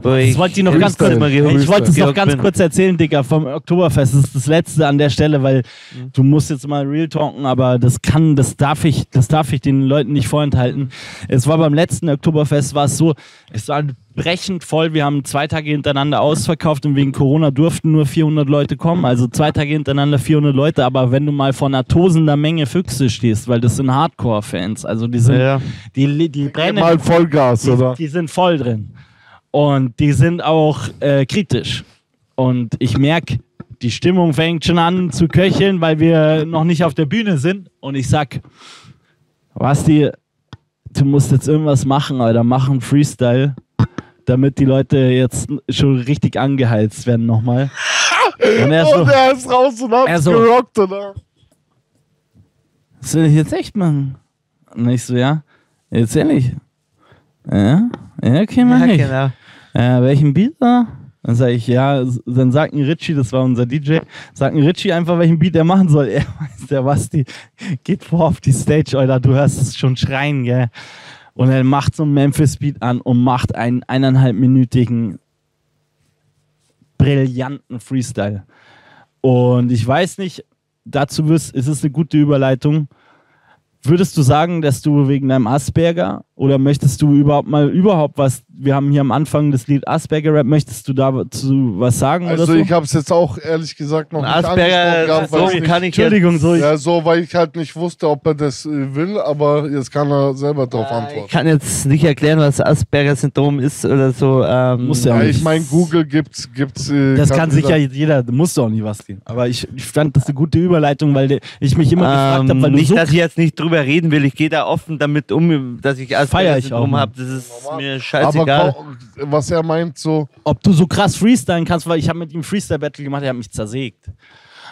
Das wollte ich noch ganz kurz, immer ich wollte es noch gehockt ganz bin. kurz erzählen, Digga, vom Oktoberfest. Das ist das Letzte an der Stelle, weil du musst jetzt mal real talken, aber das darf ich den Leuten nicht vorenthalten. Es war beim letzten Oktoberfest, war es so, es war brechend voll. Wir haben 2 Tage hintereinander ausverkauft und wegen Corona durften nur 400 Leute kommen. Also 2 Tage hintereinander 400 Leute, aber wenn du mal vor einer tosender Menge Füchse stehst, weil das sind Hardcore-Fans, also die sind, Ja. die brennen. Mal Vollgas, oder? Die sind voll drin. Und die sind auch kritisch. Und ich merke, die Stimmung fängt schon an zu köcheln, weil wir noch nicht auf der Bühne sind. Und ich sag, Basti, du musst jetzt irgendwas machen, Alter. Mach einen Freestyle, damit die Leute jetzt schon richtig angeheizt werden nochmal. Und er so, Und er ist raus und hat Er so- gerockt, oder? Das will ich jetzt echt machen. Und ich so, ja, jetzt ehrlich. Ja, okay, mach ich. Genau. Welchen Beat da? Dann sage ich, ja, dann sagt ein Richie, das war unser DJ, sagt ein Richie einfach, welchen Beat er machen soll. Er weiß, der Basti geht vor auf die Stage, Alter, du hörst es schon schreien, gell. Und er macht so einen Memphis-Beat an und macht einen 1,5-minütigen, brillanten Freestyle. Und ich weiß nicht, dazu ist es eine gute Überleitung. Würdest du sagen, dass du wegen deinem Asperger oder möchtest du überhaupt was, wir haben hier am Anfang das Lied Asperger-Rap, möchtest du dazu was sagen Also oder so? ich habe es jetzt auch ehrlich gesagt noch nicht Asperger, angesprochen gehabt, so weil kann ich Entschuldigung, so ich, ja, so, weil ich halt nicht wusste, ob er das will, aber jetzt kann er selber darauf Ich antworten. kann jetzt nicht erklären, was Asperger-Syndrom ist oder so. Muss ja Ja, nicht. ich meine, Google gibt's. Das kann sicher jeder, da musst du auch nicht was gehen. Aber ich fand das eine gute Überleitung, weil ich mich immer gefragt habe, weil du nicht, so dass ich jetzt nicht drüber reden will. Ich gehe da offen damit um, dass ich Feier ich auch Asperger-Syndrom mal. habe. Das ist mir aber scheißegal. was er meint, so. ob du so krass freestylen kannst, weil ich habe mit ihm Freestyle-Battle gemacht, er hat mich zersägt.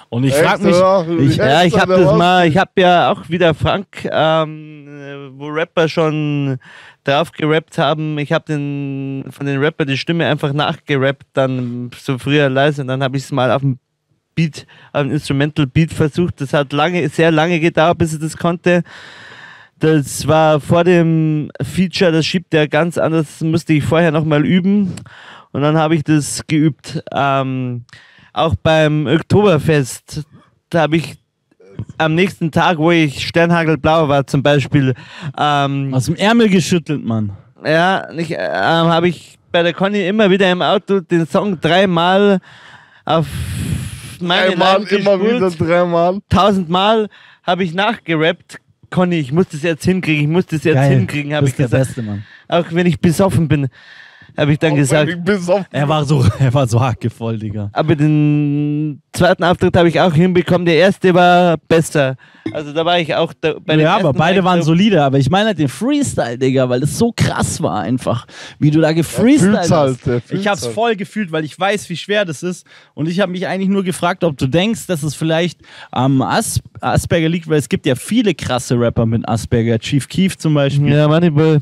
Und ich Echt, frage mich, oder? Ja, ich habe der das was? mal, ich habe ja auch wieder Frank, wo Rapper schon drauf gerappt haben. Ich habe von den Rapper die Stimme einfach nachgerappt, dann so früher leise und dann habe ich es mal auf dem Beat, auf dem Instrumental Beat versucht. Das hat sehr lange gedauert, bis ich das konnte. Das war vor dem Feature, das schiebt ja ganz anders, musste ich vorher nochmal üben und dann habe ich das geübt. Auch beim Oktoberfest, da habe ich am nächsten Tag, wo ich Sternhagelblau war zum Beispiel, aus dem Ärmel geschüttelt, Mann. ja, habe ich bei der Conny immer wieder im Auto den Song 3-mal auf meine Dreimal, Line immer wieder gespult. 3-mal. 1000-mal habe ich nachgerappt. Conny, ich muss das jetzt hinkriegen, habe ich du bist der gesagt. Beste, Mann. Auch wenn ich besoffen bin, habe ich dann gesagt. Er war so hackevoll, Digga. Aber den zweiten Auftritt habe ich auch hinbekommen. Der erste war besser. Also da war ich auch bei dem Ja, aber ersten beide waren Auftritt- solide. Aber ich meine halt den Freestyle, Digga, weil es so krass war einfach, wie du da gefreestylt fühlt's halt, hast. der fühlt's Ich hab's halt. voll gefühlt, weil ich weiß, wie schwer das ist. Und ich habe mich eigentlich nur gefragt, ob du denkst, dass es vielleicht am Asperger liegt, weil es gibt ja viele krasse Rapper mit Asperger. Chief Keef zum Beispiel. Ja, Moneyboy.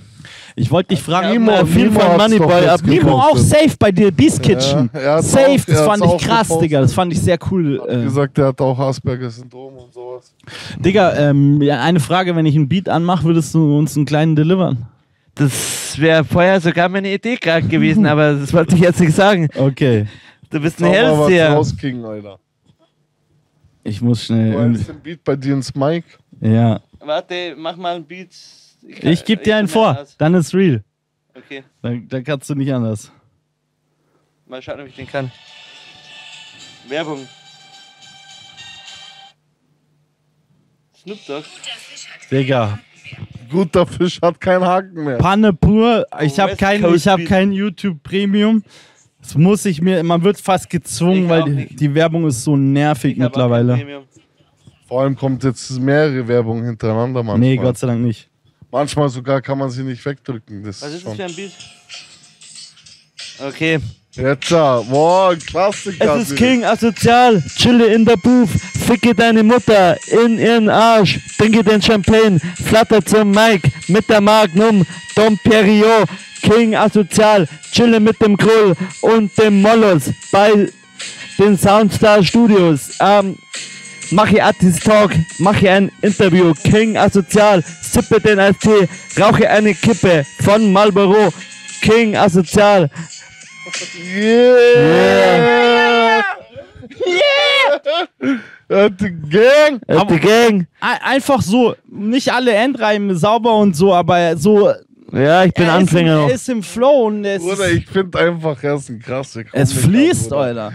Ich wollte dich fragen, Nimo, viel Nimo von hat's Moneyboy doch jetzt ab. gepostet. Nimo auch safe bei dir, Beast Kitchen. Ja, er hat's Safe, auch- das er fand hat's ich auch krass, gepostet. Digga. Das fand ich sehr cool. Hat gesagt, der hat auch Asperger-Syndrom und sowas. Digga, ja, eine Frage, wenn ich einen Beat anmache, würdest du uns einen kleinen delivern? Das wäre vorher sogar meine Idee gerade gewesen, aber das wollte ich jetzt nicht sagen. Okay. Du bist ein Schau mal, was Hellseher. rausging, Alter. Ich muss Du schnell. hältst den Beat bei dir ins Mic. Ja. Warte, mach mal ein Beat. Ich gebe dir einen vor, dann ist real. Okay, Dann kannst du nicht anders. mal schauen, ob ich den kann. Werbung. Snoop Dogg. Digga, Guter Fisch hat keinen Haken mehr. Panne pur. Ich habe West kein, Coast hab Beat. kein YouTube Premium. Das muss ich mir, man wird fast gezwungen, Ich weil auch die, nicht. die Werbung ist so nervig Ich hab auch mittlerweile. kein Premium. Vor allem kommt jetzt mehrere Werbung hintereinander manchmal. Nee, Gott sei Dank nicht. Manchmal sogar kann man sie nicht wegdrücken. Das Was ist das schon. für ein Beat? Okay. Jetzt ja. Boah, ein Klassiker. Es ist King asozial, chille in der Booth, ficke deine Mutter in ihren Arsch, trinke den Champagne, flatter zum Mic mit der Magnum, Dom Perignon, King asozial, chille mit dem Krull und dem Mollos bei den Soundstar Studios. Mache Artist Talk, mache ein Interview, King asozial, sippe den Eistee, rauche eine Kippe von Marlboro, King asozial. Yeah! Die Gang! Die Gang. Einfach so, nicht alle Endreime sauber und so, aber so. Ja, ich bin Anfänger Er noch. ist im Flow und es, Bruder, ich finde einfach, er ist ein krasser es Komiker, fließt, Bruder. Alter.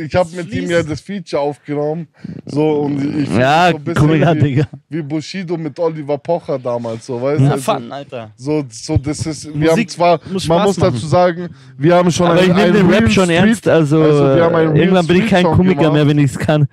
Ich habe mit ihm ja das Feature aufgenommen. So, und ich finde Ja, so ein Komiker, bisschen Digga. wie Bushido mit Oliver Pocher damals. So, weißt Ja, du? fun, Alter. So, das ist, wir Musik haben zwar, muss man Spaß muss machen. dazu sagen, wir haben schon Aber ich nehme den Rap schon ernst, also wir haben einen Real irgendwann bin ich kein Street-Song Komiker gemacht. mehr, wenn ich es kann.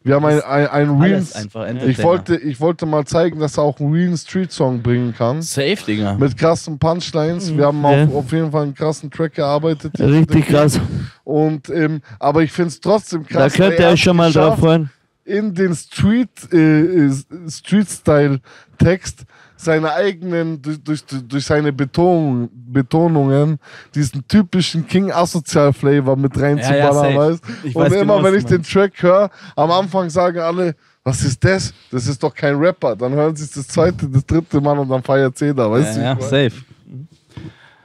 Wir haben ein Real, Alles einfach Entertainer. ich wollte mal zeigen, dass er auch einen Real Street Song bringen kann. Safe, Digga. Mit krassen Punchlines. Wir haben Ja. auf jeden Fall einen krassen Track gearbeitet. Richtig krass. Und, aber ich finde es trotzdem Da krass. könnt ihr er euch schon hat's mal geschafft. drauf freuen. in den Street-Style-Text seine eigenen, durch seine Betonungen, diesen typischen King-Asozial-Flavor mit reinzuballern, weißt? Und immer, wenn ich den Track höre, am Anfang sagen alle, was ist das? Das ist doch kein Rapper. Dann hören sie das zweite, das dritte Mal und dann feiert jeder, weißt du? Ja, safe.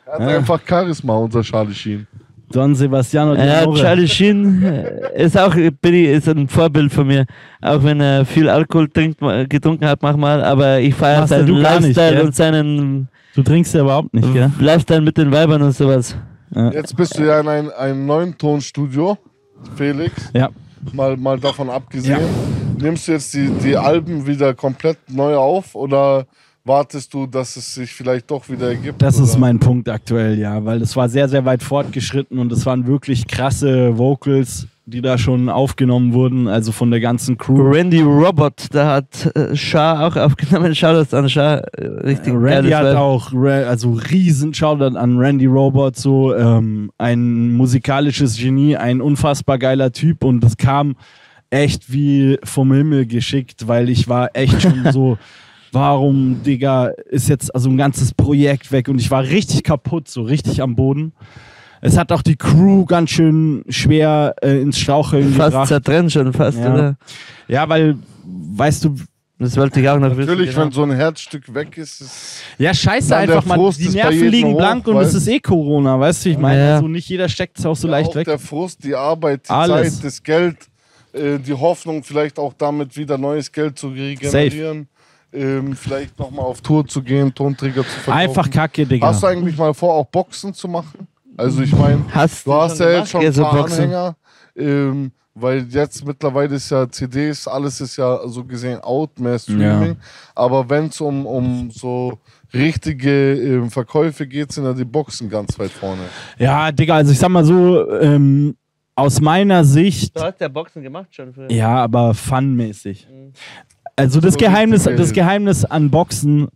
Er hat einfach Charisma, unser Charlie Sheen. Don Sebastiano. Ja, Charlie Sheen ist auch ist ein Vorbild von mir. Auch wenn er viel Alkohol getrunken hat manchmal, aber ich feiere seinen Lifestyle und seinen... Du trinkst ja überhaupt nicht, gell? Lifestyle mit den Weibern und sowas. Ja. Jetzt bist du ja in einem neuen Tonstudio, Felix. Ja. Mal davon abgesehen. Ja. Nimmst du jetzt die Alben wieder komplett neu auf oder wartest du, dass es sich vielleicht doch wieder ergibt? Das ist mein Punkt aktuell, ja, weil es war sehr, sehr weit fortgeschritten und es waren wirklich krasse Vocals, die da schon aufgenommen wurden, also von der ganzen Crew. Randy Robot, da hat Shah auch aufgenommen. Shoutouts an Shah. Richtig Randy hat auch, also riesen Shoutout an Randy Robot, so ein musikalisches Genie, ein unfassbar geiler Typ und das kam echt wie vom Himmel geschickt, weil ich war echt schon so... Warum, Digga, ist jetzt also ein ganzes Projekt weg und ich war richtig kaputt, so richtig am Boden. Es hat auch die Crew ganz schön schwer ins Straucheln gebracht. Fast zertrennt schon, fast, ja. Oder? Ja, weil, weißt du... Das wollte ich auch noch wissen. Natürlich, wenn so ein Herzstück weg ist... Ja, scheiße einfach, man, die Nerven liegen blank und es ist eh Corona, weißt du? Ich meine, also nicht jeder steckt es auch so leicht auch weg. Der Frust, die Arbeit, die Alles. Zeit, das Geld, die Hoffnung, vielleicht auch damit wieder neues Geld zu regenerieren. Vielleicht nochmal auf Tour zu gehen, Tonträger zu verkaufen. Einfach Kacke, Digga. Hast du eigentlich mal vor, auch Boxen zu machen? Also ich meine, du hast ja jetzt schon ein paar Anhänger, weil jetzt mittlerweile ist ja CDs, alles ist ja so gesehen out, mehr Streaming. Ja. Aber wenn es um so richtige Verkäufe geht, sind ja die Boxen ganz weit vorne. Ja, Digga, also ich sag mal so, aus meiner Sicht... Du hast ja Boxen gemacht schon früher. Ja, aber funmäßig. Also das Geheimnis an Boxen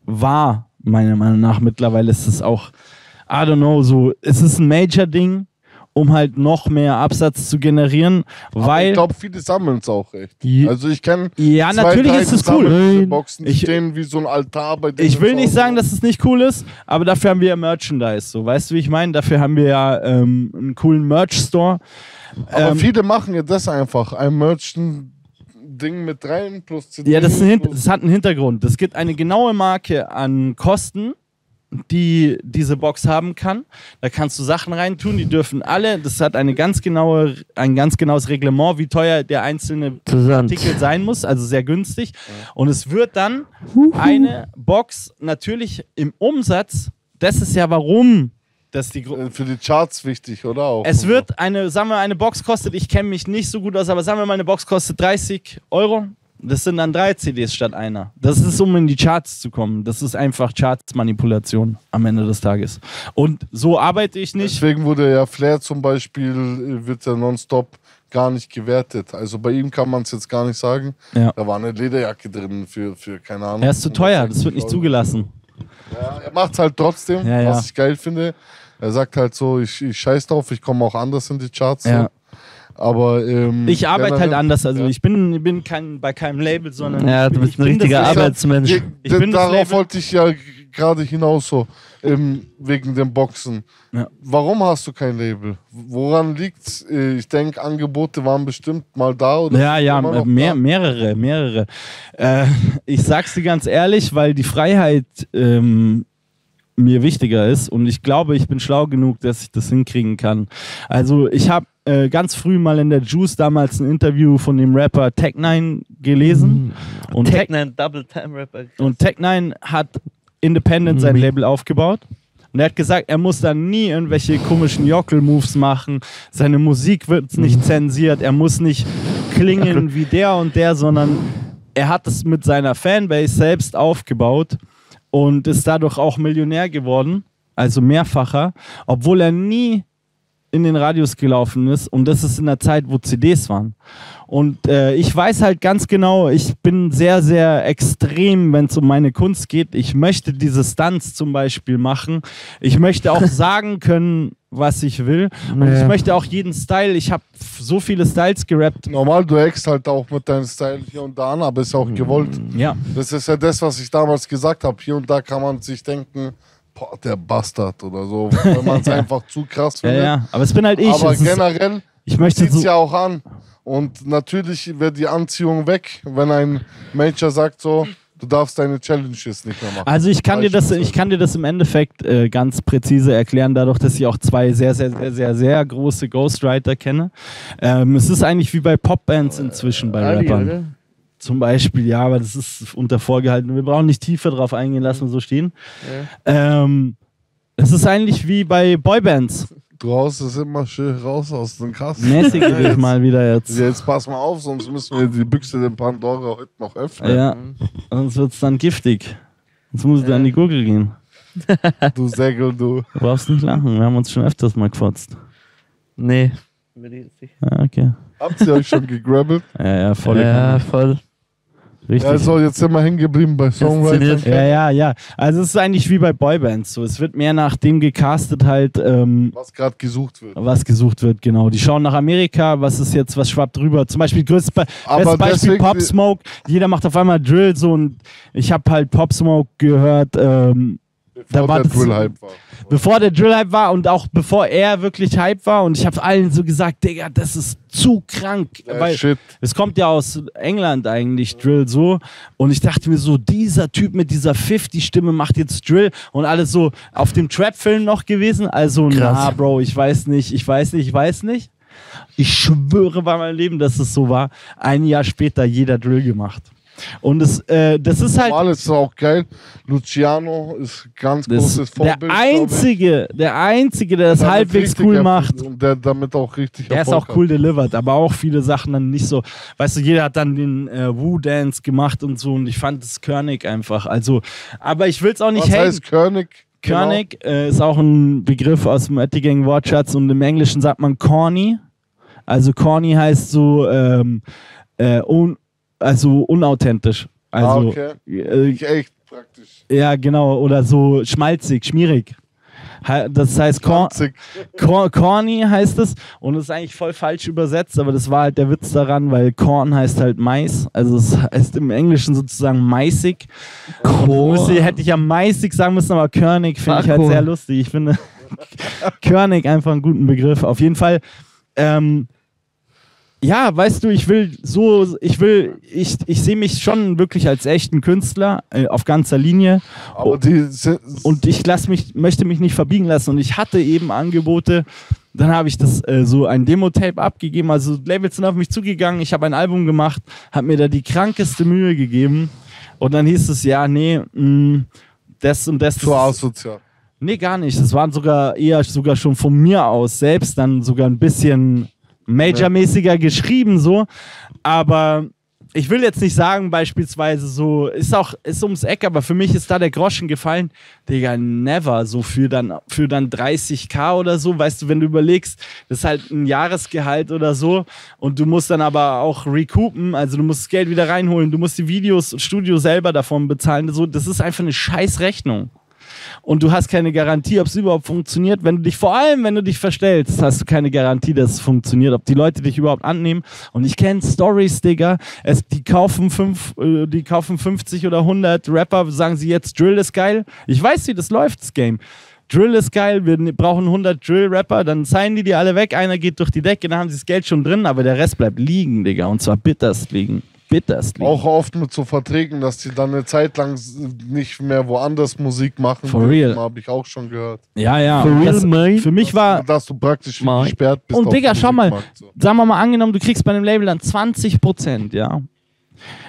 war, meiner Meinung nach, mittlerweile ist es auch, I don't know, so, es ist ein Major-Ding, um halt noch mehr Absatz zu generieren, weil... ich glaube, viele sammeln es auch echt. Also ich kenne... Ja, natürlich ist es cool. Boxen, die stehen wie so ein Altar bei denen. Ich will nicht sagen, dass es nicht cool ist, aber dafür haben wir ja Merchandise, so, weißt du, wie ich meine? Dafür haben wir ja einen coolen Merch-Store. Aber viele machen ja das einfach, ein Merch-Ding mit rein plus CD. Ja, das hat einen Hintergrund. Es gibt eine genaue Marke an Kosten, die diese Box haben kann. Da kannst du Sachen reintun, die dürfen alle, das hat ein ganz genaues Reglement, wie teuer der einzelne Artikel sein muss, also sehr günstig. Und es wird dann eine Box natürlich im Umsatz, das ist ja warum das die für die Charts wichtig, oder auch? Es wird sagen wir, eine Box kostet, ich kenne mich nicht so gut aus, aber sagen wir mal, eine Box kostet 30 €. Das sind dann 3 CDs statt einer. Das ist, um in die Charts zu kommen. Das ist einfach Charts-Manipulation am Ende des Tages. Und so arbeite ich nicht. Deswegen wurde ja Flair zum Beispiel, wird ja nonstop gar nicht gewertet. Also bei ihm kann man es jetzt gar nicht sagen. Ja. Da war eine Lederjacke drin für keine Ahnung. Er ist zu teuer, das wird nicht zugelassen. Ja, er macht es halt trotzdem, was ich geil finde. Er sagt halt so, ich scheiß drauf, ich komme auch anders in die Charts. Ja. So. Aber ich arbeite halt anders, also ich bin bei keinem Label, sondern ja, du bist ein richtiger Arbeitsmensch. Darauf wollte ich ja gerade hinaus so, wegen dem Boxen. Ja. Warum hast du kein Label? Woran liegt's? Ich denke, Angebote waren bestimmt mal da. Oder ja, mehrere. Ich sag's dir ganz ehrlich, weil die Freiheit mir wichtiger ist und ich glaube, ich bin schlau genug, dass ich das hinkriegen kann. Also ich habe ganz früh mal in der Juice damals ein Interview von dem Rapper Tech9 gelesen. Und Tech9, Double-Time-Rapper. Und Tech9 hat independent sein Label aufgebaut. Und er hat gesagt, er muss dann nie irgendwelche komischen Jockel-Moves machen. Seine Musik wird nicht zensiert. Er muss nicht klingen wie der und der, sondern er hat es mit seiner Fanbase selbst aufgebaut und ist dadurch auch Millionär geworden, also mehrfacher, obwohl er nie in den Radios gelaufen ist und das ist in der Zeit, wo CDs waren. Und ich weiß halt ganz genau, ich bin sehr, sehr extrem, wenn es um meine Kunst geht. Ich möchte diese Stunts zum Beispiel machen. Ich möchte auch sagen können, was ich will. Und ich möchte auch jeden Style. Ich habe so viele Styles gerappt. Normal, du eckst halt auch mit deinem Style hier und da an, aber ist auch gewollt. Ja. Das ist ja das, was ich damals gesagt habe. Hier und da kann man sich denken, boah, der Bastard oder so, wenn man es einfach zu krass Ja, findet. ja. Aber es bin halt ich. Aber Es ist, generell ich möchte zieht es so. ja auch an. Und natürlich wird die Anziehung weg, wenn ein Manager sagt so, du darfst deine Challenges nicht mehr machen. Also ich kann dir das im Endeffekt ganz präzise erklären, dadurch, dass ich auch zwei sehr, sehr, sehr, sehr, sehr große Ghostwriter kenne. Es ist eigentlich wie bei Popbands inzwischen bei Ali, Rappern. oder? Zum Beispiel, ja, aber das ist unter vorgehalten. Wir brauchen nicht tiefer drauf eingehen, lassen wir so stehen. Es ist eigentlich wie bei Boybands. Du haust es immer schön raus aus dem Kasten. Mäßige dich mal wieder jetzt. Jetzt pass mal auf, sonst müssen wir die Büchse der Pandora heute noch öffnen. Ja, sonst wird es dann giftig. Jetzt muss ich an die Gurgel gehen. Du Sägel, du. Du brauchst nicht lachen, wir haben uns schon öfters mal gefotzt. Nee. Ja, okay. Habt ihr euch schon gegrabbelt? Ja, voll. Ja, voll. Richtig. Ja, so, jetzt sind wir hängen geblieben bei Songwriting. Ja. Also es ist eigentlich wie bei Boybands so. Es wird mehr nach dem gecastet halt, Was gerade gesucht wird. was gesucht wird, genau. Die schauen nach Amerika, was schwappt drüber. Zum Beispiel bestes Aber Beispiel deswegen- Pop Smoke. Jeder macht auf einmal Drill so und ich habe halt Pop Smoke gehört, Bevor war der das- Drill-Hype war. bevor der Drill-Hype war und auch bevor er wirklich Hype war. Und ich habe allen so gesagt, Digga, das ist zu krank. Weil Shit. es kommt ja aus England eigentlich, Drill so. Und ich dachte mir so, dieser Typ mit dieser 50-Stimme macht jetzt Drill. Und alles so auf dem Trap-Film noch gewesen. Also, na, Bro, ich weiß nicht. Ich schwöre bei meinem Leben, dass es so war. Ein Jahr später jeder Drill gemacht. Und das ist halt... Normal ist es auch geil. Luciano ist ein ganz Das großes ist der Vorbild. Einzige, der das Damit halbwegs richtig cool Erfolg- macht. Und der damit auch richtig Der ist Erfolg auch cool delivered, aber auch viele Sachen dann nicht so. Weißt du, jeder hat dann den Wu-Dance gemacht und so und ich fand es körnig einfach. Also, aber ich will es auch nicht Was haten. heißt Körnig? Körnig ist auch ein Begriff aus dem Oettigang-Wortschatz und im Englischen sagt man corny. Also corny heißt so unauthentisch. Also, okay. äh, Echt praktisch. ja, genau. Oder so schmalzig, schmierig. Das heißt, 20. corny heißt es. Und das ist eigentlich voll falsch übersetzt, aber das war halt der Witz daran, weil Corn heißt halt Mais. Also es heißt im Englischen sozusagen maisig. Hätte ich ja maisig sagen müssen, aber körnig finde ich halt sehr lustig. Ich finde körnig einfach einen guten Begriff. Auf jeden Fall. Ja, weißt du, ich sehe mich schon wirklich als echten Künstler auf ganzer Linie. Aber die sind, Und ich möchte mich nicht verbiegen lassen. Und ich hatte eben Angebote. Dann habe ich das so ein Demo-Tape abgegeben. Also Labels sind auf mich zugegangen. Ich habe ein Album gemacht, habe mir da die krankeste Mühe gegeben. Und dann hieß es, ja, nee, das und das. zu asozial. Nee, gar nicht. Das waren sogar schon von mir aus selbst dann sogar ein bisschen Major-mäßiger geschrieben so. Aber ich will jetzt nicht sagen, beispielsweise so, ist ums Eck, aber für mich ist da der Groschen gefallen. Digga, never so für dann 30.000 oder so. Weißt du, wenn du überlegst, das ist halt ein Jahresgehalt oder so und du musst dann aber auch recoupen, also du musst das Geld wieder reinholen, du musst die Videos und Studio selber davon bezahlen. So, das ist einfach eine scheiß Rechnung. Und du hast keine Garantie, ob es überhaupt funktioniert. Vor allem, wenn du dich verstellst, hast du keine Garantie, dass es funktioniert, ob die Leute dich überhaupt annehmen. Und ich kenne Stories, Digga. Die kaufen 50 oder 100 Rapper, sagen sie jetzt, Drill ist geil. Ich weiß, wie das läuft, das Game. Drill ist geil, wir brauchen 100 Drill-Rapper, dann signen die alle weg, einer geht durch die Decke, dann haben sie das Geld schon drin, aber der Rest bleibt liegen, Digga. Und zwar bitterst liegen. Auch oft mit so Verträgen, dass die dann eine Zeit lang nicht mehr woanders Musik machen. For real. Habe ich auch schon gehört. Ja. For real, mate? Für mich war... Dass du praktisch Mike. gesperrt bist. Und auf Digga, dem schau mal, Musikmarkt, so. sagen wir mal angenommen, du kriegst bei einem Label dann 20%, ja.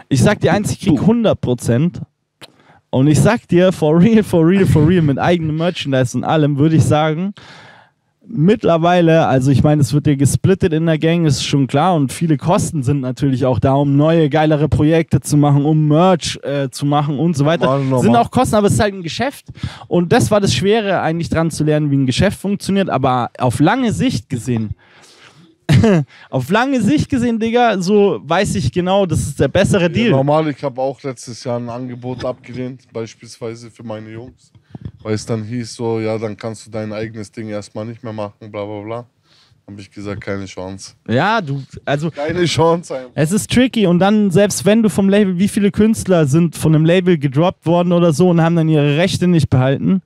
Ich sag dir eins, ich krieg 100%. Und ich sag dir, for real, mit eigenem Merchandise und allem, würde ich sagen, mittlerweile, also ich meine, es wird ja gesplittet in der Gang, ist schon klar und viele Kosten sind natürlich auch da, um neue, geilere Projekte zu machen, um Merch zu machen und so weiter. Normal. Sind auch Kosten, aber es ist halt ein Geschäft und das war das Schwere, eigentlich dran zu lernen, wie ein Geschäft funktioniert, aber auf lange Sicht gesehen, Digga, so weiß ich genau, das ist der bessere Deal. Ja, normal, ich habe auch letztes Jahr ein Angebot abgelehnt, beispielsweise für meine Jungs. Weil es dann hieß so, ja, dann kannst du dein eigenes Ding erstmal nicht mehr machen, bla bla bla. Habe ich gesagt, keine Chance. Ja, also Keine Chance. es ist tricky und dann, selbst wenn du vom Label, wie viele Künstler sind von einem Label gedroppt worden oder so und haben dann ihre Rechte nicht behalten,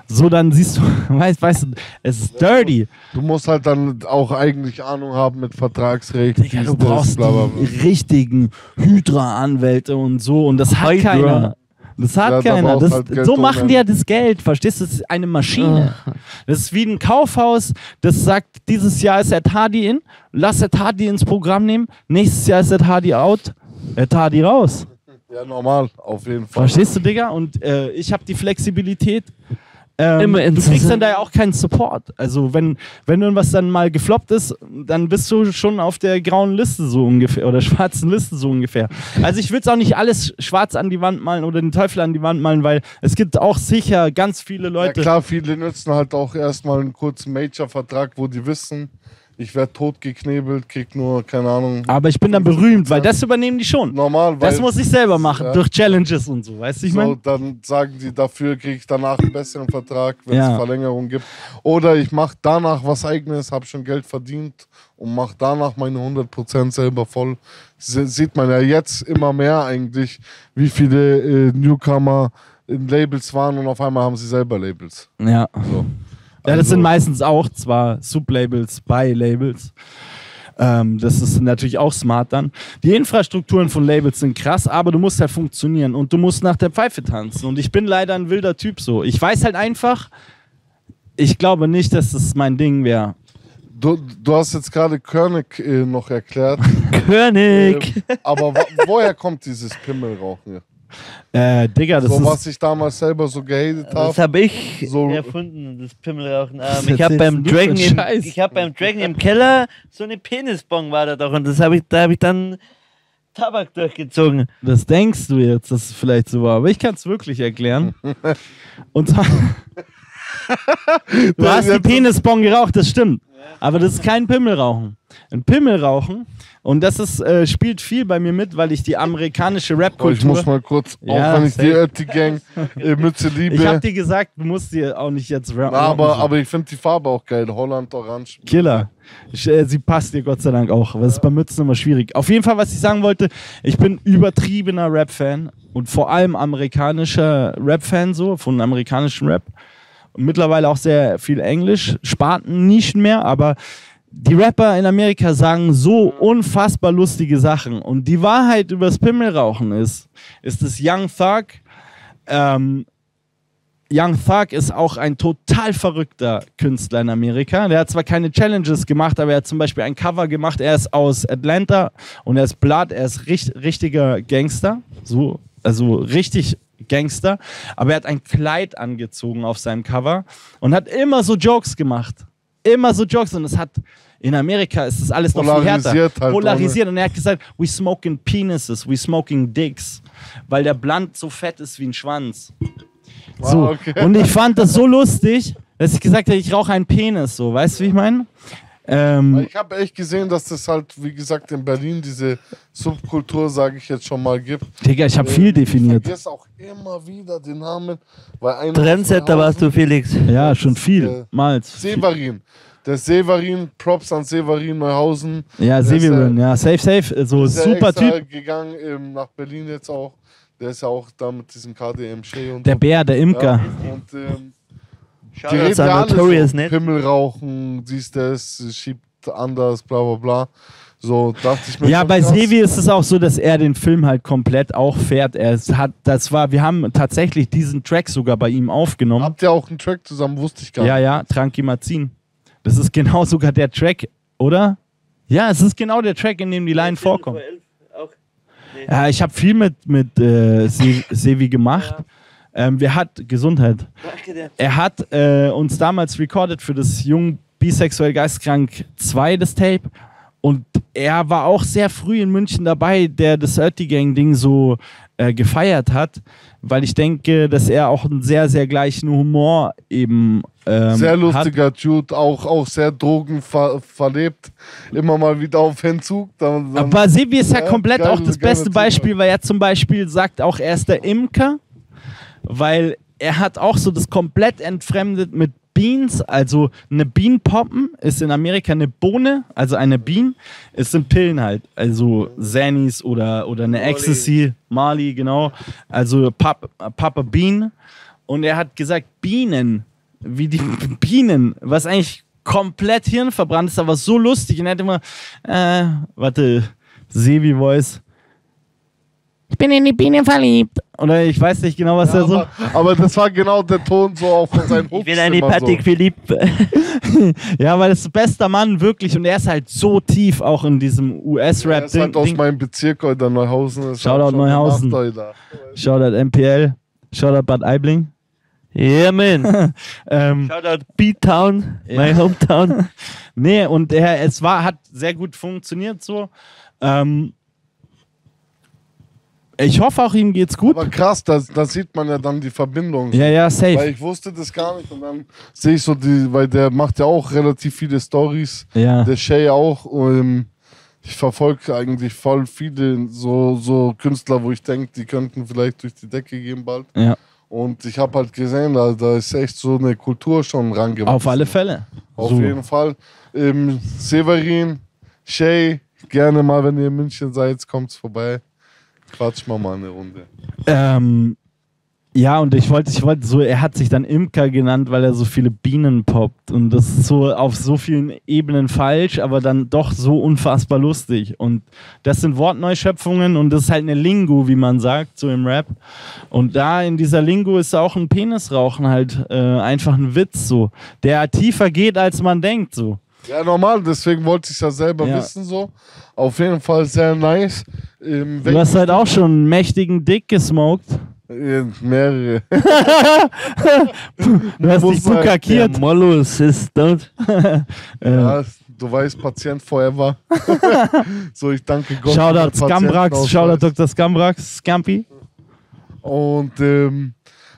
so dann siehst du, weißt du, es ist dirty. Du musst halt dann auch eigentlich Ahnung haben mit Vertragsrecht. Digga, du brauchst die richtigen Hydra-Anwälte und so und das hat Hydra. keiner. Das hat Ja, da keiner. brauchst Das, halt Geld so ohne machen Ende. die ja das Geld, verstehst du? Das ist eine Maschine. Das ist wie ein Kaufhaus, das sagt, dieses Jahr ist Ed Hardy in, lass Ed Hardy ins Programm nehmen, nächstes Jahr ist Ed Hardy out, Ed Hardy raus. Ja, normal, auf jeden Fall. Verstehst du, Digga? Und ich habe die Flexibilität. Immer Du kriegst interessant. dann da ja auch keinen Support. Also wenn irgendwas dann mal gefloppt ist, dann bist du schon auf der grauen Liste so ungefähr oder schwarzen Liste so ungefähr. Also ich will es auch nicht alles schwarz an die Wand malen oder den Teufel an die Wand malen, weil es gibt auch sicher ganz viele Ja Leute. klar, viele nutzen halt auch erstmal einen kurzen Major-Vertrag, wo die wissen, ich werde totgeknebelt, krieg nur, keine Ahnung, Aber ich bin dann berühmt, weil das übernehmen die schon. normal, weil Das muss ich selber machen, ja. durch Challenges und so, weißt du, ich so, meine? dann sagen die, dafür kriege ich danach einen besseren Vertrag, wenn Ja. es Verlängerung gibt. Oder ich mache danach was Eigenes, habe schon Geld verdient und mache danach meine 100% selber voll. Sieht man ja jetzt immer mehr eigentlich, wie viele Newcomer in Labels waren und auf einmal haben sie selber Labels. Ja. So. Ja, das Also- sind meistens auch zwar Sublabels bei Labels. Das ist natürlich auch smart dann. Die Infrastrukturen von Labels sind krass, aber du musst halt funktionieren und du musst nach der Pfeife tanzen. Und ich bin leider ein wilder Typ so. Ich weiß halt einfach, ich glaube nicht, dass das mein Ding wäre. Du hast jetzt gerade König noch erklärt, König. aber woher kommt dieses Pimmelrauchen? Digga, das So, ist... was ich damals selber so gehatet Das habe. habe ich So- erfunden, das Pimmelrauchen. Was Ich habe erzählst du für einen Scheiß? ich hab beim Dragon im Keller so eine Penisbong war da doch und da habe ich dann Tabak durchgezogen. Das denkst du jetzt, dass es vielleicht so war, aber ich kann es wirklich erklären. Und zwar, du hast die Penisbong geraucht, das stimmt. Aber das ist kein Pimmelrauchen. Ein Pimmelrauchen, und das ist, spielt viel bei mir mit, weil ich die amerikanische Ich Rap-Kultur... muss mal kurz, Ja, auch wenn ich die safe. Ötti-Gang Mütze liebe. Ich hab dir gesagt, du musst dir auch nicht jetzt rappen. aber ich finde die Farbe auch geil. Holland Orange. Killer. Sie passt dir Gott sei Dank auch, aber es ist bei Mützen immer schwierig. Auf jeden Fall, was ich sagen wollte, ich bin übertriebener Rap-Fan und vor allem amerikanischer Rap-Fan, so, von amerikanischem Rap. Und mittlerweile auch sehr viel Englisch, Sparten nicht mehr, aber die Rapper in Amerika sagen so unfassbar lustige Sachen. Und die Wahrheit über das Pimmelrauchen ist das Young Thug. Young Thug ist auch ein total verrückter Künstler in Amerika. Der hat zwar keine Challenges gemacht, aber er hat zum Beispiel ein Cover gemacht. Er ist aus Atlanta und er ist Blood, er ist richtiger Gangster. So, also richtig Gangster. Aber er hat ein Kleid angezogen auf seinem Cover und hat immer so Jokes gemacht. Immer so Jokes und es hat in Amerika ist das alles noch viel härter. Polarisiert halt Polarisiert. Und er hat gesagt, we smoking penises, we smoking dicks. Weil der Blunt so fett ist wie ein Schwanz. So. Ah, okay. Und ich fand das so lustig, dass ich gesagt habe, ich rauche einen Penis. So, weißt du, wie ich meine? Ich habe echt gesehen, dass das halt, wie gesagt, in Berlin diese Subkultur, sage ich jetzt schon mal, gibt. Digga, ich habe viel definiert. Ich vergesse auch immer wieder den Namen. Weil einer Trendsetter warst du, Felix. Ja, schon viel. Malz. Severin. Der Severin, Props an Severin Neuhausen. Ja, Der ist Severin, ja, safe. So Ist ja super extra Typ. gegangen nach Berlin jetzt auch. Der ist ja auch da mit diesem KDM Shea und Der so. Bär, der Imker. Ja, und die Shoutouts reden an ja alle Notorious, so, ne? Pimmel rauchen, dies, das, schiebt anders, bla bla bla. So dachte ich mir. Ja, schon bei krass. Sevi ist es auch so, dass er den Film halt komplett auch fährt. Wir haben tatsächlich diesen Track sogar bei ihm aufgenommen. Habt ihr auch einen Track zusammen, wusste ich gar nicht. Ja, Tranki Mazin. Das ist genau sogar der Track, oder? Ja, es ist genau der Track, in dem die Line vorkommt. Ja, ich habe viel mit Sevi gemacht. Wir hat Gesundheit. Er hat uns damals recorded für das Jung Bisexuell Geistkrank 2, das Tape. Und er war auch sehr früh in München dabei, der das Ötti Gang Ding so gefeiert hat, weil ich denke, dass er auch einen sehr, sehr gleichen Humor eben Sehr hat. lustiger Dude, auch sehr drogenverlebt. Immer mal wieder auf Entzug. Dann Aber Sevi ist ja komplett geile- auch das geile beste Typ. Beispiel, weil er zum Beispiel sagt auch, er ist der Imker, weil er hat auch so das komplett entfremdet mit Beans, also eine Bean poppen ist in Amerika eine Bohne, also eine Bean, es sind Pillen halt, also Xannies oder eine Ecstasy, Marley, genau, also Papa Bean. Und er hat gesagt, Bienen, wie die Bienen, was eigentlich komplett hirnverbrannt ist, aber so lustig. Und er hat immer, Sevi-Voice. Ich bin in die Bienen verliebt. Oder ich weiß nicht genau, was er so... Aber das war genau der Ton so auch von seinem Hooks. Ich bin eine Patrick Philipp. Ja, weil das ist bester Mann, wirklich. Und er ist halt so tief auch in diesem US-Rap-Ding. Er ist halt aus meinem Bezirk, Alter, Neuhausen. Shoutout Neuhausen. Shoutout MPL. Shoutout Bad Aibling. Yeah, man. Shoutout B-Town, my hometown. Nee, und hat sehr gut funktioniert so. Ich hoffe auch, ihm geht's gut. Aber krass, da sieht man ja dann die Verbindung. Ja, safe. Weil ich wusste das gar nicht und dann sehe ich so weil der macht ja auch relativ viele Stories. Ja. Der Shay auch. Ich verfolge eigentlich voll viele so Künstler, wo ich denke, die könnten vielleicht durch die Decke gehen bald. Ja. Und ich habe halt gesehen, da ist echt so eine Kultur schon rangewachsen. Auf alle Fälle. Auf jeden Fall. Severin, Shay, gerne mal, wenn ihr in München seid, kommt's vorbei. Quatsch mal eine Runde. Ja, und ich wollte so, er hat sich dann Imker genannt, weil er so viele Bienen poppt. Und das ist so auf so vielen Ebenen falsch, aber dann doch so unfassbar lustig. Und das sind Wortneuschöpfungen und das ist halt eine Lingo, wie man sagt, so im Rap. Und da in dieser Lingo ist auch ein Penisrauchen halt einfach ein Witz, so, der tiefer geht, als man denkt, so. Ja, normal, deswegen wollte ich es ja selber wissen, so. Auf jeden Fall sehr nice. Du hast halt auch schon einen mächtigen Dick gesmoked. Mehrere. Du hast dich bukakiert. Der Mollus ist dort. Ja, du weißt, Patient forever. So, ich danke Gott. Shoutout Scambrax, Shoutout Dr. Scambrax, Scampi. Und,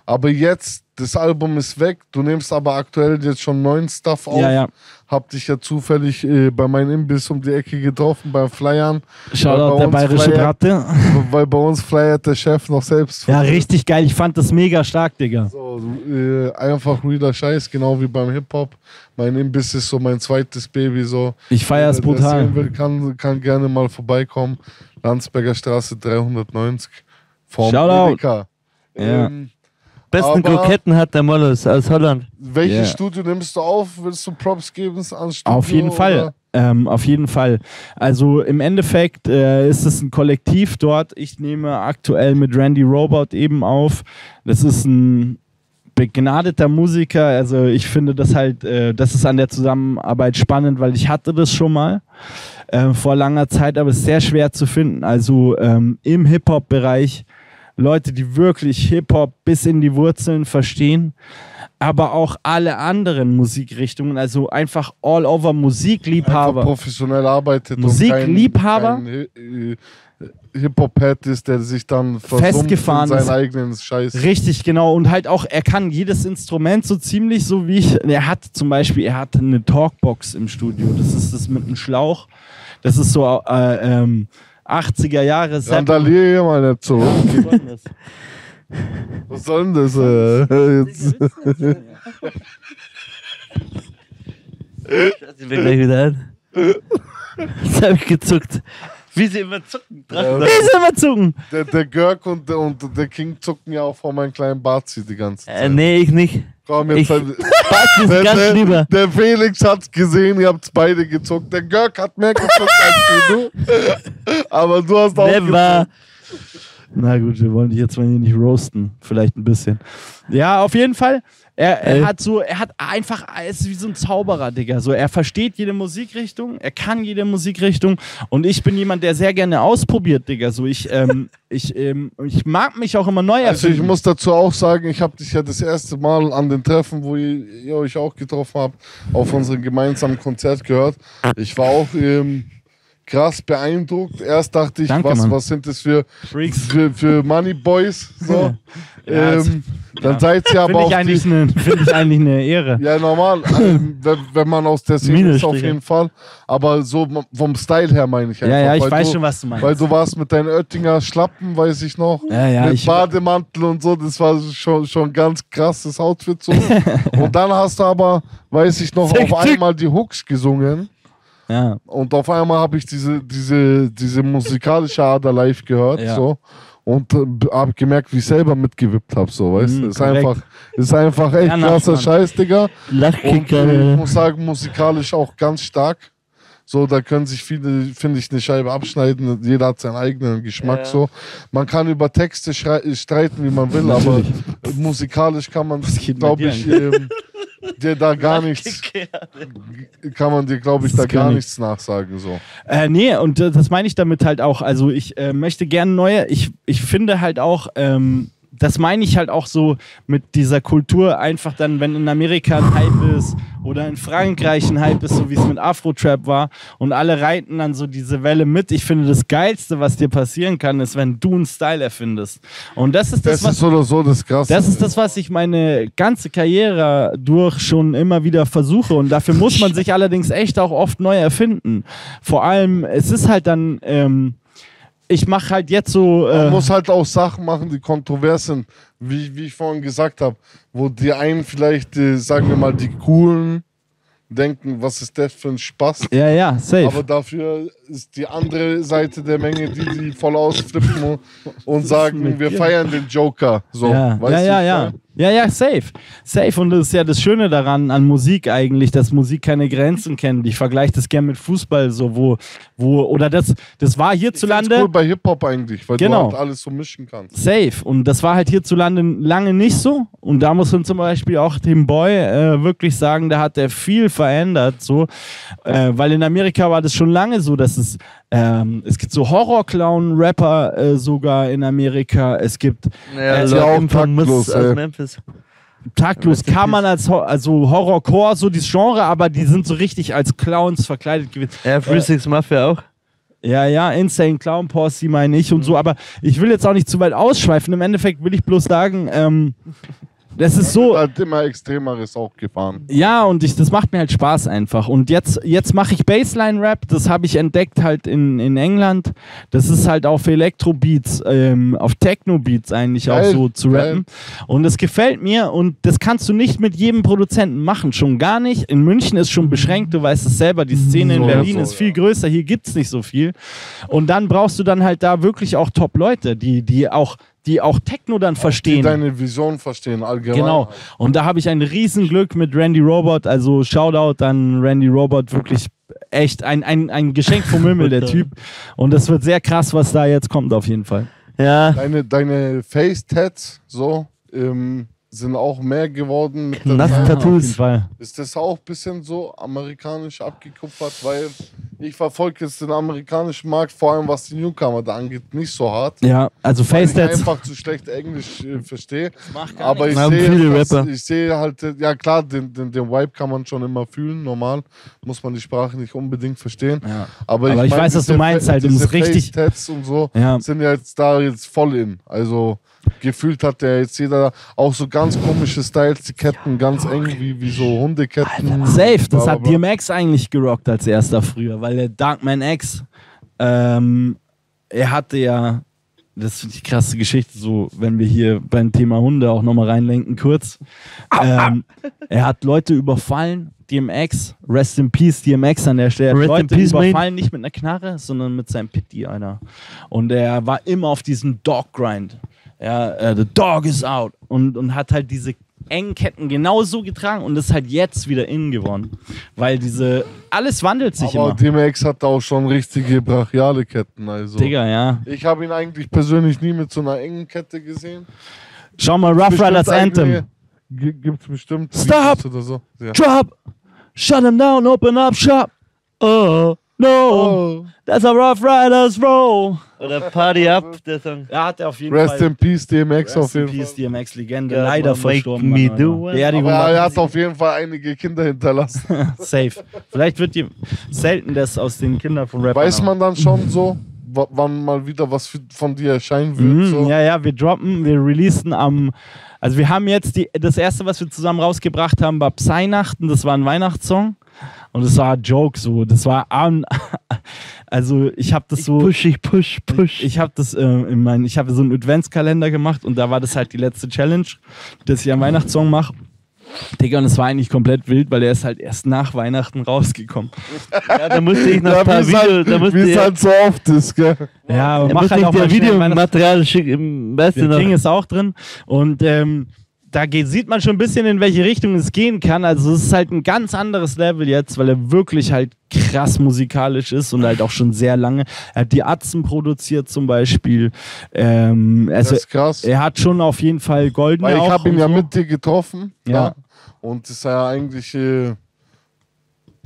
aber jetzt, das Album ist weg, du nimmst aber aktuell jetzt schon neuen Stuff auf. Ja. Hab dich ja zufällig bei meinem Imbiss um die Ecke getroffen, beim Flyern. Shoutout der bayerische Bratte. Weil bei uns flyert der Chef noch selbst. Ja, richtig geil. Ich fand das mega stark, Digga. So, einfach realer Scheiß, genau wie beim Hip-Hop. Mein Imbiss ist so mein zweites Baby. So. Ich feier's brutal. Will, kann gerne mal vorbeikommen. Landsberger Straße 390. Vom Shoutout. Edeka. Ja. Besten Kroketten hat der Mollus aus Holland. Welches Studio nimmst du auf? Willst du Props geben ans Studio? Auf jeden Fall. Auf jeden Fall. Also im Endeffekt ist es ein Kollektiv dort. Ich nehme aktuell mit Randy Robot eben auf. Das ist ein begnadeter Musiker. Also ich finde das halt, das ist an der Zusammenarbeit spannend, weil ich hatte das schon mal vor langer Zeit, aber es ist sehr schwer zu finden. Also im Hip-Hop-Bereich Leute, die wirklich Hip-Hop bis in die Wurzeln verstehen, aber auch alle anderen Musikrichtungen, also einfach all over Musikliebhaber. Einfach professionell arbeitet. Musikliebhaber. Und kein Hip-Hop-Head ist, der sich dann festgefahren in seinen eigenen Scheiß. Richtig, genau. Und halt auch, er kann jedes Instrument so ziemlich so wie ich. Er hat zum Beispiel, eine Talkbox im Studio. Das ist das mit einem Schlauch. Das ist so 80er Jahre. Randalier hier mal nicht so. Was soll denn das? Jetzt? Ich bin gleich wieder an. Jetzt hab ich gezuckt. Wie sie immer zucken. Der Görg und der King zucken ja auch vor meinem kleinen Bazi die ganze Zeit. Nee, ich nicht. Komm, jetzt Bazi ist ganz lieber. Der Felix hat's gesehen, ihr habt's beide gezuckt. Der Görg hat mehr gezuckt als du. Aber du hast auch Never. gezuckt. Na gut, wir wollen dich jetzt mal hier nicht roasten. Vielleicht ein bisschen. Ja, auf jeden Fall. Er ist wie so ein Zauberer, Digga. So, er versteht jede Musikrichtung, er kann jede Musikrichtung und ich bin jemand, der sehr gerne ausprobiert, Digga. So, ich mag mich auch immer neu erfinden. Also ich muss dazu auch sagen, ich habe dich ja das erste Mal an den Treffen, wo ihr euch auch getroffen habt, auf unserem gemeinsamen Konzert gehört. Ich war auch krass beeindruckt. Erst dachte ich, Danke, was sind das für Freaks. für Money Boys? So. Dann seid ihr aber Finde ich eigentlich eine Ehre. Ja, normal. wenn man aus der Szene ist, auf jeden Fall. Aber so vom Style her meine ich einfach. Ja, ich weiß schon, was du meinst. Weil du warst mit deinen Oettinger Schlappen, weiß ich noch. Ja, mit Bademantel und so. Das war schon ganz krasses Outfit so. Und dann hast du aber, weiß ich noch, auf einmal die Hooks gesungen. Ja. Und auf einmal habe ich diese musikalische Ader live gehört. So. Und habe gemerkt, wie ich selber mitgewippt habe, so, weißt du? Ist einfach echt krasser Scheiß, Digga. Und ich muss sagen, musikalisch auch ganz stark. So, da können sich viele, finde ich, eine Scheibe abschneiden. Jeder hat seinen eigenen Geschmack, so. Man kann über Texte streiten, wie man will, aber musikalisch kann man, glaube ich, dir da gar nichts, kann man dir, glaube ich, da gar nichts nachsagen, so. Nee, und das meine ich damit halt auch. Also ich möchte gerne neue, ich finde halt auch, das meine ich halt auch so mit dieser Kultur einfach dann, wenn in Amerika ein Hype ist oder in Frankreich ein Hype ist, so wie es mit Afro-Trap war und alle reiten dann so diese Welle mit. Ich finde, das Geilste, was dir passieren kann, ist, wenn du einen Style erfindest. Und das ist das, ist oder so das Krasse. Das ist das, was ich meine ganze Karriere durch schon immer wieder versuche. Und dafür muss man sich allerdings echt auch oft neu erfinden. Vor allem, es ist halt dann... ich mache halt jetzt so... Man muss halt auch Sachen machen, die kontrovers sind, wie ich vorhin gesagt habe, wo die einen vielleicht, sagen wir mal, die Coolen denken, was ist das für ein Spaß? Ja, safe. Aber dafür ist die andere Seite der Menge, die voll ausflippen und sagen, wir feiern den Joker. So, Ja, safe. Und das ist ja das Schöne daran an Musik eigentlich, dass Musik keine Grenzen kennt. Ich vergleiche das gerne mit Fußball, so oder das war hierzulande. Das ist cool bei Hip-Hop eigentlich, weil du halt alles so mischen kannst. Safe. Und das war halt hierzulande lange nicht so. Und da muss man zum Beispiel auch dem Boy wirklich sagen, da hat er viel verändert, so. Weil in Amerika war das schon lange so, dass es gibt so Horror-Clown-Rapper sogar in Amerika. Es gibt auch Taktlos aus Memphis. Taktlos kann man als Horrorcore, so dieses Genre, aber die sind so richtig als Clowns verkleidet gewesen. Ja, 36 Mafia auch. Ja, Insane Clown Posse meine ich und so, aber ich will jetzt auch nicht zu weit ausschweifen. Im Endeffekt will ich bloß sagen, das ist so. Halt immer Extremeres auch gefahren. Ja, und das macht mir halt Spaß einfach. Und jetzt mache ich Bassline-Rap, das habe ich entdeckt halt in England. Das ist halt auf Elektro-Beats, auf Techno-Beats eigentlich auch so zu rappen. Und das gefällt mir und das kannst du nicht mit jedem Produzenten machen, schon gar nicht. In München ist schon beschränkt, du weißt es selber, die Szene in Berlin ist viel größer, hier gibt es nicht so viel. Und dann brauchst du dann halt da wirklich auch Top-Leute, die auch Techno dann verstehen. Die deine Vision verstehen, allgemein. Genau. Und da habe ich ein Riesenglück mit Randy Robot, also Shoutout an Randy Robot, wirklich echt ein Geschenk vom Himmel, der Typ. Und das wird sehr krass, was da jetzt kommt auf jeden Fall. Ja. Deine Face-Tats, so, sind auch mehr geworden. Nass-Tattoos. Ist das auch ein bisschen so amerikanisch abgekupfert, weil ich verfolge jetzt den amerikanischen Markt, vor allem was die Newcomer da angeht, nicht so hart. Ja, also Face-Tats. Weil ich einfach zu schlecht Englisch verstehe. Aber ich sehe halt, ja klar, den Vibe kann man schon immer fühlen, normal. Muss man die Sprache nicht unbedingt verstehen. Ja. Aber ich weiß, was du meinst, halt, um es richtig. Face-Tats und so sind ja jetzt da voll in. Also gefühlt hat ja jetzt jeder auch so ganz komische Styles, die Ketten ganz eng wie so Hundeketten. Safe, das hat DMX eigentlich gerockt als erster früher, weil der Darkman X, er hatte ja, das ist die krasse Geschichte, so wenn wir hier beim Thema Hunde auch nochmal reinlenken kurz, er hat Leute überfallen, DMX, Rest in Peace, DMX an der Stelle. Leute überfallen nicht mit einer Knarre, sondern mit seinem Pitti, einer. Und er war immer auf diesem Dog-Grind. Ja, the dog is out. Und hat halt diese engen Ketten genauso getragen und ist halt jetzt wieder innen geworden. Weil alles wandelt sich immer. Aber DMX hat auch schon richtige brachiale Ketten. Also. Digga, ja. Ich habe ihn eigentlich persönlich nie mit so einer engen Kette gesehen. Schau mal, Rough Riders Anthem. Gibt's bestimmt. Stop! Oder so. Ja. Drop! Shut him down, open up shop! Oh, no! That's a Rough Riders Roll! Oder Party Up, der Song. Ja, hat er auf jeden Rest Fall. in Peace, DMX auf jeden Fall. Rest in Peace, DMX-Legende. Ja, leider verstorben. Aber er hat auf jeden Fall einige Kinder hinterlassen. Safe. Vielleicht wird selten das aus den Kindern von Rappern. Weiß man dann schon so, wann mal wieder was von dir erscheinen wird. So. Ja, wir releasen also wir haben jetzt das erste, was wir zusammen rausgebracht haben, war Psynachten, das war ein Weihnachtssong und das war ein Joke so, das war also ich habe das so... Ich push. Ich habe das ich habe so einen Adventskalender gemacht und da war das halt die letzte Challenge, dass ich einen Weihnachtssong mache. Digga, und es war eigentlich komplett wild, weil er ist halt erst nach Weihnachten rausgekommen. Ja, da musste ich noch ein paar Videos... Wie es halt so oft ist, gell? Ja, aber mach halt auch mal Videomaterial schicken. Weißt du der noch? King ist auch drin und da sieht man schon ein bisschen, in welche Richtung es gehen kann. Also es ist halt ein ganz anderes Level jetzt, weil er wirklich halt krass musikalisch ist und halt auch schon sehr lange. Er hat die Atzen produziert zum Beispiel. Also das ist krass. Er hat schon auf jeden Fall goldene. Weil ich habe ihn ja so. mit dir getroffen. Ja. Und ist ja eigentlich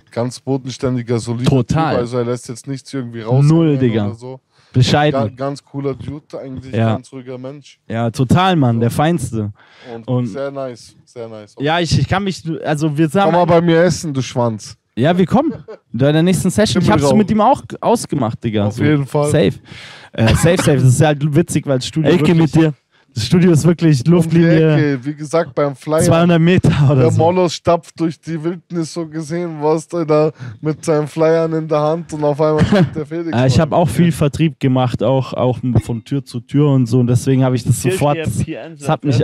ganz bodenständiger, solider Total. Typ. Also er lässt jetzt nichts irgendwie raus. Null, Digga. Oder so. Bescheiden. Ganz cooler Dude, eigentlich Ja. ganz ruhiger Mensch. Ja, total, Mann, der Feinste. Und sehr nice, sehr nice. Ja, ich kann mich, also wir sagen... Komm mal bei mir essen, du Schwanz. Ja, wir kommen. Bei der nächsten Session. Ich hab's mit ihm auch ausgemacht, Digga. Auf jeden Fall. Safe. Safe. Das ist halt witzig, weil das Studio Ecke mit dir. Das Studio ist wirklich Luftlinie. Ecke, wie gesagt, beim Flyer. 200 Meter oder der so. Molos stapft durch die Wildnis, so gesehen, was da mit seinen Flyern in der Hand und auf einmal steht der Felix. Ich habe auch viel Vertrieb gemacht, auch von Tür zu Tür und so. Und deswegen habe ich das sofort. Das hat mich,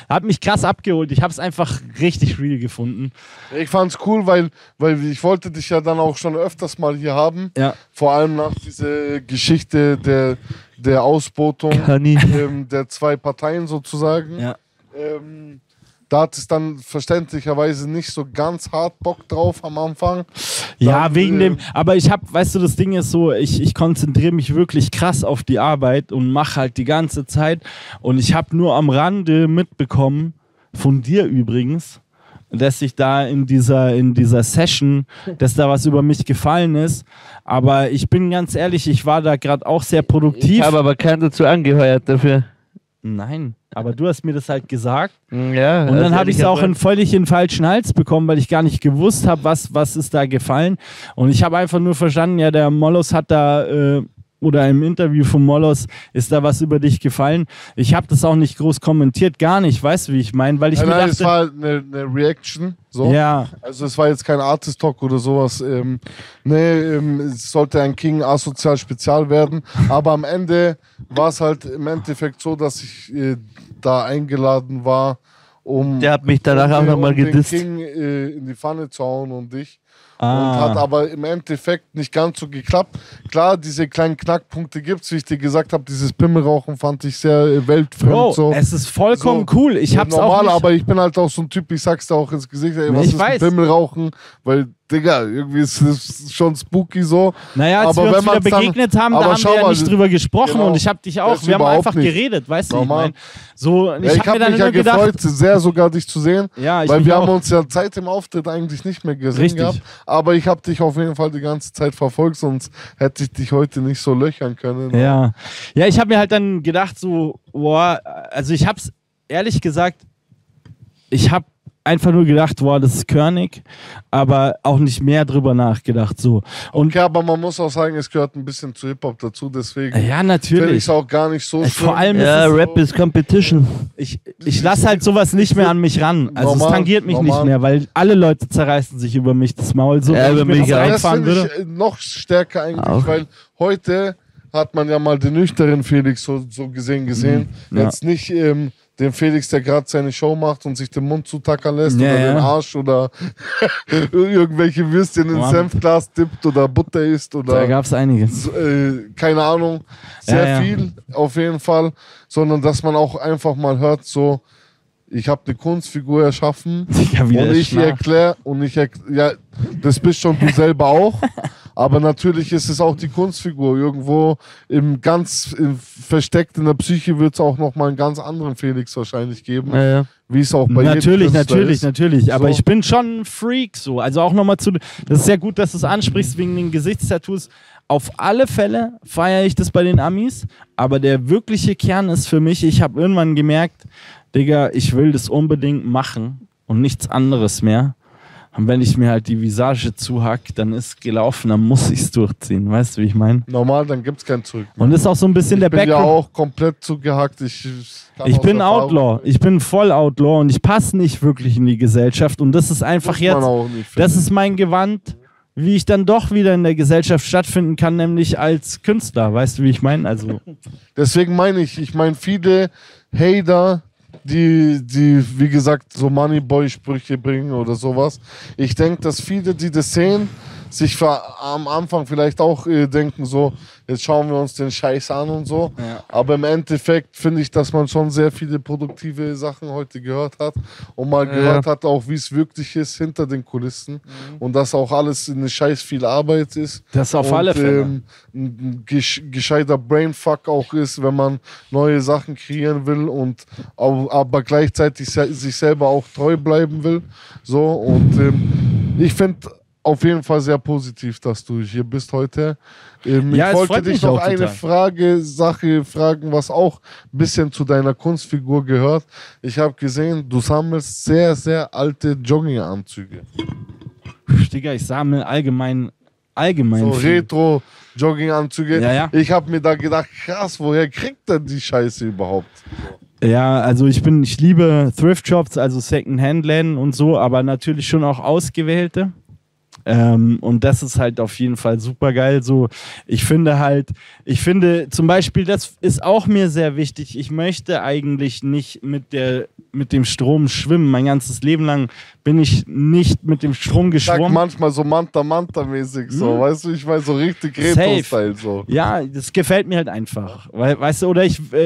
hat mich krass abgeholt. Ich habe es einfach richtig real gefunden. Ich fand's cool, weil ich wollte dich ja dann auch schon öfters mal hier haben. Ja. Vor allem nach dieser Geschichte der Ausbotung der zwei Parteien sozusagen. Ja. Da hat es dann verständlicherweise nicht so ganz hart Bock drauf am Anfang. Ja, dann, wegen dem, aber weißt du, das Ding ist so, ich konzentriere mich wirklich krass auf die Arbeit und mache halt die ganze Zeit und ich habe nur am Rande mitbekommen, von dir übrigens, dass ich da in dieser Session, dass da was über mich gefallen ist, aber ich bin ganz ehrlich, ich war da gerade auch sehr produktiv. Ich habe aber keinen dazu angeheuert dafür. Nein, aber du hast mir das halt gesagt. Ja, und dann habe ich es auch völlig in den falschen Hals bekommen, weil ich gar nicht gewusst habe, was ist da gefallen. Und ich habe einfach nur verstanden, ja, der Molos hat da, oder im Interview von Molos ist da was über dich gefallen. Ich habe das auch nicht groß kommentiert, gar nicht, weißt du, wie ich meine? Weil ich mir dachte, es war eine Reaction. So. Ja. Also es war jetzt kein Artist Talk oder sowas. Es sollte ein King asozial Spezial werden. Aber am Ende war es halt im Endeffekt so, dass ich da eingeladen war, Der hat mich danach auch nochmal gedisst. Den King in die Pfanne zu hauen und dich. Und hat aber im Endeffekt nicht ganz so geklappt. Klar, diese kleinen Knackpunkte gibt es, wie ich dir gesagt habe. Dieses Pimmelrauchen fand ich sehr weltfremd. Bro, so. es ist vollkommen cool. Ich hab's normal, auch nicht, aber ich bin halt auch so ein Typ, ich sag's dir auch ins Gesicht, ey, was ist ein Pimmelrauchen? Weil, Digga, irgendwie ist es schon spooky so. Naja, als aber wir uns wieder begegnet haben, da haben wir ja nicht drüber gesprochen genau, und ich hab dich auch, wir haben einfach geredet, weißt du, ich mein, so, ich hab mich ja gefreut, sehr sogar dich zu sehen, ja, weil wir haben uns ja seit dem Auftritt eigentlich nicht mehr gesehen gehabt, aber ich habe dich auf jeden Fall die ganze Zeit verfolgt, sonst hätte ich dich heute nicht so löchern können. Ja, ich habe mir halt dann gedacht so, boah, also ich hab's ehrlich gesagt, ich habe einfach nur gedacht, boah, das ist körnig, aber auch nicht mehr drüber nachgedacht. So. Und okay, aber man muss auch sagen, es gehört ein bisschen zu Hip-Hop dazu, deswegen ja, natürlich. finde ich es auch gar nicht so schlimm. Vor allem ja, ist Rap ist Competition. Ich lasse halt sowas nicht mehr an mich ran. Also es tangiert mich nicht mehr, weil alle Leute zerreißen sich über mich das Maul. So, ja, über mich auch. Das finde ich noch stärker eigentlich, auch. Weil heute hat man ja mal den nüchternen Felix so gesehen. Ja. Jetzt nicht den Felix, der gerade seine Show macht und sich den Mund zutackern lässt oder den Arsch oder irgendwelche Würstchen ins Senfglas dippt oder Butter isst oder... Da gab es einiges. Keine Ahnung, sehr viel auf jeden Fall, sondern dass man auch einfach mal hört, so, ich habe eine Kunstfigur erschaffen und ich erkläre, ja, das bist schon du selber auch. Aber natürlich ist es auch die Kunstfigur. Irgendwo versteckt in der Psyche wird es auch nochmal einen ganz anderen Felix wahrscheinlich geben. Ja. Wie es auch bei jedem Künstler ist. Natürlich. Aber ich bin schon ein Freak so. Also auch nochmal das ist sehr gut, dass du es ansprichst wegen den Gesichtstattoos. Auf alle Fälle feiere ich das bei den Amis. Aber der wirkliche Kern ist für mich, ich habe irgendwann gemerkt, Digga, ich will das unbedingt machen und nichts anderes mehr. Und wenn ich mir halt die Visage zuhack, dann ist gelaufen, dann muss ich es durchziehen. Weißt du, wie ich meine? Normal, dann gibt es kein Zurück mehr. Und das ist auch so ein bisschen der Ich bin ja Background. auch komplett zugehackt. Ich Bin Outlaw. Ich bin voll Outlaw und ich passe nicht wirklich in die Gesellschaft. Und das ist einfach jetzt, das ist mein Gewand, wie ich dann doch wieder in der Gesellschaft stattfinden kann, nämlich als Künstler. Weißt du, wie ich meine? Also Deswegen meine ich meine viele Hater, die, wie gesagt, so Moneyboy-Sprüche bringen oder sowas. Ich denke, dass viele, die das sehen, sich am Anfang vielleicht auch denken so, jetzt schauen wir uns den Scheiß an und so. Ja. Aber im Endeffekt finde ich, dass man schon sehr viele produktive Sachen heute gehört hat und mal gehört hat auch, wie es wirklich ist hinter den Kulissen und dass auch alles eine scheiß viel Arbeit ist. das auf alle Fälle. Ein gescheiter Brainfuck auch ist, wenn man neue Sachen kreieren will und aber gleichzeitig sich selber auch treu bleiben will. So und ich finde auf jeden Fall sehr positiv, dass du hier bist heute. Ich wollte dich noch eine Sache fragen, was auch ein bisschen zu deiner Kunstfigur gehört. Ich habe gesehen, du sammelst sehr, sehr alte Jogginganzüge. Digga, ich sammle allgemein So viel. Retro-Jogginganzüge. Ja. Ich habe mir da gedacht, krass, woher kriegt er die Scheiße überhaupt? Ja, also ich liebe Thrift-Shops, also Second-Hand-Läden und so, aber natürlich schon auch ausgewählte. Und das ist halt auf jeden Fall super geil. So, ich finde zum Beispiel, das ist auch mir sehr wichtig. Ich möchte eigentlich nicht mit dem Strom schwimmen. Mein ganzes Leben lang bin ich nicht mit dem Strom geschwommen. Sag manchmal so Manta-Manta-mäßig, so, weißt du, ich weiß, so richtig Retro-Style. So. Ja, das gefällt mir halt einfach. Weißt du,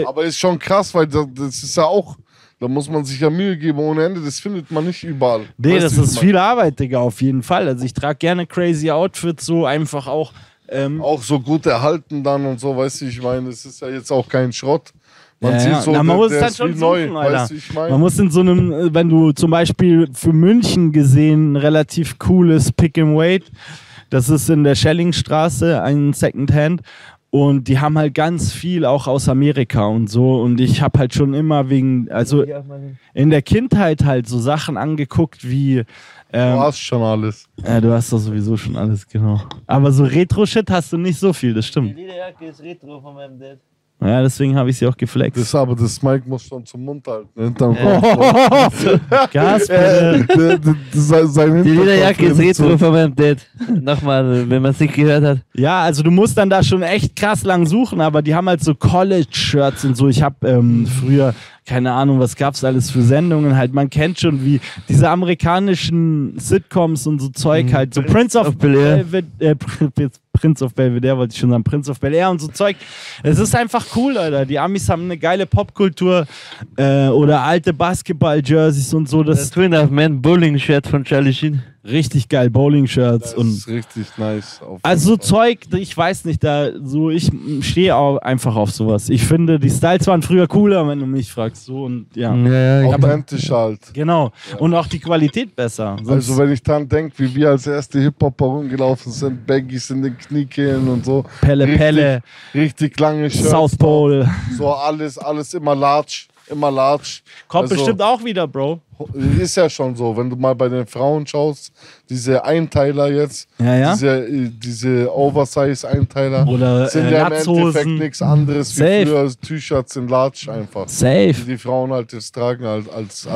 aber ist schon krass, weil das ist ja auch. Da muss man sich ja Mühe geben ohne Ende, das findet man nicht überall. Nee, das ist viel Arbeit, Digga, auf jeden Fall. Also ich trage gerne crazy Outfits, so einfach auch. Auch so gut erhalten dann und so, weißt du, ich meine, es ist ja jetzt auch kein Schrott. Man sieht so, man muss der dann ist schon wie neu, suchen, Alter. weißt du, ich meine. Man muss in so einem, wenn du zum Beispiel für München gesehen, ein relativ cooles Pick and Wait, das ist in der Schellingstraße, ein Secondhand. Und die haben halt ganz viel auch aus Amerika und so. Und ich habe halt schon immer in der Kindheit halt so Sachen angeguckt wie. Du hast schon alles. Ja, du hast doch sowieso schon alles, genau. Aber so Retro-Shit hast du nicht so viel, das stimmt. Die Lederjacke ist Retro von meinem Dad. Ja, deswegen habe ich sie auch geflext. Das Mike muss schon zum Mund halten. Gas, bitte. Die Lederjacke ist Retro von meinem Dad. Nochmal, wenn man es nicht gehört hat. Ja, also du musst dann da schon echt krass lang suchen, aber die haben halt so College-Shirts und so. Ich habe früher, keine Ahnung, was gab's alles für Sendungen, halt, man kennt schon wie diese amerikanischen Sitcoms und so Zeug halt, so Prince of Belvedere, Prince of Belvedere wollte ich schon sagen, Prince of Bel-Air und so Zeug. Es ist einfach cool, Alter. Die Amis haben eine geile Popkultur oder alte Basketball-Jerseys und so. Das Twin of Man Bowling-Shirt von Charlie Sheen. Richtig geil, Bowling-Shirts. Das ist richtig nice. Also so Zeug, ich weiß nicht, ich stehe auch einfach auf sowas. Ich finde, die Styles waren früher cooler, wenn du mich fragst. So und ja. Authentisch halt. Genau. Und auch die Qualität besser. Also wenn ich dann denke, wie wir als erste Hip-Hopper rumgelaufen sind, Baggies in den Kniekehlen und so. Pelle. Richtig lange Shirts. South Pole. So alles immer large. Kommt bestimmt auch wieder, Bro. Ist ja schon so, wenn du mal bei den Frauen schaust, diese Einteiler jetzt, diese Oversize-Einteiler, oder sind ja im Latzhosen. Endeffekt nichts anderes wie früher T-Shirts in Large einfach. Safe. Die Frauen halt jetzt tragen als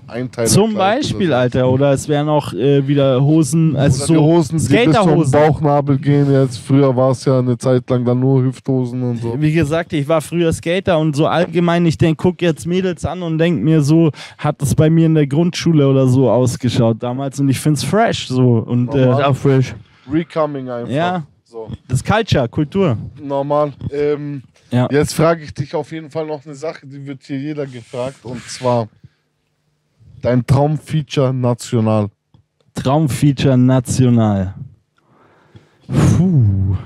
Einteiler. Zum Beispiel, Alter, oder es wären auch wieder Hosen, also so die Hosen, die bis zum Skaterhosen. Bauchnabel gehen jetzt. Früher war es ja eine Zeit lang dann nur Hüfthosen und so. Wie gesagt, ich war früher Skater und so allgemein, ich guck jetzt Mädels an und denk mir so, hat das bei mir in der Grundschule oder so ausgeschaut damals und ich find's fresh so und auch fresh. Recoming einfach. Ja, so. das Culture, Kultur. Normal. Ja. Jetzt frage ich dich auf jeden Fall noch eine Sache, die wird hier jeder gefragt und zwar dein Traumfeature national. Traumfeature national. Puh.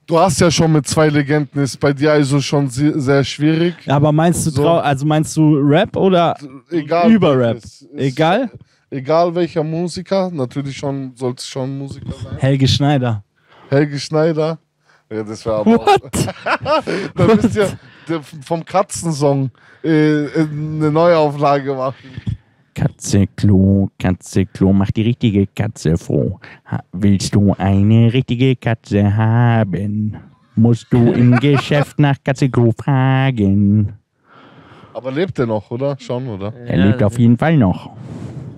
Du hast ja schon mit 2 Legenden, ist bei dir also schon sehr schwierig. Aber meinst du Rap oder egal, über Rap? Egal? Egal welcher Musiker, natürlich sollte es schon Musiker sein. Helge Schneider. Helge Schneider? Ja, das wäre aber auch. Da müsst ihr vom Katzensong eine Neuauflage machen. Katze, Klo, macht die richtige Katze froh. Willst du eine richtige Katze haben? Musst du im Geschäft nach Katze Klo fragen. Aber lebt er noch, oder? Schon, oder? Er lebt auf jeden Fall noch.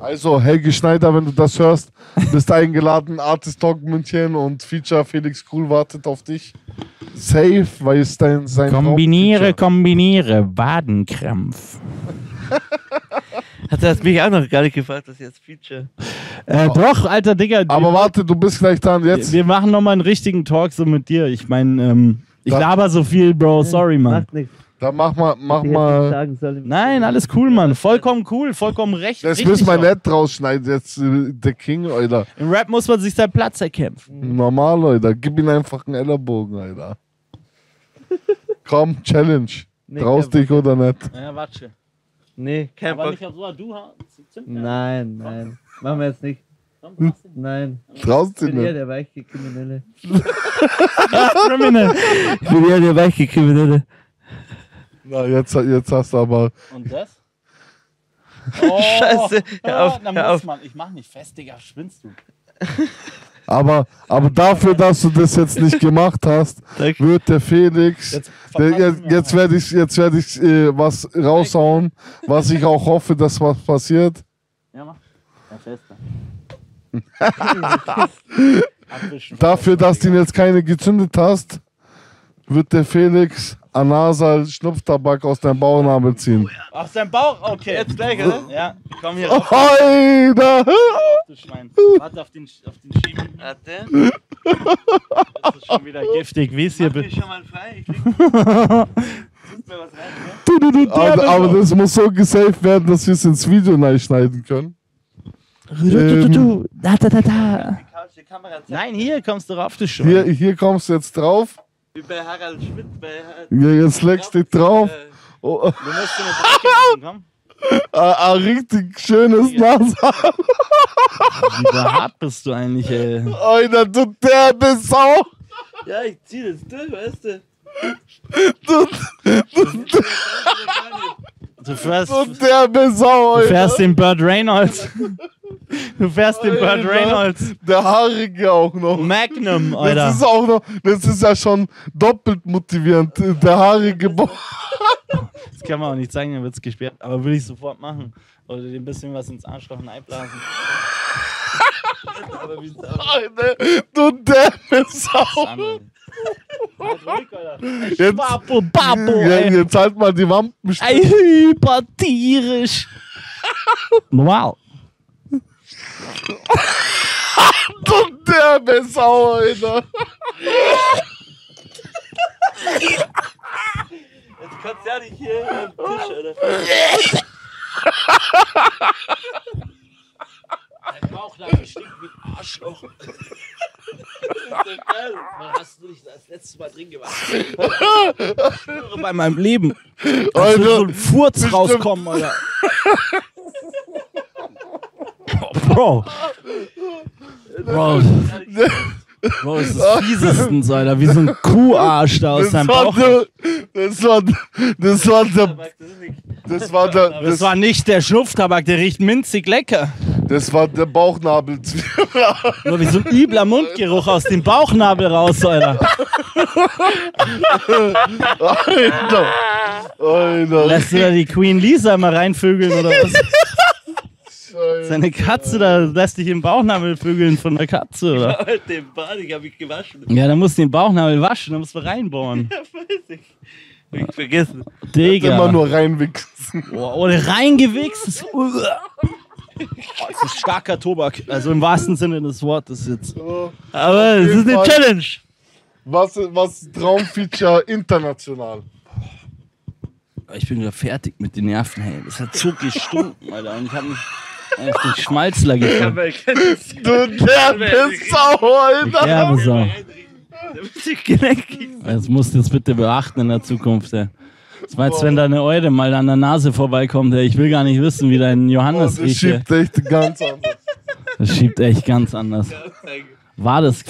Also, Helge Schneider, wenn du das hörst, bist eingeladen. Artist Talk München und Feature Felix Kuhl wartet auf dich. Safe, weil es sein Kombiniere, Wadenkrampf. Hat er mich auch noch gar nicht gefragt, dass jetzt Feature. Doch, alter Digga. Aber warte, du bist gleich dran. Jetzt. Wir machen nochmal einen richtigen Talk so mit dir. Ich meine, ich laber so viel, Bro. Sorry, Mann. Macht nichts. Dann mach mal. Nein, alles cool, Mann. Vollkommen cool, vollkommen recht. Das müssen wir nicht rausschneiden, jetzt der King, Alter. Im Rap muss man sich seinen Platz erkämpfen. Normal, Alter. Gib ihm einfach einen Ellerbogen, Alter. Komm, Challenge. Traust dich oder nicht? Ja, warte. Nee, kein Bock. nicht auf so, du Nein. Machen wir jetzt nicht. Nein. Traust dich Ich bin eher nicht? der weiche Kriminelle. Criminal. Ich bin eher der weiche Kriminelle. Na, jetzt hast du aber. Und das? Oh, Scheiße. Hör auf, dann hör muss auf. man. Ich mach nicht fest, Digga. Spinnst du? Aber dafür, dass du das jetzt nicht gemacht hast, Danke. wird der Felix. Jetzt Jetzt werde ich was raushauen, was ich auch hoffe, dass was passiert. Ja, mach. Ja, fester. Dafür, dass du ihn jetzt keine gezündet hast, wird der Felix Anasal Schnupftabak aus deinem Bauchnabel ziehen. Aus deinem Bauch? Okay. Jetzt gleich, oder? Ja, komm hier rauf. Alter! Du Schwein. Warte auf den Schieben. Warte. Das ist schon wieder giftig. Wie es hier Ich schon mal frei. Ich krieg mir was rein, Aber das muss so gesaved werden, dass wir es ins Video schneiden können. Da. Die Kamera zeigt. Nein, hier kommst du rauf, du Schwein. Hier kommst du jetzt drauf. Wie bei Harald Schmidt. Ja, jetzt legst du dich drauf. Oh, Du musst in den Dreck machen, komm. ein richtig schönes Nasal. Wie behaart bist du eigentlich, ey? Alter, du derbe Sau. Ja, ich zieh das durch, weißt du. Du fährst derbe Sau, Alter. den Burt Reynolds. Du fährst den Burt Reynolds. Der Haarige auch noch. Magnum, Alter. Das ist auch noch, das ist ja schon doppelt motivierend. Der Haarige Das kann man auch nicht zeigen, dann wird's gesperrt. Aber würde ich sofort machen. Oder dir ein bisschen was ins Arschloch einblasen. Alter, du derbe Sau. Halt ruhig, Alter. Jetzt, Babo, ey. jetzt halt mal die Wampen. Ey, hypertierisch. Normal. Du derbe Sau, Alter. Jetzt kannst du ja nicht hier am Tisch, Alter. Dein Bauchnabel stinkt wie ein Arschloch. Wann hast du nicht das letzte Mal drin gemacht? Ich schwöre bei meinem Leben. Da wird so ein Furz rauskommen, Alter. Bro. Bro, das ist das Fiesestens, Alter. Wie so ein Kuharsch da aus deinem Bauch. Das war nicht der Schnupftabak, der riecht minzig lecker. Das war der Bauchnabel. Nur wie so ein übler Mundgeruch aus dem Bauchnabel raus, Alter. Alter. Lässt du da die Queen Lisa mal reinvögeln oder was? Seine Katze da lässt dich im Bauchnabel vögeln von der Katze, oder? Den Bart, ich hab mich gewaschen. Ja, dann musst du den Bauchnabel waschen, dann musst du reinbohren. Ja, weiß ich. Hab ich vergessen. Digga. Immer nur reinwichsen. Oder reingewichst. Das ist starker Tobak. Also im wahrsten Sinne des Wortes jetzt. Aber es ist eine Fall. Challenge. Was Traumfeature international? Ich bin wieder fertig mit den Nerven, hey. Das hat so gestunken, Alter. Und ich hab mich auf den Schmalzler gefallen. Du derbe Sau, Alter. Ja, Sau. Da muss ich gelenkig. Das musst du jetzt bitte beachten in der Zukunft, ey. Das war jetzt, wenn deine Eude mal an der Nase vorbeikommt, ey. Ich will gar nicht wissen, wie dein Johannes Das riecht. Ey. schiebt echt ganz anders. Das schiebt echt ganz anders. War das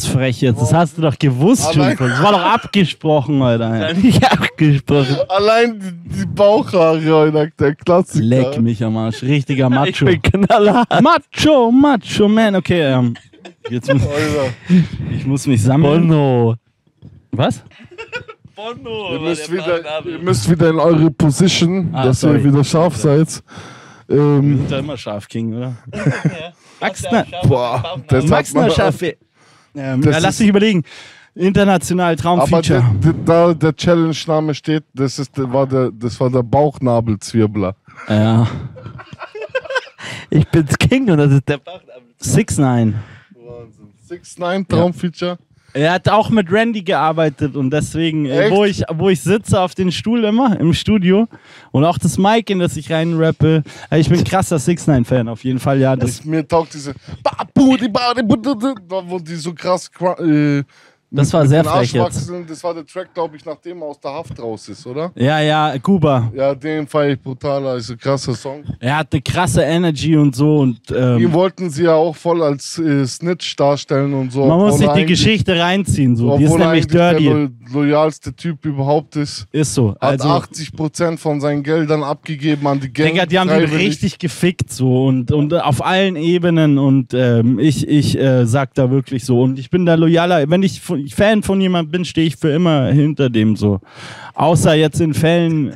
frech jetzt? Das hast du doch gewusst schon. Das war doch abgesprochen, Alter. Nicht abgesprochen. Allein die Bauchhaare, Alter, der Klassiker. Leck mich am Arsch. Richtiger Macho. Ich bin knallhart. Macho, man. Okay, jetzt ich muss mich sammeln. Bono. Was? Bono. Ihr müsst wieder in eure Position, dass sorry. ihr wieder scharf seid. Wir sind da immer scharf, King, oder? Boah, das hat Maxner man, scharf. das Lass dich überlegen. International aber Traumfeature. der Challenge-Name steht, das war der Bauchnabelzwirbler. Ja. Ich bin's King und das ist der Bauchnabel. 6ix9ine. 6ix9ine Traumfeature. Er hat auch mit Randy gearbeitet und deswegen, wo ich sitze auf den Stuhl immer im Studio und auch das Mic, in das ich rein rappe. Ich bin krasser 6ix9ine-Fan, auf jeden Fall, ja. Mir taugt diese wo die so krass Das war mit sehr den frech Arsch jetzt. wachsen. Das war der Track, glaube ich, nachdem er aus der Haft raus ist, oder? Ja, Kuba. Ja, den fand ich brutaler, ist ein krasser Song. Er hatte krasse Energy und so und Ihn wollten sie ja auch voll als Snitch darstellen und so. man muss sich obwohl die eigentlich- Geschichte reinziehen, so. Die ist Obwohl er nämlich eigentlich dirty. der loyalste Typ überhaupt ist. Ist so. Hat Also, 80% von seinen Geldern abgegeben an die Gang. Digga, die haben den freiwillig. richtig gefickt so und auf allen Ebenen und ich sag da wirklich so und ich bin da loyaler, wenn ich Fan von jemandem bin, stehe ich für immer hinter dem so. Außer jetzt in Fällen,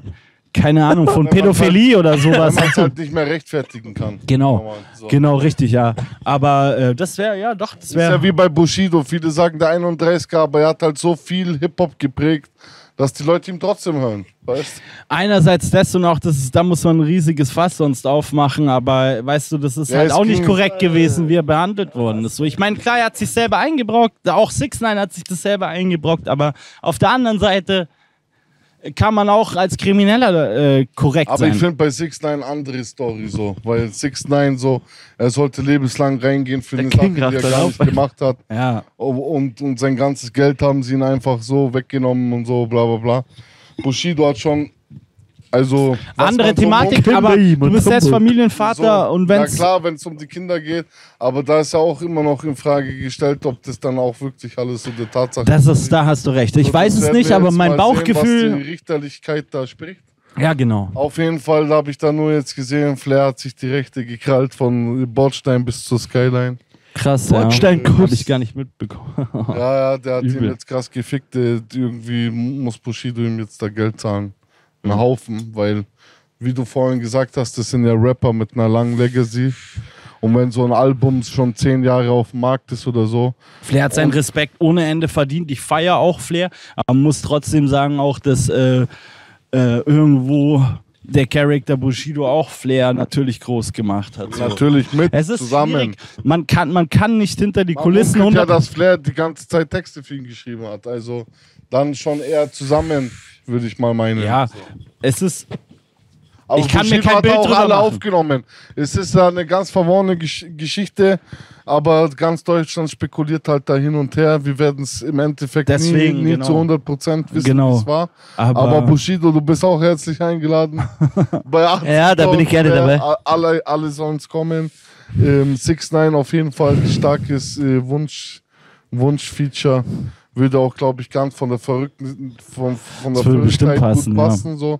keine Ahnung, von Pädophilie oder Wenn sowas. man es halt nicht mehr rechtfertigen kann. Genau, So. genau, richtig, ja. Aber das wäre, ja doch, das Ist ja wäre... wie bei Bushido. Viele sagen der 31er, aber er hat halt so viel Hip-Hop geprägt, dass die Leute ihm trotzdem hören. Weißt? Einerseits das und auch, da muss man ein riesiges Fass sonst aufmachen, aber weißt du, das ist Ja, halt es auch nicht ging- korrekt gewesen, wie er behandelt worden ist. So, ich meine, klar, er hat sich selber eingebrockt, auch 6ix9ine hat sich das selber eingebrockt, aber auf der anderen Seite kann man auch als Krimineller korrekt Aber sein. ich finde bei 6ix9ine eine andere Story so. Weil 6ix9ine so, er sollte lebenslang reingehen für eine Sache, die er gar nicht gemacht hat. Ja, Und sein ganzes Geld haben sie ihn einfach so weggenommen und so, bla bla bla. Bushido hat schon, also... was andere man so Thematik, munkelt, aber du bist selbst Familienvater und na wenn es... klar, wenn es um die Kinder geht, aber da ist ja auch immer noch in Frage gestellt, ob das dann auch wirklich alles so der Tatsache Da hast du recht. Ich weiß es nicht, aber mein Sehen, Bauchgefühl... was die Richterlichkeit da spricht. Ja, genau. Auf jeden Fall habe ich da nur jetzt gesehen, Flair hat sich die Rechte gekrallt von Bordstein bis zur Skyline. Krass, ja. Bordsteinkuss. Hab ich gar nicht mitbekommen. Ja, der hat ihn Übel. jetzt krass gefickt. Irgendwie muss Bushido ihm jetzt da Geld zahlen. Einen Haufen, weil, wie du vorhin gesagt hast, das sind ja Rapper mit einer langen Legacy. Und wenn so ein Album schon 10 Jahre auf dem Markt ist oder so. Flair hat seinen Respekt ohne Ende verdient. Ich feiere auch Flair, aber man muss trotzdem sagen auch, dass irgendwo der Charakter Bushido auch Flair natürlich groß gemacht hat. So. Natürlich mit Es ist zusammen. schwierig. Man kann nicht hinter die Kulissen Man munkelt ja, 100... dass Flair die ganze Zeit Texte für ihn geschrieben hat. Also dann schon eher zusammen, würde ich mal meinen. Ja, es ist... Aber Ich kann mir Bushido kein hat Bild auch drüber alle machen. aufgenommen. Es ist ja eine ganz verworrene Geschichte, aber ganz Deutschland spekuliert halt da hin und her. Wir werden es im Endeffekt Deswegen, nie genau. zu 100% wissen, Genau. wie es war. Aber- Aber Bushido, du bist auch herzlich eingeladen. Bei 80 Ja, da bin ich gerne dabei. Alle sollen es kommen. 6ix9ine auf jeden Fall ein starkes Wunschfeature. Würde auch, glaube ich, ganz von der Verrückten, von der Das würde bestimmt Verrücktheit passen, gut ja. passen. So.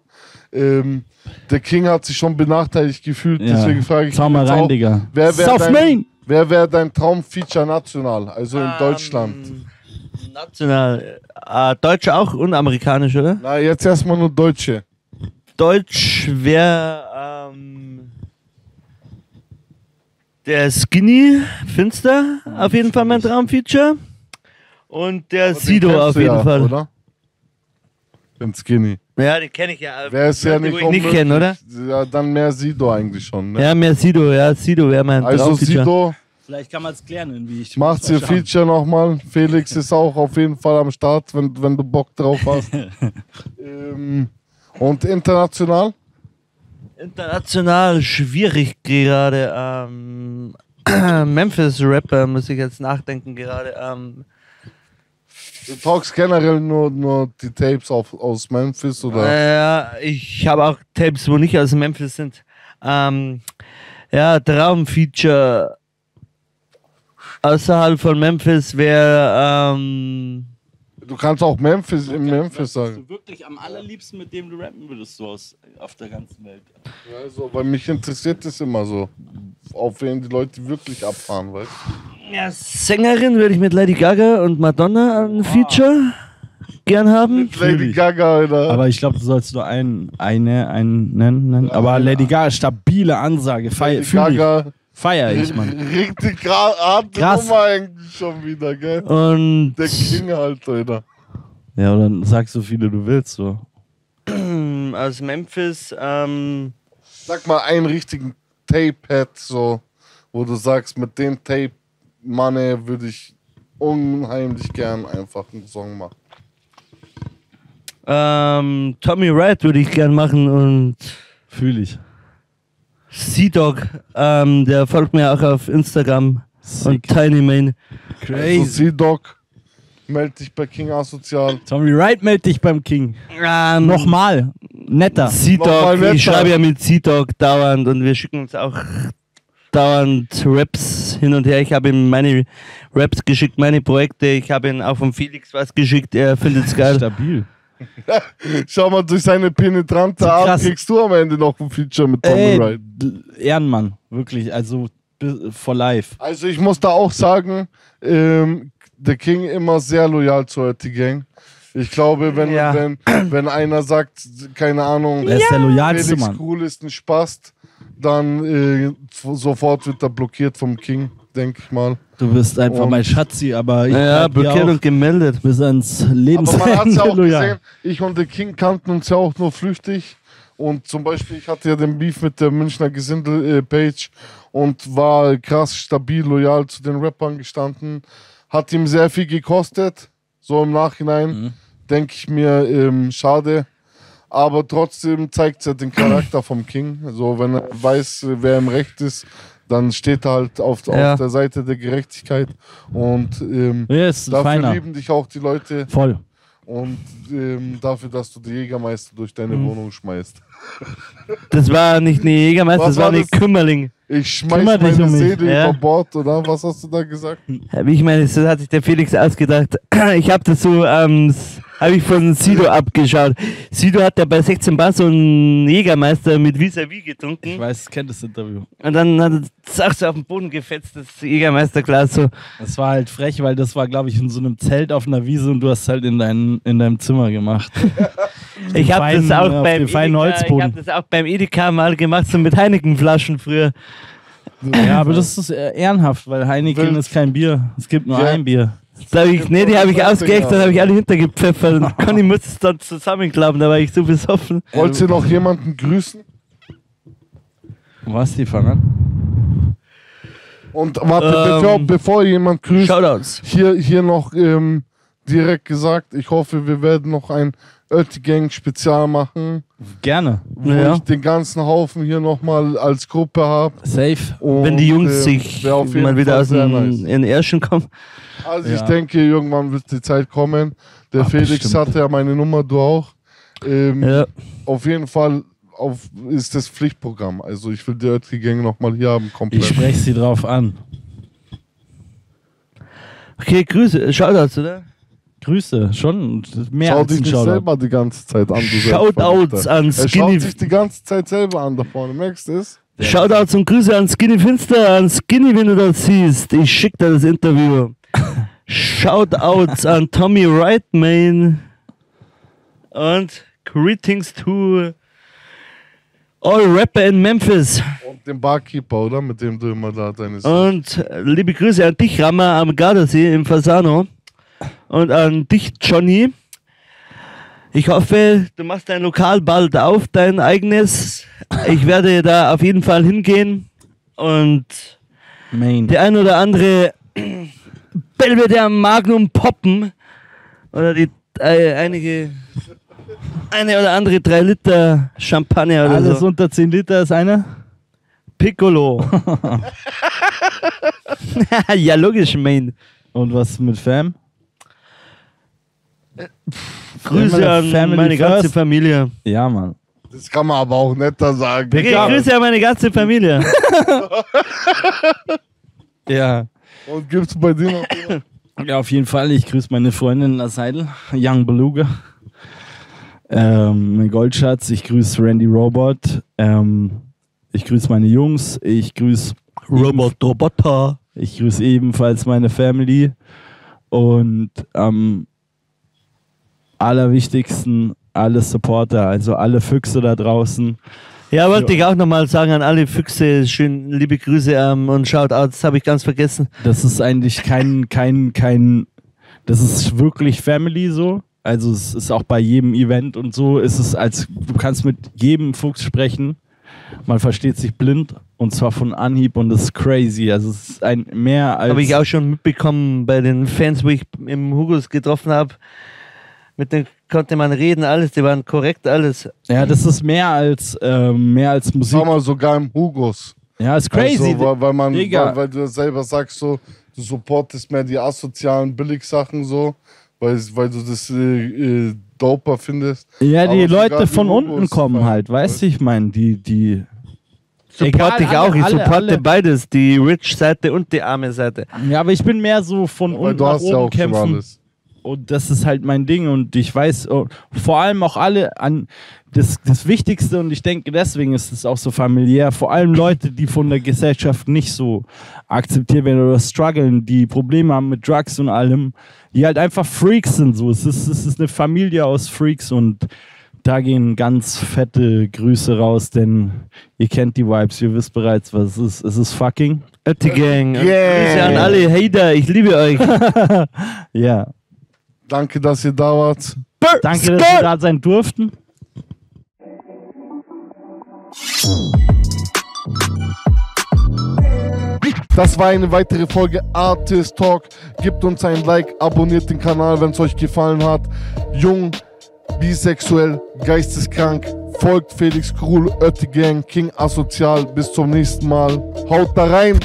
Der King hat sich schon benachteiligt gefühlt, Ja. deswegen frage ich Schau mal jetzt rein, auch, Digga. wer South Main! wäre dein Traumfeature national, also in Deutschland? National. Deutsch auch und amerikanisch, oder? Na, jetzt erstmal nur Deutsche. Deutsch wäre der Skinny Finster, auf jeden Fall mein Traumfeature. Und der Den Sido kennst auf du jeden ja, Fall. Oder? Den Skinny. Ja, den kenne ich ja. Wer ist ja Leute, nicht wo ich nicht unmöglich. kenne, oder? Ja, dann mehr Sido eigentlich schon. Ne? Ja, mehr Sido, ja. Sido wäre mein Also Traumfeature. Sido, Vielleicht kann man es klären, wie ich... macht ihr Feature nochmal. Felix ist auch auf jeden Fall am Start, wenn du Bock drauf hast. Und international? International schwierig gerade. Memphis-Rapper muss ich jetzt nachdenken gerade. Du talkst generell nur die Tapes aus Memphis, oder? Ja, ich habe auch Tapes, wo nicht aus Memphis sind. Ja, Traumfeature. außerhalb von Memphis wäre Du kannst auch Memphis sagen. Du wirklich am allerliebsten, mit dem du rappen würdest, so auf der ganzen Welt. Also, weil mich interessiert das immer so, auf wen die Leute wirklich abfahren, weißt du? ja, Sängerin würde ich mit Lady Gaga und Madonna ein Feature gern haben. Lady Gaga, Alter. Aber ich glaube, du sollst nur einen nennen. Aber Lady Gaga, stabile Ansage. Lady Gaga. Feier ich, Mann. Richtig harte Nummer eigentlich schon wieder, gell? Und Der King halt, Alter. Ja, oder sag so viele du willst, so. aus Memphis, Sag mal einen richtigen Tape-Head, so, wo du sagst, mit dem Tape, Mann, würde ich unheimlich gern einfach einen Song machen. Tommy Wright würde ich gern machen und Fühl ich. C-Dog, der folgt mir auch auf Instagram und Tiny Main. Crazy. Also C-Dog, meld dich bei King Asozial. Tommy Wright, meld dich beim King. Nochmal. Netter. Nochmal C-Dog, netter. ich schreibe ja mit C-Dog dauernd und wir schicken uns auch dauernd Raps hin und her. Ich habe ihm meine Raps geschickt, meine Projekte. Ich habe ihm auch von Felix was geschickt. Er findet es geil. Stabil. Schau mal, durch seine penetrante Art Krass. kriegst du am Ende noch ein Feature mit Tommy Wright. Ehrenmann. Wirklich. Also, for life. Also ich muss da auch sagen, der King immer sehr loyal zur Dirty Gang. Ich glaube, wenn einer sagt, keine Ahnung, Er ist der loyalste Felix Mann. Cool ist ein Spast, dann sofort wird er blockiert vom King, denke ich mal. Du bist einfach Und- mein Schatzi, aber ich Ja, bleib dir blockiert auch und gemeldet. bis ans Aber man hat es Lebensende ja auch loyal. gesehen, ich und der King kannten uns ja auch nur flüchtig. Und zum Beispiel, ich hatte ja den Beef mit der Münchner Gesindel-Page und war krass stabil, loyal zu den Rappern gestanden. Hat ihm sehr viel gekostet, so im Nachhinein, denke ich mir, schade. Aber trotzdem zeigt es ja den Charakter vom King. So, wenn er weiß, wer im Recht ist, dann steht er halt auf der Seite der Gerechtigkeit. Und Ja, ist ein dafür feiner. lieben dich auch die Leute. Voll. Und dafür, dass du die Jägermeister durch deine Wohnung schmeißt. Das war nicht eine Jägermeister, Was das war war eine das? Kümmerling. Ich schmeiß Kümmer dich meine um mich. Seele Ja. über Bord, oder? Was hast du da gesagt? Wie ich meine, das hat sich der Felix ausgedacht. Ich habe das so, habe ich von Sido abgeschaut. Sido hat ja bei 16 Bar so einen Jägermeister mit Vis-a-vis Ich getrunken. weiß, ich kenne das Interview. Und dann hat er das auch so auf den Boden gefetzt, das Jägermeisterglas so. Das war halt frech, weil das war, glaube ich, in so einem Zelt auf einer Wiese und du hast halt in deinem Zimmer gemacht. Ich habe das auch auf beim dem feinen Edeka, ich Holzboden. habe das auch beim Edeka mal gemacht, so mit Heineken-Flaschen früher. Ja, aber das ist ehrenhaft, weil Heineken Wild. ist kein Bier. Es gibt nur Ja. ein Bier. Da hab ich, nee, die habe ich ausgeäxt, dann habe ich alle hintergepfeffert und Conny musste es dann zusammenklappen, da war ich so besoffen. Wollt ihr noch jemanden grüßen? Was, die fangen an? Und warte, bevor jemand grüßt, Shoutouts. hier noch direkt gesagt, ich hoffe, wir werden noch ein Dirty Gang Spezial machen, Gerne. wo Ja. ich den ganzen Haufen hier nochmal als Gruppe habe. Safe. Wenn die Jungs sich mal wieder aus nice. den Ärschen kommen. Also ich Ja. denke, irgendwann wird die Zeit kommen. Der Ach, Felix bestimmt. hatte ja meine Nummer, du auch. Ja. Auf jeden Fall ist das Pflichtprogramm. Also ich will die Dirty Gang nochmal hier haben, komplett. Ich spreche sie drauf an. Okay, Grüße, Shoutouts, oder? Grüße, schon mehr Schau als dich ein nicht Shoutout. selber die ganze Zeit an. Du Shoutouts Selbstverliebter. an Er Skinny. schaut sich die ganze Zeit selber an da vorne, merkst du es? Shoutouts und Grüße an Skinny Finster, an Skinny, wenn du das siehst. Ich schick dir das Interview. Shoutouts an Tommy Wright, Main. Und Greetings to all Rapper in Memphis. Und den Barkeeper, oder? Mit dem du immer da deine Und liebe Grüße an dich, Rammer, am Gardasee im Fasano. Und an dich, Johnny. Ich hoffe, du machst dein Lokal bald auf, dein eigenes. Ich werde da auf jeden Fall hingehen. Und Main. die ein oder andere Belvedere Magnum poppen. Oder die eine oder andere 3 Liter Champagner oder Alles so. unter 10 Liter ist eine? Piccolo. Ja, logisch, Main. Und was mit Fam? Grüße an Family meine ganze first. Familie. Ja, Mann. Das kann man aber auch netter sagen. Okay, Grüße an meine ganze Familie. Ja. Und gibt's bei dir noch? Ja, auf jeden Fall. Ich grüße meine Freundin La Seidel, Young Beluga. Mein Goldschatz. Ich grüße Randy Robot. Ich grüße meine Jungs. Ich grüße Roboter. Ich grüße ebenfalls meine Family. Und am allerwichtigsten alle Supporter, also alle Füchse da draußen. Ja, wollte ich auch nochmal sagen an alle Füchse, schön liebe Grüße und Shoutouts, habe ich ganz vergessen. Das ist eigentlich das ist wirklich Family so. Also es ist auch bei jedem Event und so, ist es du kannst mit jedem Fuchs sprechen. Man versteht sich blind und zwar von Anhieb und das ist crazy. Also es ist ein mehr als... Habe ich auch schon mitbekommen bei den Fans, wo ich im Hugos getroffen habe. Mit denen konnte man reden, alles, die waren korrekt, alles. Ja, das ist mehr als Musik. Sag mal, sogar im Hugos. Ja, ist crazy. Also, weil du selber sagst, so, du supportest mehr die asozialen Billigsachen so, weil du das doper findest. Ja, die Aber Leute von Hugos unten kommen halt, weißt du, ich meine, die Support ich auch, ich supporte beides, die Rich-Seite und die arme Seite. Ja, aber ich bin mehr so von unten nach oben kämpfen. Und das ist halt mein Ding und ich weiß vor allem auch alle an das Wichtigste und ich denke deswegen ist es auch so familiär, vor allem Leute, die von der Gesellschaft nicht so akzeptiert werden oder strugglen, die Probleme haben mit Drugs und allem, die halt einfach Freaks sind so. Es ist eine Familie aus Freaks und da gehen ganz fette Grüße raus, denn ihr kennt die Vibes, ihr wisst bereits, was es ist. Es ist fucking Ötti Gang. Grüße an alle Hater, ich liebe euch. Ja. Danke, dass ihr da wart. Danke, dass wir da sein durften. Das war eine weitere Folge Artist Talk. Gebt uns ein Like, abonniert den Kanal, wenn es euch gefallen hat. Jung, bisexuell, geisteskrank. Folgt Felix Krul, Ötti Gang, King Asozial. Bis zum nächsten Mal. Haut da rein!